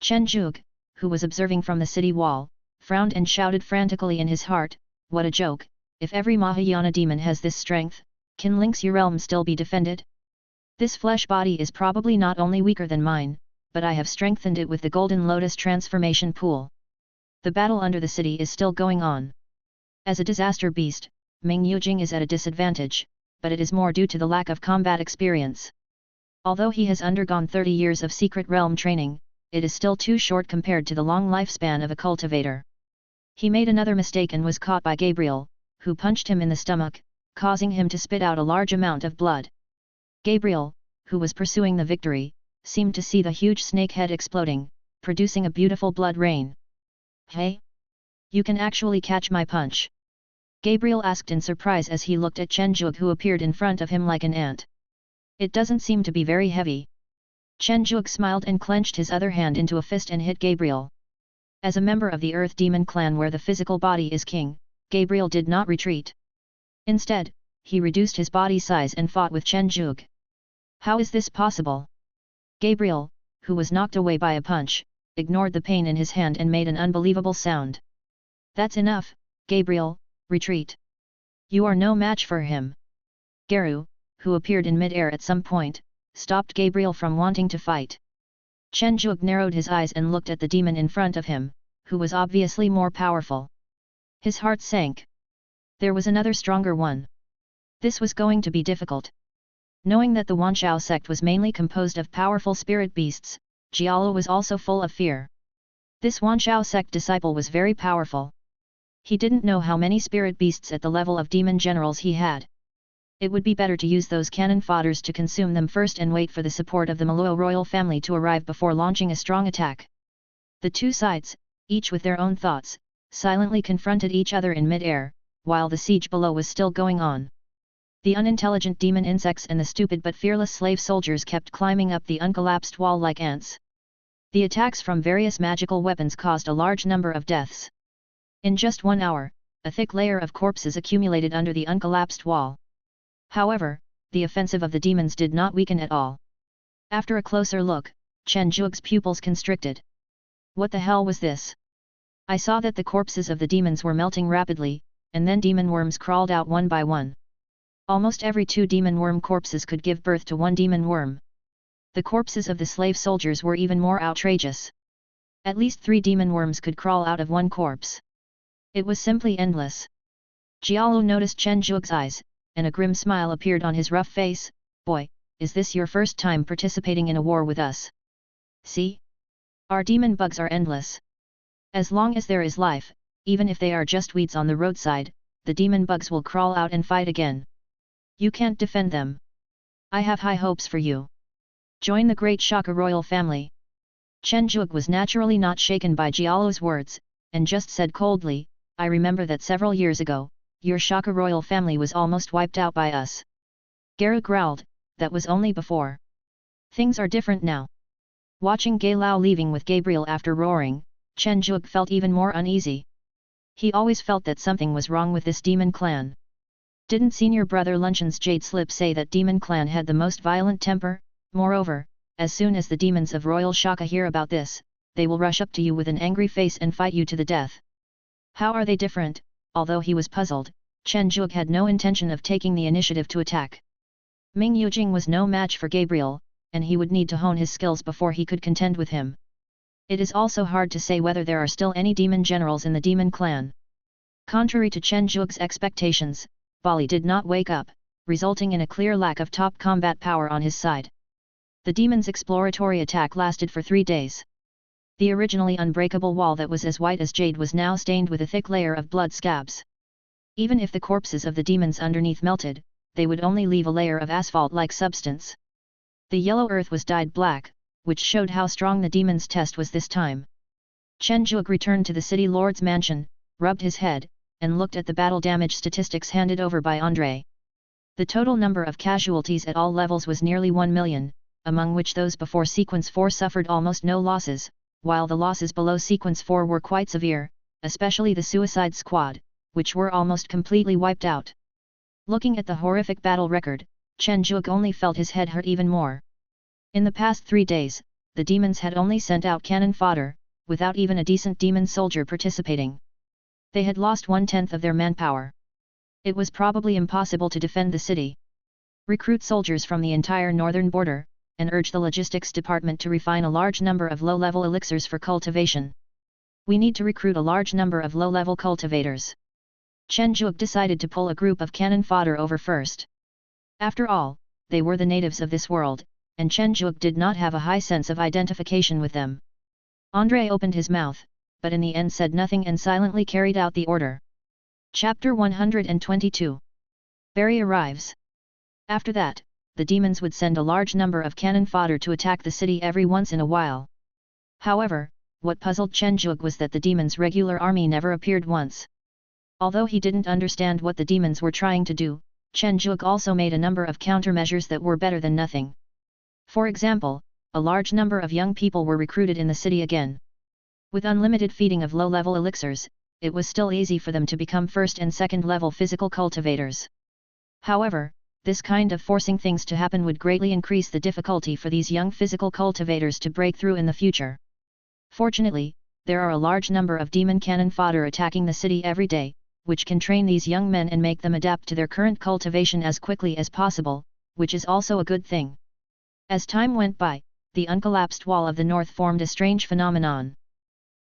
Chen Zhuge, who was observing from the city wall, frowned and shouted frantically in his heart, "What a joke, if every Mahayana demon has this strength, can Link's realm still be defended? This flesh body is probably not only weaker than mine, but I have strengthened it with the Golden Lotus transformation pool. The battle under the city is still going on. As a disaster beast, Ming Yujing is at a disadvantage, but it is more due to the lack of combat experience." Although he has undergone 30 years of secret realm training, it is still too short compared to the long lifespan of a cultivator. He made another mistake and was caught by Gabriel, who punched him in the stomach, causing him to spit out a large amount of blood. Gabriel, who was pursuing the victory, seemed to see the huge snake head exploding, producing a beautiful blood rain. "Hey? You can actually catch my punch?" Gabriel asked in surprise as he looked at Chen Zhuge, who appeared in front of him like an ant. "It doesn't seem to be very heavy." Chen Zhuge smiled and clenched his other hand into a fist and hit Gabriel. As a member of the Earth Demon clan where the physical body is king, Gabriel did not retreat. Instead, he reduced his body size and fought with Chen Zhuge. How is this possible? Gabriel, who was knocked away by a punch, ignored the pain in his hand and made an unbelievable sound. "That's enough, Gabriel, retreat. You are no match for him." Garu, who appeared in mid-air at some point, stopped Gabriel from wanting to fight. Chen Zhuge narrowed his eyes and looked at the demon in front of him, who was obviously more powerful. His heart sank. There was another stronger one. This was going to be difficult. Knowing that the Wanshao sect was mainly composed of powerful spirit beasts, Jialo was also full of fear. This Wanshao sect disciple was very powerful. He didn't know how many spirit beasts at the level of demon generals he had. It would be better to use those cannon fodders to consume them first and wait for the support of the Maluo royal family to arrive before launching a strong attack. The two sides, each with their own thoughts, silently confronted each other in mid-air, while the siege below was still going on. The unintelligent demon insects and the stupid but fearless slave soldiers kept climbing up the uncollapsed wall like ants. The attacks from various magical weapons caused a large number of deaths. In just 1 hour, a thick layer of corpses accumulated under the uncollapsed wall. However, the offensive of the demons did not weaken at all. After a closer look, Chen Zhuge's pupils constricted. What the hell was this? I saw that the corpses of the demons were melting rapidly, and then demon worms crawled out one by one. Almost every 2 demon worm corpses could give birth to 1 demon worm. The corpses of the slave soldiers were even more outrageous. At least 3 demon worms could crawl out of 1 corpse. It was simply endless. Jialo noticed Chen Zhuge's eyes, and a grim smile appeared on his rough face. "Boy, is this your first time participating in a war with us? See? Our demon bugs are endless. As long as there is life, even if they are just weeds on the roadside, the demon bugs will crawl out and fight again. You can't defend them. I have high hopes for you. Join the great Shaka royal family." Chen Zhuge was naturally not shaken by Jialo's words, and just said coldly, "I remember that several years ago, your Shaka royal family was almost wiped out by us." Garu growled, "That was only before. Things are different now." Watching Gai Lao leaving with Gabriel after roaring, Chen Zhuge felt even more uneasy. He always felt that something was wrong with this demon clan. Didn't senior brother Lunchen's Jade Slip say that demon clan had the most violent temper? Moreover, as soon as the demons of Royal Shaka hear about this, they will rush up to you with an angry face and fight you to the death. How are they different? Although he was puzzled, Chen Zhuge had no intention of taking the initiative to attack. Ming Yujing was no match for Gabriel, and he would need to hone his skills before he could contend with him. It is also hard to say whether there are still any demon generals in the demon clan. Contrary to Chen Zhuge's expectations, Bali did not wake up, resulting in a clear lack of top combat power on his side. The demon's exploratory attack lasted for 3 days. The originally unbreakable wall that was as white as jade was now stained with a thick layer of blood scabs. Even if the corpses of the demons underneath melted, they would only leave a layer of asphalt-like substance. The yellow earth was dyed black, which showed how strong the demon's test was this time. Chen Zhuge returned to the city lord's mansion, rubbed his head, and looked at the battle damage statistics handed over by André. The total number of casualties at all levels was nearly 1 million, among which those before Sequence 4 suffered almost no losses, while the losses below Sequence 4 were quite severe, especially the Suicide Squad, which were almost completely wiped out. Looking at the horrific battle record, Chen Zhuge only felt his head hurt even more. In the past 3 days, the demons had only sent out cannon fodder, without even a decent demon soldier participating. They had lost 1/10 of their manpower. It was probably impossible to defend the city. Recruit soldiers from the entire northern border, and urge the logistics department to refine a large number of low-level elixirs for cultivation. We need to recruit a large number of low-level cultivators. Chen Zhuge decided to pull a group of cannon fodder over first. After all, they were the natives of this world, and Chen Zhuge did not have a high sense of identification with them. Andrei opened his mouth, but in the end said nothing and silently carried out the order. Chapter 122. Barry arrives. After that, the demons would send a large number of cannon fodder to attack the city every once in a while. However, what puzzled Chen Zhuge was that the demons' regular army never appeared once. Although he didn't understand what the demons were trying to do, Chen Zhuge also made a number of countermeasures that were better than nothing. For example, a large number of young people were recruited in the city again. With unlimited feeding of low-level elixirs, it was still easy for them to become first and second-level physical cultivators. However, this kind of forcing things to happen would greatly increase the difficulty for these young physical cultivators to break through in the future. Fortunately, there are a large number of demon cannon fodder attacking the city every day, which can train these young men and make them adapt to their current cultivation as quickly as possible, which is also a good thing. As time went by, the uncollapsed wall of the north formed a strange phenomenon.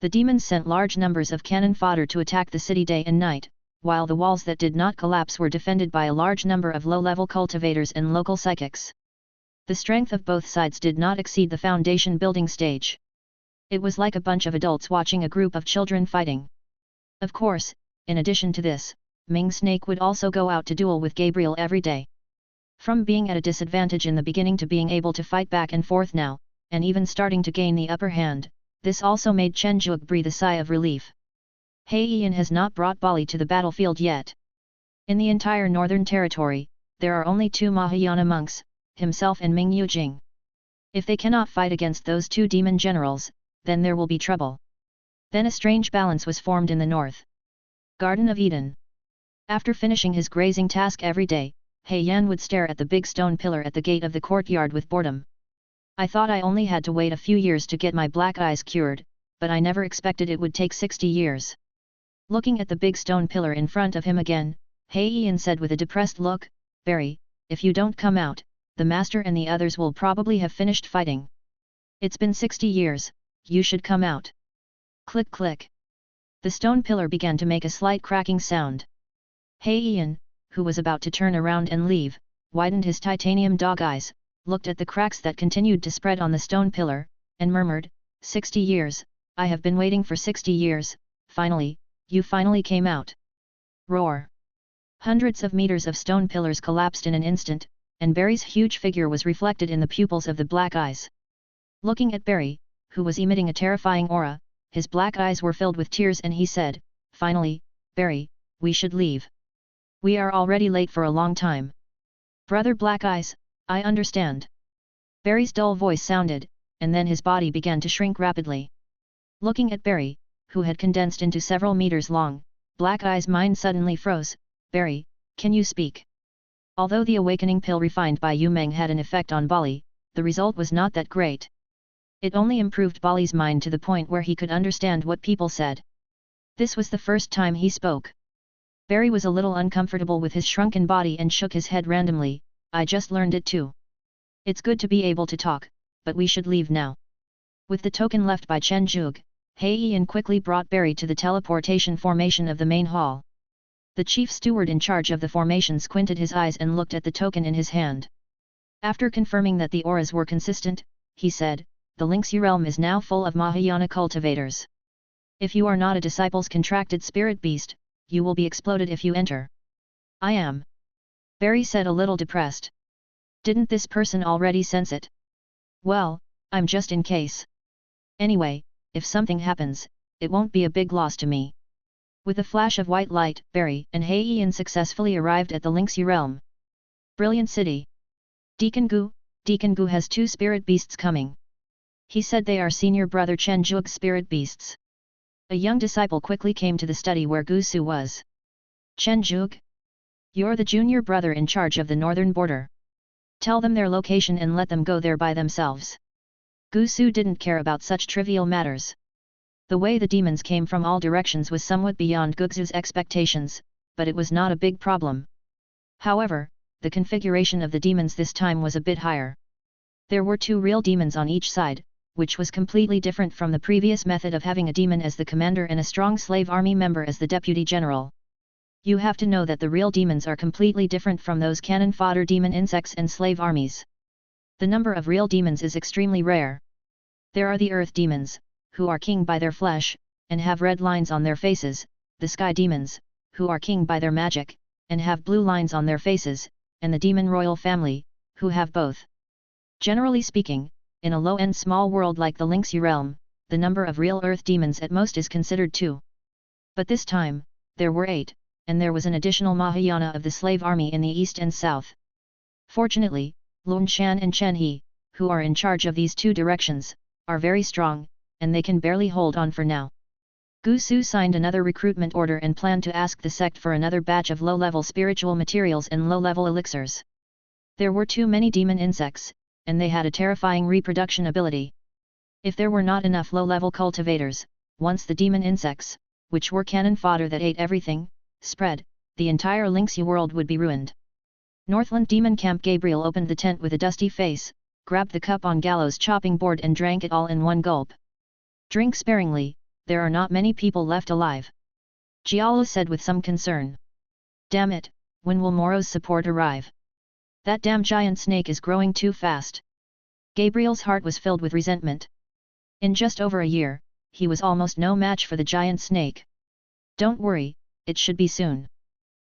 The demons sent large numbers of cannon fodder to attack the city day and night, while the walls that did not collapse were defended by a large number of low-level cultivators and local psychics. The strength of both sides did not exceed the foundation building stage. It was like a bunch of adults watching a group of children fighting. Of course, in addition to this, Ming Snake would also go out to duel with Gabriel every day. From being at a disadvantage in the beginning to being able to fight back and forth now, and even starting to gain the upper hand, this also made Chen Zhuge breathe a sigh of relief. Heian has not brought Bali to the battlefield yet. In the entire northern territory, there are only 2 Mahayana monks, himself and Ming Yujing. If they cannot fight against those 2 demon generals, then there will be trouble. Then a strange balance was formed in the north. Garden of Eden. After finishing his grazing task every day, Heian would stare at the big stone pillar at the gate of the courtyard with boredom. I thought I only had to wait a few years to get my black eyes cured, but I never expected it would take 60 years. Looking at the big stone pillar in front of him again, Heian said with a depressed look, "Barry, if you don't come out, the master and the others will probably have finished fighting. It's been 60 years, you should come out." Click click. The stone pillar began to make a slight cracking sound. Heian, who was about to turn around and leave, widened his titanium dog eyes, looked at the cracks that continued to spread on the stone pillar, and murmured, 60 years, I have been waiting for 60 years, finally, you finally came out. Roar! Hundreds of meters of stone pillars collapsed in an instant, and Barry's huge figure was reflected in the pupils of the black eyes. Looking at Barry, who was emitting a terrifying aura, his black eyes were filled with tears and he said, "Finally, Barry, we should leave. We are already late for a long time." "Brother Black Eyes, I understand." Barry's dull voice sounded, and then his body began to shrink rapidly. Looking at Barry, who had condensed into several meters long, Black Eye's mind suddenly froze. "Barry, can you speak?" Although the awakening pill refined by Yu Meng had an effect on Bali, the result was not that great. It only improved Bali's mind to the point where he could understand what people said. This was the first time he spoke. Barry was a little uncomfortable with his shrunken body and shook his head randomly. "I just learned it too. It's good to be able to talk, but we should leave now." With the token left by Chen Zhuge, Heian quickly brought Barry to the teleportation formation of the main hall. The chief steward in charge of the formation squinted his eyes and looked at the token in his hand. After confirming that the auras were consistent, he said, "The Lingxi realm is now full of Mahayana cultivators. If you are not a disciple's contracted spirit beast, you will be exploded if you enter." "I am," Barry said a little depressed. "Didn't this person already sense it?" "Well, I'm just in case. Anyway, if something happens, it won't be a big loss to me." With a flash of white light, Barry and Heian successfully arrived at the Lingxi realm. Brilliant city. Deacon Gu has 2 spirit beasts coming. He said they are senior brother Chen Zhuge's spirit beasts. A young disciple quickly came to the study where Gu Su was. "Chen Zhuge? You're the junior brother in charge of the northern border. Tell them their location and let them go there by themselves." Gu Su didn't care about such trivial matters. The way the demons came from all directions was somewhat beyond Guxu's expectations, but it was not a big problem. However, the configuration of the demons this time was a bit higher. There were 2 real demons on each side, which was completely different from the previous method of having a demon as the commander and a strong slave army member as the deputy general. You have to know that the real demons are completely different from those cannon fodder demon insects and slave armies. The number of real demons is extremely rare. There are the earth demons, who are king by their flesh, and have red lines on their faces, the sky demons, who are king by their magic, and have blue lines on their faces, and the demon royal family, who have both. Generally speaking, in a low-end small world like the Lynxu realm, the number of real earth demons at most is considered 2. But this time, there were 8, and there was an additional Mahayana of the slave army in the east and south. Fortunately, Lun Shan and Chen He, who are in charge of these 2 directions, are very strong, and they can barely hold on for now. Gu Su signed another recruitment order and planned to ask the sect for another batch of low-level spiritual materials and low-level elixirs. There were too many demon insects, and they had a terrifying reproduction ability. If there were not enough low-level cultivators, once the demon insects, which were cannon fodder that ate everything, spread, the entire Lynxu world would be ruined. Northland Demon Camp. Gabriel opened the tent with a dusty face, grabbed the cup on Gallo's chopping board and drank it all in one gulp. Drink sparingly, there are not many people left alive. Giallo said with some concern. Damn it, when will Moro's support arrive? That damn giant snake is growing too fast. Gabriel's heart was filled with resentment. In just over a year, he was almost no match for the giant snake. Don't worry, it should be soon.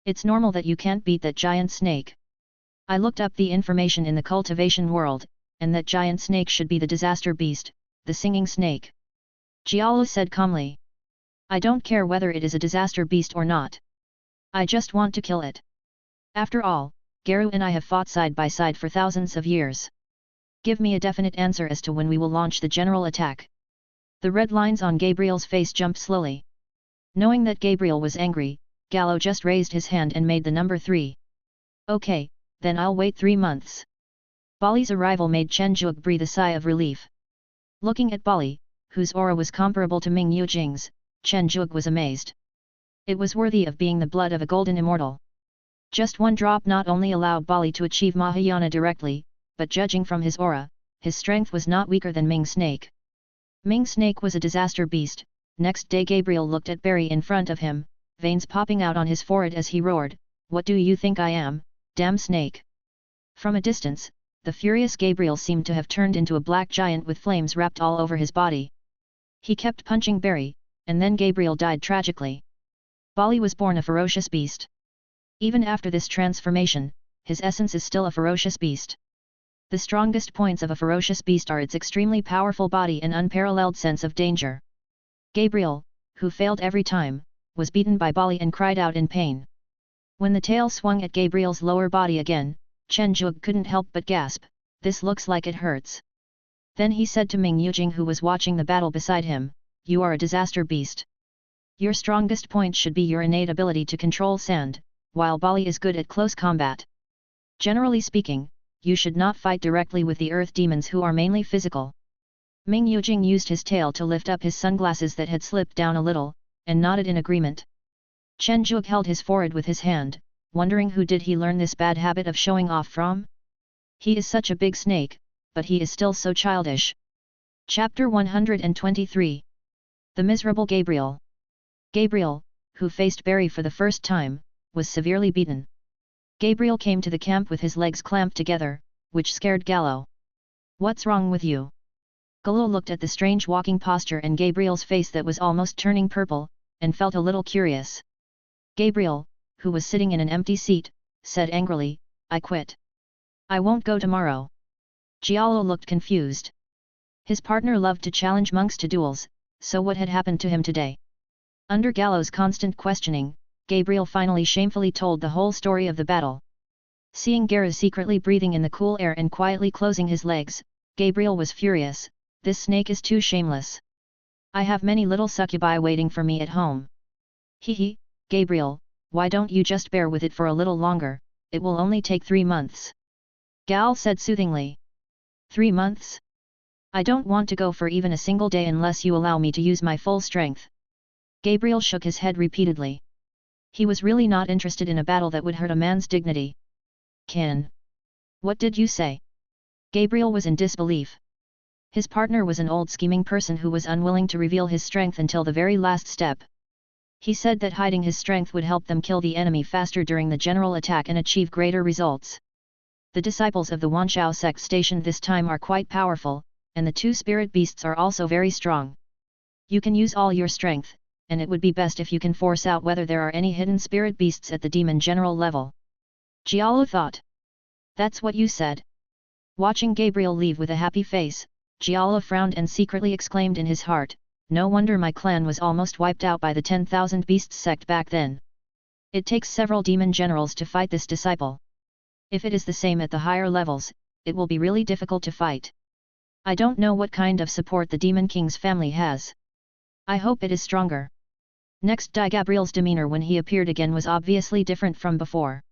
It's normal that you can't beat that giant snake. I looked up the information in the cultivation world, and that giant snake should be the disaster beast, the singing snake. Giallo said calmly. I don't care whether it is a disaster beast or not. I just want to kill it. After all, Garu and I have fought side by side for thousands of years. Give me a definite answer as to when we will launch the general attack. The red lines on Gabriel's face jumped slowly. Knowing that Gabriel was angry, Gallo just raised his hand and made the number 3. Okay, then I'll wait 3 months. Bali's arrival made Chen Zhuge breathe a sigh of relief. Looking at Bali, whose aura was comparable to Ming Yujing's, Chen Zhuge was amazed. It was worthy of being the blood of a golden immortal. Just one drop not only allowed Bali to achieve Mahayana directly, but judging from his aura, his strength was not weaker than Ming Snake. Ming Snake was a disaster beast. Next day Gabriel looked at Barry in front of him, veins popping out on his forehead as he roared, "What do you think I am, damn snake?" From a distance, the furious Gabriel seemed to have turned into a black giant with flames wrapped all over his body. He kept punching Barry, and then Gabriel died tragically. Bali was born a ferocious beast. Even after this transformation, his essence is still a ferocious beast. The strongest points of a ferocious beast are its extremely powerful body and unparalleled sense of danger. Gabriel, who failed every time, was beaten by Bali and cried out in pain. When the tail swung at Gabriel's lower body again, Chen Zhuge couldn't help but gasp, "This looks like it hurts." Then he said to Ming Yujing, who was watching the battle beside him, "You are a disaster beast. Your strongest point should be your innate ability to control sand, while Bali is good at close combat. Generally speaking, you should not fight directly with the earth demons who are mainly physical." Ming Yujing used his tail to lift up his sunglasses that had slipped down a little, and nodded in agreement. Chen Zhuge held his forehead with his hand, wondering who did he learn this bad habit of showing off from? He is such a big snake, but he is still so childish. Chapter 123. The Miserable Gabriel. Gabriel, who faced Barry for the first time, was severely beaten. Gabriel came to the camp with his legs clamped together, which scared Gallo. "What's wrong with you?" Gallo looked at the strange walking posture and Gabriel's face that was almost turning purple, and felt a little curious. Gabriel, who was sitting in an empty seat, said angrily, "I quit. I won't go tomorrow." Giallo looked confused. His partner loved to challenge monks to duels, so what had happened to him today? Under Gallo's constant questioning, Gabriel finally shamefully told the whole story of the battle. Seeing Garu secretly breathing in the cool air and quietly closing his legs, Gabriel was furious. "This snake is too shameless. I have many little succubi waiting for me at home." "Hee, Gabriel, why don't you just bear with it for a little longer, it will only take 3 months." Gal said soothingly. 3 months? I don't want to go for even a single day unless you allow me to use my full strength. Gabriel shook his head repeatedly. He was really not interested in a battle that would hurt a man's dignity. "Can? What did you say?" Gabriel was in disbelief. His partner was an old scheming person who was unwilling to reveal his strength until the very last step. He said that hiding his strength would help them kill the enemy faster during the general attack and achieve greater results. The disciples of the Wanshao sect stationed this time are quite powerful, and the two spirit beasts are also very strong. You can use all your strength, and it would be best if you can force out whether there are any hidden spirit beasts at the demon general level. Giallo thought. That's what you said. Watching Gabriel leave with a happy face, Giallo frowned and secretly exclaimed in his heart, no wonder my clan was almost wiped out by the 10,000 beasts sect back then. It takes several demon generals to fight this disciple. If it is the same at the higher levels, it will be really difficult to fight. I don't know what kind of support the Demon King's family has. I hope it is stronger. Next day Gabriel's demeanor when he appeared again was obviously different from before.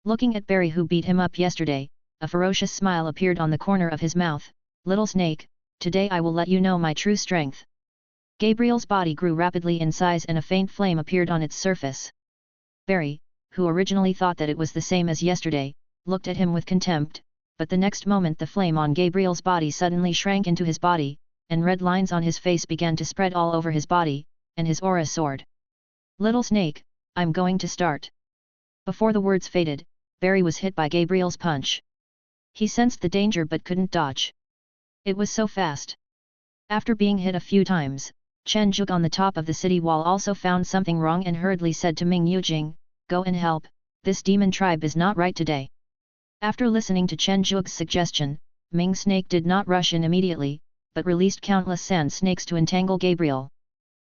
Looking at Barry who beat him up yesterday, a ferocious smile appeared on the corner of his mouth. Little snake, today I will let you know my true strength. Gabriel's body grew rapidly in size and a faint flame appeared on its surface. Barry, who originally thought that it was the same as yesterday, looked at him with contempt, but the next moment the flame on Gabriel's body suddenly shrank into his body, and red lines on his face began to spread all over his body, and his aura soared. Little snake, I'm going to start. Before the words faded, Barry was hit by Gabriel's punch. He sensed the danger but couldn't dodge. It was so fast. After being hit a few times, Chen Zhuge on the top of the city wall also found something wrong and hurriedly said to Ming Yujing, go and help, this demon tribe is not right today. After listening to Chen Zhuge's suggestion, Ming Snake did not rush in immediately, but released countless sand snakes to entangle Gabriel.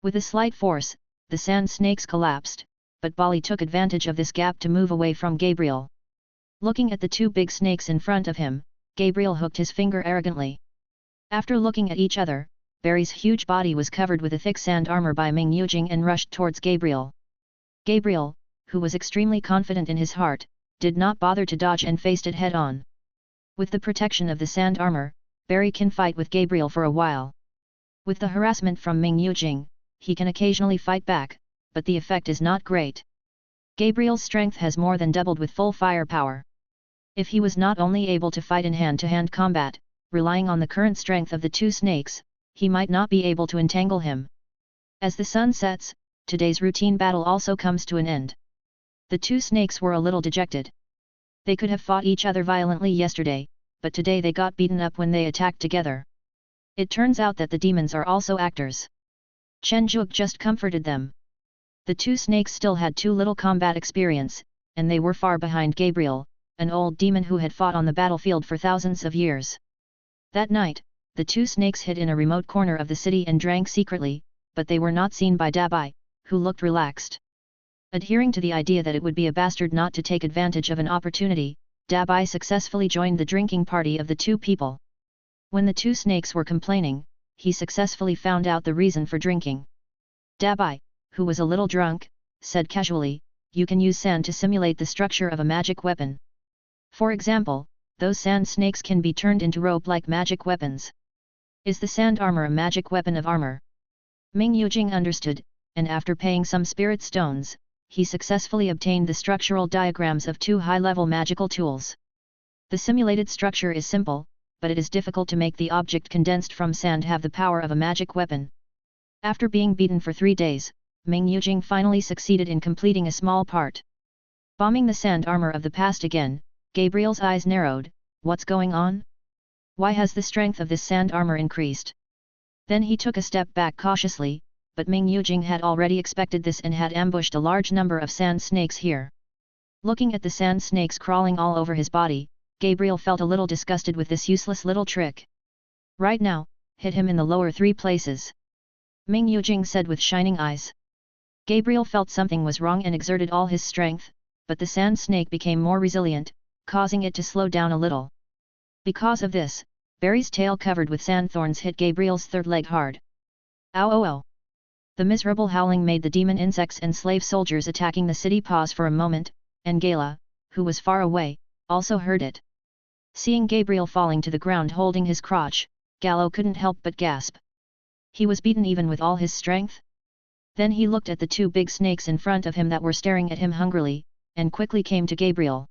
With a slight force, the sand snakes collapsed, but Bali took advantage of this gap to move away from Gabriel. Looking at the two big snakes in front of him, Gabriel hooked his finger arrogantly. After looking at each other, Barry's huge body was covered with a thick sand armor by Ming Yujing and rushed towards Gabriel. Gabriel, who was extremely confident in his heart, did not bother to dodge and faced it head-on. With the protection of the sand armor, Barry can fight with Gabriel for a while. With the harassment from Ming Yujing, he can occasionally fight back, but the effect is not great. Gabriel's strength has more than doubled with full firepower. If he was not only able to fight in hand-to-hand combat, relying on the current strength of the two snakes, he might not be able to entangle him. As the sun sets, today's routine battle also comes to an end. The two snakes were a little dejected. They could have fought each other violently yesterday, but today they got beaten up when they attacked together. It turns out that the demons are also actors. Chen Zhuge just comforted them. The two snakes still had too little combat experience, and they were far behind Gabriel, an old demon who had fought on the battlefield for thousands of years. That night, the two snakes hid in a remote corner of the city and drank secretly, but they were not seen by Dabai, who looked relaxed. Adhering to the idea that it would be a bastard not to take advantage of an opportunity, Dabai successfully joined the drinking party of the two people. When the two snakes were complaining, he successfully found out the reason for drinking. Dabai, who was a little drunk, said casually, you can use sand to simulate the structure of a magic weapon. For example, those sand snakes can be turned into rope-like magic weapons. Is the sand armor a magic weapon of armor? Ming Yujing understood, and after paying some spirit stones, he successfully obtained the structural diagrams of two high-level magical tools. The simulated structure is simple, but it is difficult to make the object condensed from sand have the power of a magic weapon. After being beaten for 3 days, Ming Yujing finally succeeded in completing a small part. Bombing the sand armor of the past again, Gabriel's eyes narrowed, what's going on? Why has the strength of this sand armor increased? Then he took a step back cautiously, but Ming Yujing had already expected this and had ambushed a large number of sand snakes here. Looking at the sand snakes crawling all over his body, Gabriel felt a little disgusted with this useless little trick. Right now, hit him in the lower 3 places. Ming Yujing said with shining eyes. Gabriel felt something was wrong and exerted all his strength, but the sand snake became more resilient, causing it to slow down a little. Because of this, Barry's tail covered with sand thorns hit Gabriel's third leg hard. Ow oh oh! The miserable howling made the demon insects and slave soldiers attacking the city pause for a moment, and Gala, who was far away, also heard it. Seeing Gabriel falling to the ground holding his crotch, Gallo couldn't help but gasp. He was beaten even with all his strength? Then he looked at the 2 big snakes in front of him that were staring at him hungrily, and quickly came to Gabriel.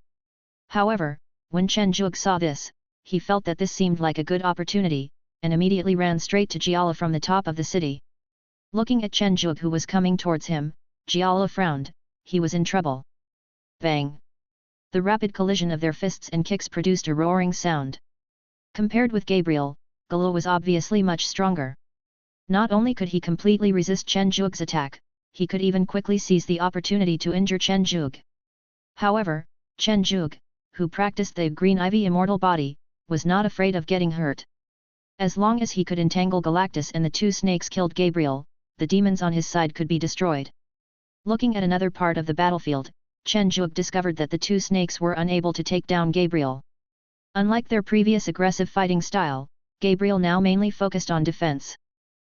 However, when Chen Zhuge saw this, he felt that this seemed like a good opportunity, and immediately ran straight to Giala from the top of the city. Looking at Chen Zhuge who was coming towards him, Giala frowned, he was in trouble. Bang! The rapid collision of their fists and kicks produced a roaring sound. Compared with Gabriel, Gallo was obviously much stronger. Not only could he completely resist Chen Zhuge's attack, he could even quickly seize the opportunity to injure Chen Zhuge. However, Chen Zhuge, who practiced the green ivy immortal body, was not afraid of getting hurt. As long as he could entangle Galactus and the two snakes killed Gabriel, the demons on his side could be destroyed. Looking at another part of the battlefield, Chen Zhuge discovered that the two snakes were unable to take down Gabriel. Unlike their previous aggressive fighting style, Gabriel now mainly focused on defense.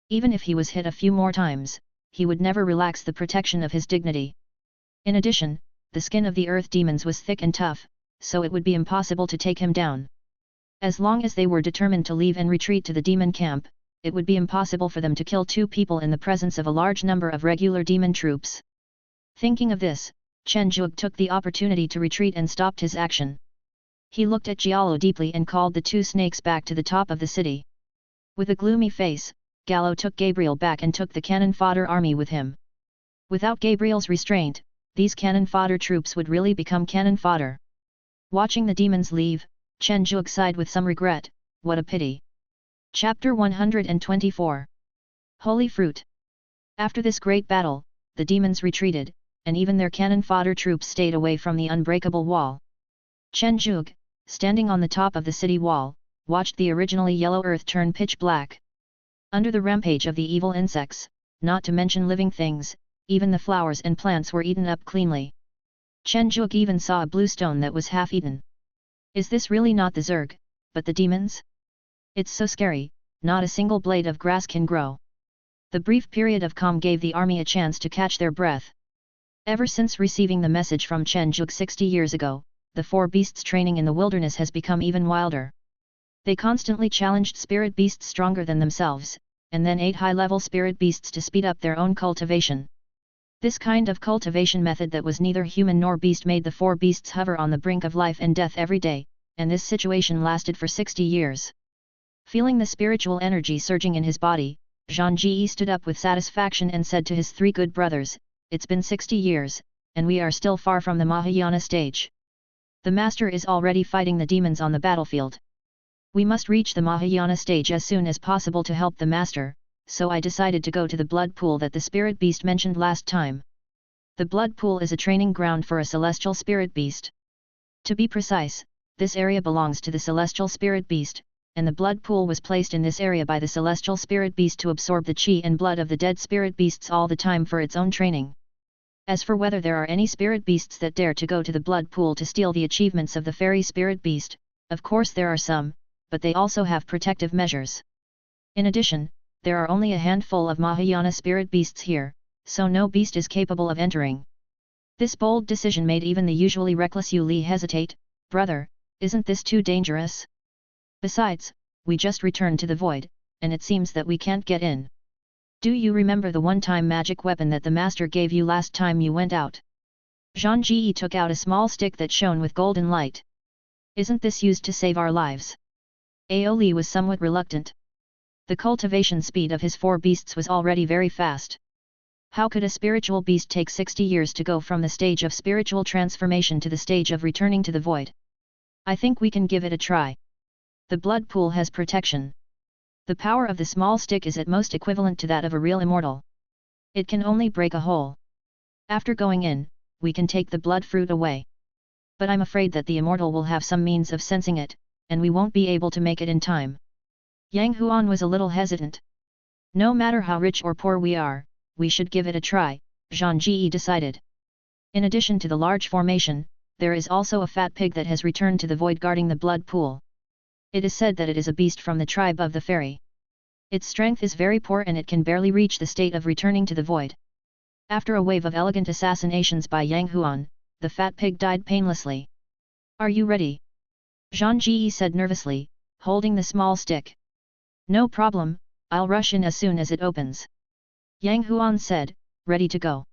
Even if he was hit a few more times, he would never relax the protection of his dignity. In addition, the skin of the earth demons was thick and tough, so it would be impossible to take him down. As long as they were determined to leave and retreat to the demon camp, it would be impossible for them to kill two people in the presence of a large number of regular demon troops. Thinking of this, Chen Zhuge took the opportunity to retreat and stopped his action. He looked at Giallo deeply and called the two snakes back to the top of the city. With a gloomy face, Gallo took Gabriel back and took the cannon fodder army with him. Without Gabriel's restraint, these cannon fodder troops would really become cannon fodder. Watching the demons leave, Chen Zhuge sighed with some regret. What a pity. Chapter 124. Holy Fruit. After this great battle, the demons retreated, and even their cannon fodder troops stayed away from the unbreakable wall. Chen Zhuge, standing on the top of the city wall, watched the originally yellow earth turn pitch black. Under the rampage of the evil insects, not to mention living things, even the flowers and plants were eaten up cleanly. Chen Zhuge even saw a blue stone that was half eaten. Is this really not the Zerg, but the demons? It's so scary, not a single blade of grass can grow. The brief period of calm gave the army a chance to catch their breath. Ever since receiving the message from Chen Zhuge 60 years ago, the four beasts training in the wilderness has become even wilder. They constantly challenged spirit beasts stronger than themselves, and then ate high-level spirit beasts to speed up their own cultivation. This kind of cultivation method that was neither human nor beast made the four beasts hover on the brink of life and death every day, and this situation lasted for 60 years. Feeling the spiritual energy surging in his body, Zhang Ji stood up with satisfaction and said to his three good brothers, "It's been 60 years, and we are still far from the Mahayana stage. The master is already fighting the demons on the battlefield. We must reach the Mahayana stage as soon as possible to help the master, so I decided to go to the blood pool that the spirit beast mentioned last time. The blood pool is a training ground for a celestial spirit beast. To be precise, this area belongs to the celestial spirit beast, and the blood pool was placed in this area by the celestial spirit beast to absorb the chi and blood of the dead spirit beasts all the time for its own training. As for whether there are any spirit beasts that dare to go to the blood pool to steal the achievements of the fairy spirit beast, of course there are some, but they also have protective measures. In addition, there are only a handful of Mahayana spirit beasts here, so no beast is capable of entering. This bold decision made even the usually reckless Yu Li hesitate. Brother, isn't this too dangerous? Besides, we just returned to the void, and it seems that we can't get in. Do you remember the one-time magic weapon that the master gave you last time you went out? Zhang Ji took out a small stick that shone with golden light. Isn't this used to save our lives? Ao Li was somewhat reluctant. The cultivation speed of his four beasts was already very fast. How could a spiritual beast take 60 years to go from the stage of spiritual transformation to the stage of returning to the void? I think we can give it a try. The blood pool has protection. The power of the small stick is at most equivalent to that of a real immortal. It can only break a hole. After going in, we can take the blood fruit away. But I'm afraid that the immortal will have some means of sensing it, and we won't be able to make it in time. Yang Huan was a little hesitant. No matter how rich or poor we are, we should give it a try, Zhang Ji decided. In addition to the large formation, there is also a fat pig that has returned to the void guarding the blood pool. It is said that it is a beast from the tribe of the fairy. Its strength is very poor and it can barely reach the state of returning to the void. After a wave of elegant assassinations by Yang Huan, the fat pig died painlessly. Are you ready? Zhang Ji said nervously, holding the small stick. No problem, I'll rush in as soon as it opens. Yang Huan said, ready to go.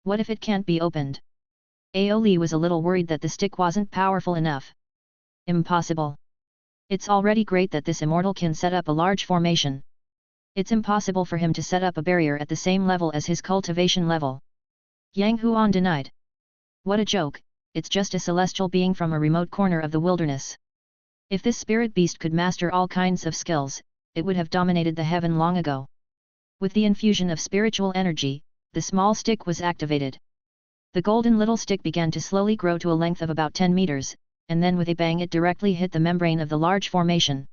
What if it can't be opened? Ao Li was a little worried that the stick wasn't powerful enough. Impossible. It's already great that this immortal can set up a large formation. It's impossible for him to set up a barrier at the same level as his cultivation level. Yang Huan denied. What a joke, it's just a celestial being from a remote corner of the wilderness. If this spirit beast could master all kinds of skills, it would have dominated the heaven long ago. With the infusion of spiritual energy, the small stick was activated. The golden little stick began to slowly grow to a length of about 10 meters, and then with a bang it directly hit the membrane of the large formation.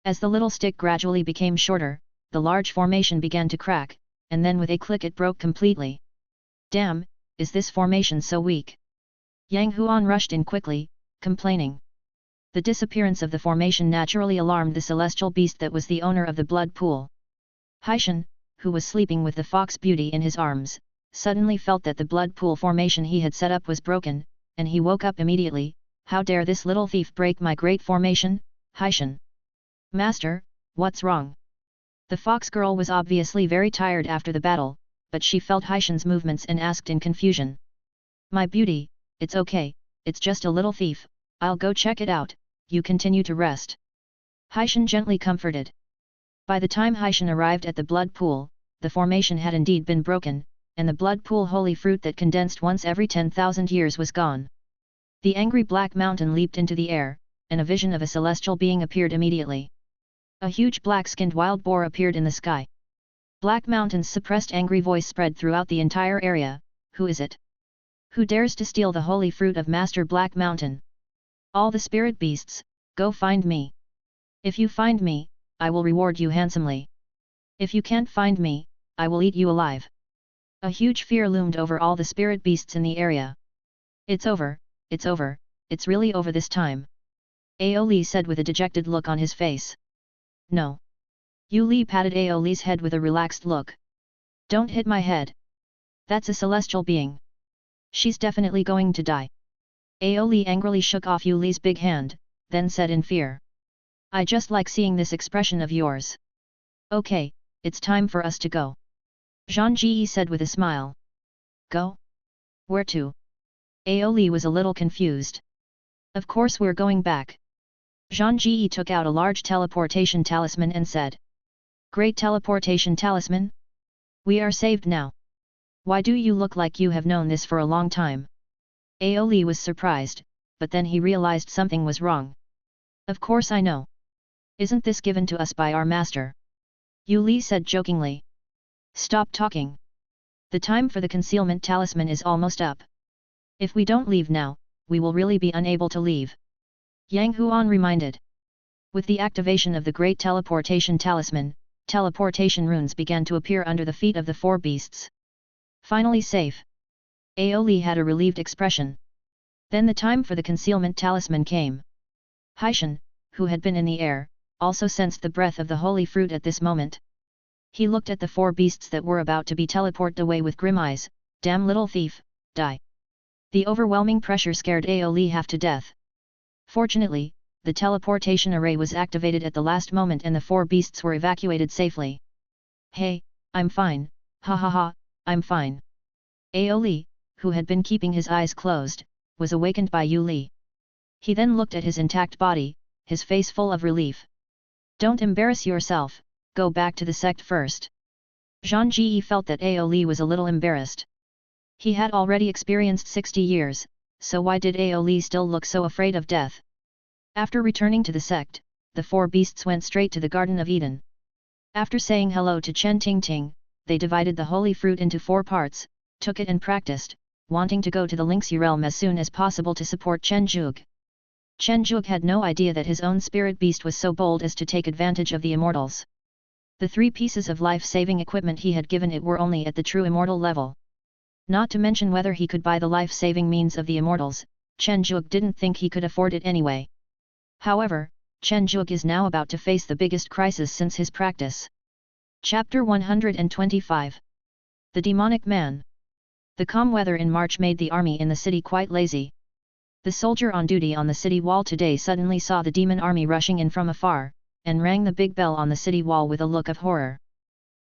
As the little stick gradually became shorter, the large formation began to crack, and then with a click it broke completely. Damn, is this formation so weak? Yang Huan rushed in quickly, complaining. The disappearance of the formation naturally alarmed the celestial beast that was the owner of the blood pool. Haishan, who was sleeping with the fox beauty in his arms, suddenly felt that the blood pool formation he had set up was broken, and he woke up immediately. How dare this little thief break my great formation, Haishan? Master, what's wrong? The fox girl was obviously very tired after the battle, but she felt Haishan's movements and asked in confusion. My beauty, it's okay, it's just a little thief, I'll go check it out, you continue to rest. Haishan gently comforted. By the time Haishan arrived at the blood pool, the formation had indeed been broken, and the blood pool holy fruit that condensed once every 10,000 years was gone. The angry black mountain leaped into the air, and a vision of a celestial being appeared immediately. A huge black-skinned wild boar appeared in the sky. Black Mountain's suppressed angry voice spread throughout the entire area. Who is it? Who dares to steal the holy fruit of Master Black Mountain? All the spirit beasts, go find me. If you find me, I will reward you handsomely. If you can't find me, I will eat you alive. A huge fear loomed over all the spirit beasts in the area. It's over, it's really over this time. Ao Li said with a dejected look on his face. No. Yu Li patted Ao Li's head with a relaxed look. Don't hit my head. That's a celestial being. She's definitely going to die. Ao Li angrily shook off Yu Li's big hand, then said in fear. I just like seeing this expression of yours. Okay, it's time for us to go. Zhang Ji said with a smile. Go? Where to? Ao Li was a little confused. Of course we're going back. Zhang Ji took out a large teleportation talisman and said. Great teleportation talisman? We are saved now. Why do you look like you have known this for a long time? Ao Li was surprised, but then he realized something was wrong. Of course I know. Isn't this given to us by our master? Yu Li said jokingly. Stop talking. The time for the concealment talisman is almost up. If we don't leave now, we will really be unable to leave. Yang Huan reminded. With the activation of the great teleportation talisman, teleportation runes began to appear under the feet of the four beasts. Finally safe. Ao Li had a relieved expression. Then the time for the concealment talisman came. Haishan, who had been in the air, also sensed the breath of the holy fruit at this moment. He looked at the four beasts that were about to be teleported away with grim eyes. Damn little thief, die. The overwhelming pressure scared Ao Li half to death. Fortunately, the teleportation array was activated at the last moment and the four beasts were evacuated safely. Hey, I'm fine, ha ha ha, I'm fine. Ao Li, who had been keeping his eyes closed, was awakened by Yu Li. He then looked at his intact body, his face full of relief. Don't embarrass yourself, go back to the sect first. Zhang Ji felt that Ao Li was a little embarrassed. He had already experienced 60 years, so why did Ao Li still look so afraid of death? After returning to the sect, the four beasts went straight to the Garden of Eden. After saying hello to Chen Tingting, they divided the holy fruit into 4 parts, took it and practiced, wanting to go to the Lingxi realm as soon as possible to support Chen Zhuge. Chen Zhuge had no idea that his own spirit beast was so bold as to take advantage of the immortals. The 3 pieces of life-saving equipment he had given it were only at the true immortal level. Not to mention whether he could buy the life-saving means of the immortals, Chen Zhuge didn't think he could afford it anyway. However, Chen Zhuge is now about to face the biggest crisis since his practice. Chapter 125. The Demonic Man. The calm weather in March made the army in the city quite lazy. The soldier on duty on the city wall today suddenly saw the demon army rushing in from afar, and rang the big bell on the city wall with a look of horror.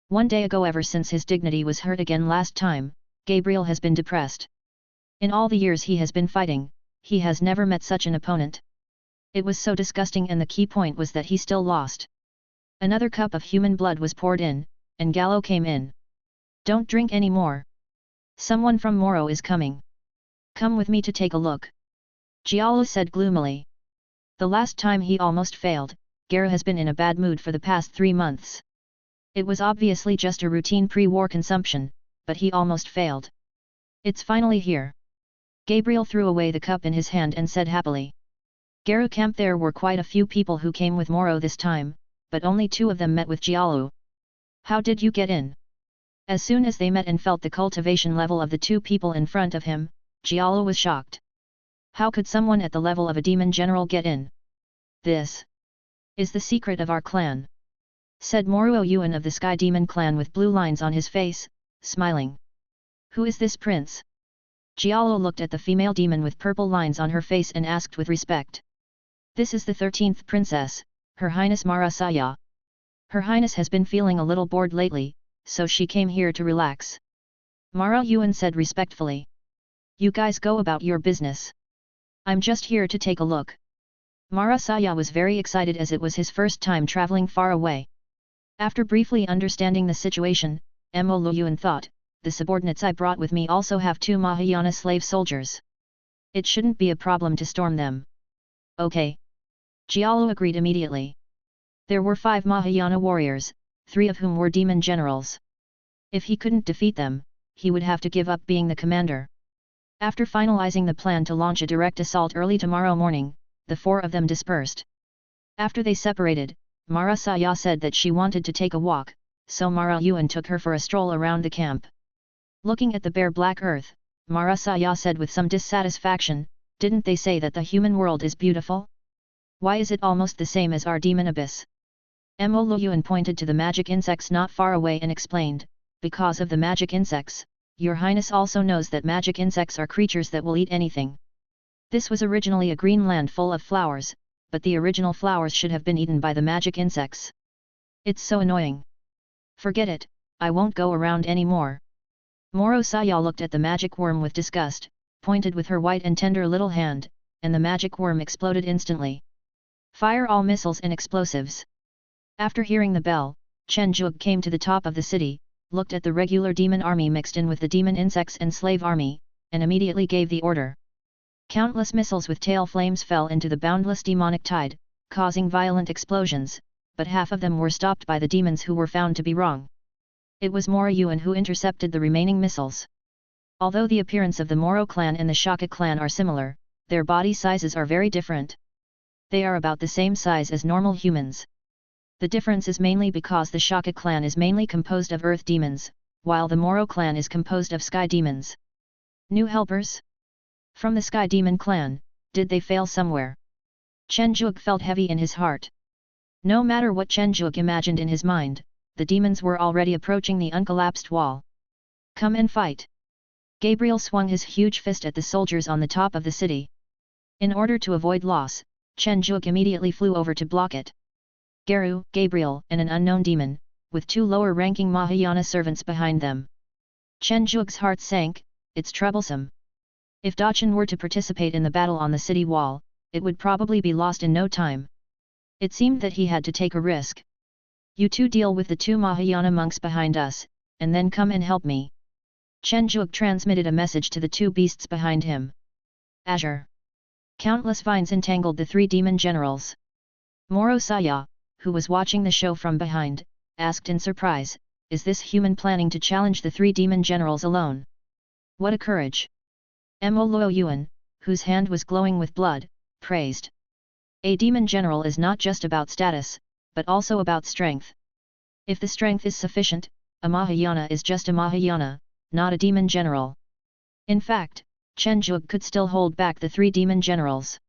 One day ago, ever since his dignity was hurt again last time, Gabriel has been depressed. In all the years he has been fighting, he has never met such an opponent. It was so disgusting, and the key point was that he still lost. Another cup of human blood was poured in, and Gallo came in. Don't drink any more. Someone from Moro is coming. Come with me to take a look. Jialu said gloomily. The last time he almost failed, Garu has been in a bad mood for the past 3 months. It was obviously just a routine pre-war consumption, but he almost failed. It's finally here. Gabriel threw away the cup in his hand and said happily. Garu camp. There were quite a few people who came with Moro this time, but only 2 of them met with Jialu. How did you get in? As soon as they met and felt the cultivation level of the 2 people in front of him, Jialu was shocked. How could someone at the level of a demon general get in? This is the secret of our clan, said Moruo Yuan of the Sky Demon clan with blue lines on his face, smiling. Who is this prince? Jialu looked at the female demon with purple lines on her face and asked with respect. This is the 13th princess, Her Highness Mara Saya. Her Highness has been feeling a little bored lately, so she came here to relax. Mara Yuan said respectfully. You guys go about your business. I'm just here to take a look. Mara Saya was very excited as it was his first time traveling far away. After briefly understanding the situation, Mo Yuan thought, the subordinates I brought with me also have 2 Mahayana slave soldiers. It shouldn't be a problem to storm them. Okay. Jialu agreed immediately. There were 5 Mahayana warriors, 3 of whom were demon generals. If he couldn't defeat them, he would have to give up being the commander. After finalizing the plan to launch a direct assault early tomorrow morning, the 4 of them dispersed. After they separated, Mara Saya said that she wanted to take a walk, so Mara Yuan took her for a stroll around the camp. Looking at the bare black earth, Mara Saya said with some dissatisfaction, didn't they say that the human world is beautiful? Why is it almost the same as our demon abyss? Mo Yuan pointed to the magic insects not far away and explained, because of the magic insects, Your Highness also knows that magic insects are creatures that will eat anything. This was originally a green land full of flowers, but the original flowers should have been eaten by the magic insects. It's so annoying. Forget it, I won't go around anymore. Moro Saya looked at the magic worm with disgust, pointed with her white and tender little hand, and the magic worm exploded instantly. Fire all missiles and explosives. After hearing the bell, Chen Zhuge came to the top of the city, looked at the regular demon army mixed in with the demon insects and slave army, and immediately gave the order. Countless missiles with tail flames fell into the boundless demonic tide, causing violent explosions, but half of them were stopped by the demons who were found to be wrong. It was Moro Yuan who intercepted the remaining missiles. Although the appearance of the Moro clan and the Shaka clan are similar, their body sizes are very different. They are about the same size as normal humans. The difference is mainly because the Shaka clan is mainly composed of earth demons, while the Moro clan is composed of sky demons. New helpers? From the Sky Demon clan, did they fail somewhere? Chen Zhuge felt heavy in his heart. No matter what Chen Zhuge imagined in his mind, the demons were already approaching the uncollapsed wall. Come and fight! Gabriel swung his huge fist at the soldiers on the top of the city. In order to avoid loss, Chen Zhuge immediately flew over to block it. Garu, Gabriel, and an unknown demon, with 2 lower-ranking Mahayana servants behind them. Chen Zhuge's heart sank, it's troublesome. If Dachan were to participate in the battle on the city wall, it would probably be lost in no time. It seemed that he had to take a risk. You 2 deal with the 2 Mahayana monks behind us, and then come and help me. Chen Zhuge transmitted a message to the 2 beasts behind him. Azure. Countless vines entangled the 3 demon generals. Moro Saya, who was watching the show from behind, asked in surprise, is this human planning to challenge the 3 demon generals alone? What a courage! Mo Yuan, whose hand was glowing with blood, praised. A demon general is not just about status, but also about strength. If the strength is sufficient, a Mahayana is just a Mahayana, not a demon general. In fact, Chen Zhuge could still hold back the 3 demon generals.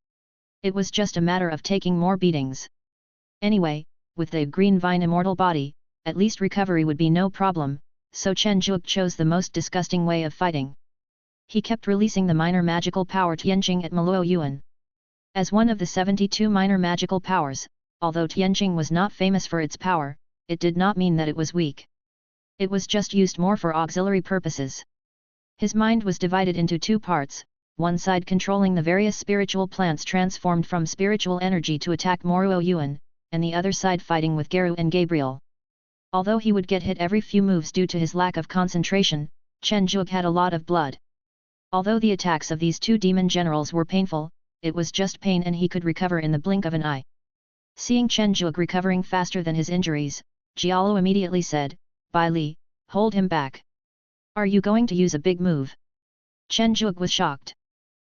It was just a matter of taking more beatings. Anyway, with the green vine immortal body, at least recovery would be no problem, so Chen Zhuge chose the most disgusting way of fighting. He kept releasing the minor magical power Tianjing at Moluo Yuan. As one of the 72 minor magical powers, although Tianjing was not famous for its power, it did not mean that it was weak. It was just used more for auxiliary purposes. His mind was divided into 2 parts, one side controlling the various spiritual plants transformed from spiritual energy to attack Moruo Yuan, and the other side fighting with Garu and Gabriel. Although he would get hit every few moves due to his lack of concentration, Chen Zhuge had a lot of blood. Although the attacks of these two demon generals were painful, it was just pain and he could recover in the blink of an eye. Seeing Chen Zhuge recovering faster than his injuries, Jialu immediately said, "Bai Li, hold him back. Are you going to use a big move?" Chen Zhuge was shocked.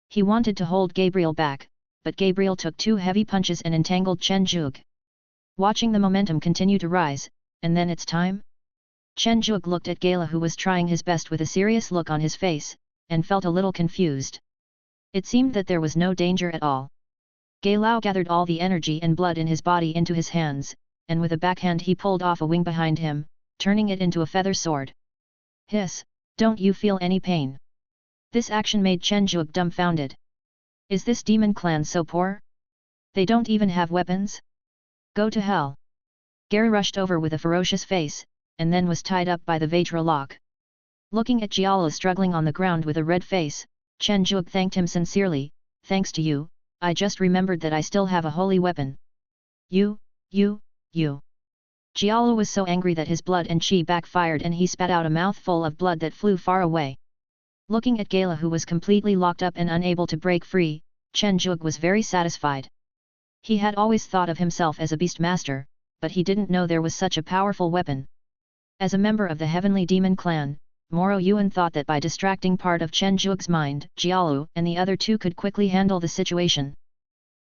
He wanted to hold Gabriel back, but Gabriel took two heavy punches and entangled Chen Zhuge. Watching the momentum continue to rise, and then it's time? Chen Zhuge looked at Gala, who was trying his best with a serious look on his face, and felt a little confused. It seemed that there was no danger at all. Galao gathered all the energy and blood in his body into his hands, and with a backhand he pulled off a wing behind him, turning it into a feather sword. "Hiss, don't you feel any pain?" This action made Chen Zhuge dumbfounded. Is this demon clan so poor? They don't even have weapons? Go to hell! Gary rushed over with a ferocious face, and then was tied up by the Vajra lock. Looking at Jiala struggling on the ground with a red face, Chen Zhuge thanked him sincerely. "Thanks to you, I just remembered that I still have a holy weapon." You. Jiala was so angry that his blood and chi backfired and he spat out a mouthful of blood that flew far away. Looking at Gala, who was completely locked up and unable to break free, Chen Zhuge was very satisfied. He had always thought of himself as a beast master, but he didn't know there was such a powerful weapon. As a member of the Heavenly Demon Clan, Moro Yuan thought that by distracting part of Chen Zhuge's mind, Jialu and the other two could quickly handle the situation.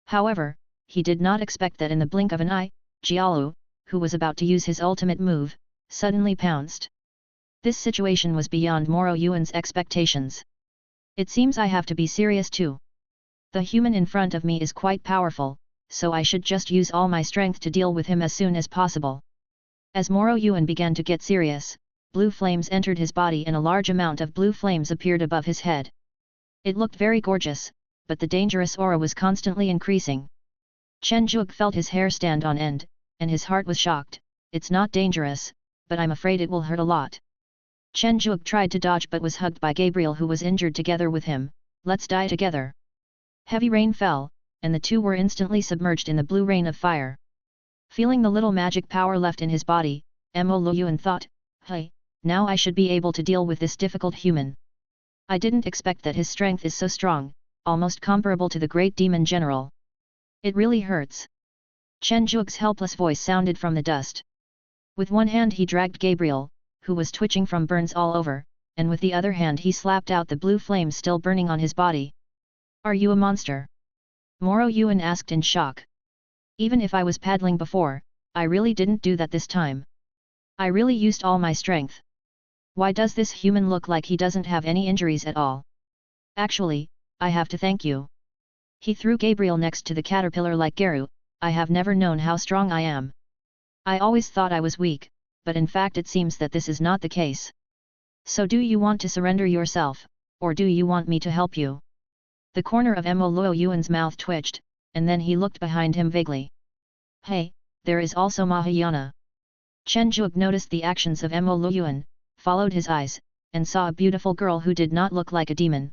However, he did not expect that in the blink of an eye, Jialu, who was about to use his ultimate move, suddenly pounced. This situation was beyond Moro Yuan's expectations. It seems I have to be serious too. The human in front of me is quite powerful, so I should just use all my strength to deal with him as soon as possible. As Moro Yuan began to get serious, blue flames entered his body and a large amount of blue flames appeared above his head. It looked very gorgeous, but the dangerous aura was constantly increasing. Chen Zhuge felt his hair stand on end, and his heart was shocked. It's not dangerous, but I'm afraid it will hurt a lot. Chen Zhuge tried to dodge but was hugged by Gabriel, who was injured together with him. Let's die together. Heavy rain fell, and the two were instantly submerged in the blue rain of fire. Feeling the little magic power left in his body, Mo Luyuan thought, "Hey, now I should be able to deal with this difficult human. I didn't expect that his strength is so strong, almost comparable to the great demon general. It really hurts." Chen Zhuge's helpless voice sounded from the dust. With one hand he dragged Gabriel, who was twitching from burns all over, and with the other hand he slapped out the blue flames still burning on his body. "Are you a monster?" Moro Yuan asked in shock. "Even if I was paddling before, I really didn't do that this time. I really used all my strength. Why does this human look like he doesn't have any injuries at all? Actually, I have to thank you." He threw Gabriel next to the caterpillar like Garu. "I have never known how strong I am. I always thought I was weak, but in fact it seems that this is not the case. So do you want to surrender yourself, or do you want me to help you?" The corner of Mo Luo Yuan's mouth twitched, and then he looked behind him vaguely. "Hey, there is also Mahayana." Chen Zhuge noticed the actions of Mo Luo Yuan, followed his eyes, and saw a beautiful girl who did not look like a demon.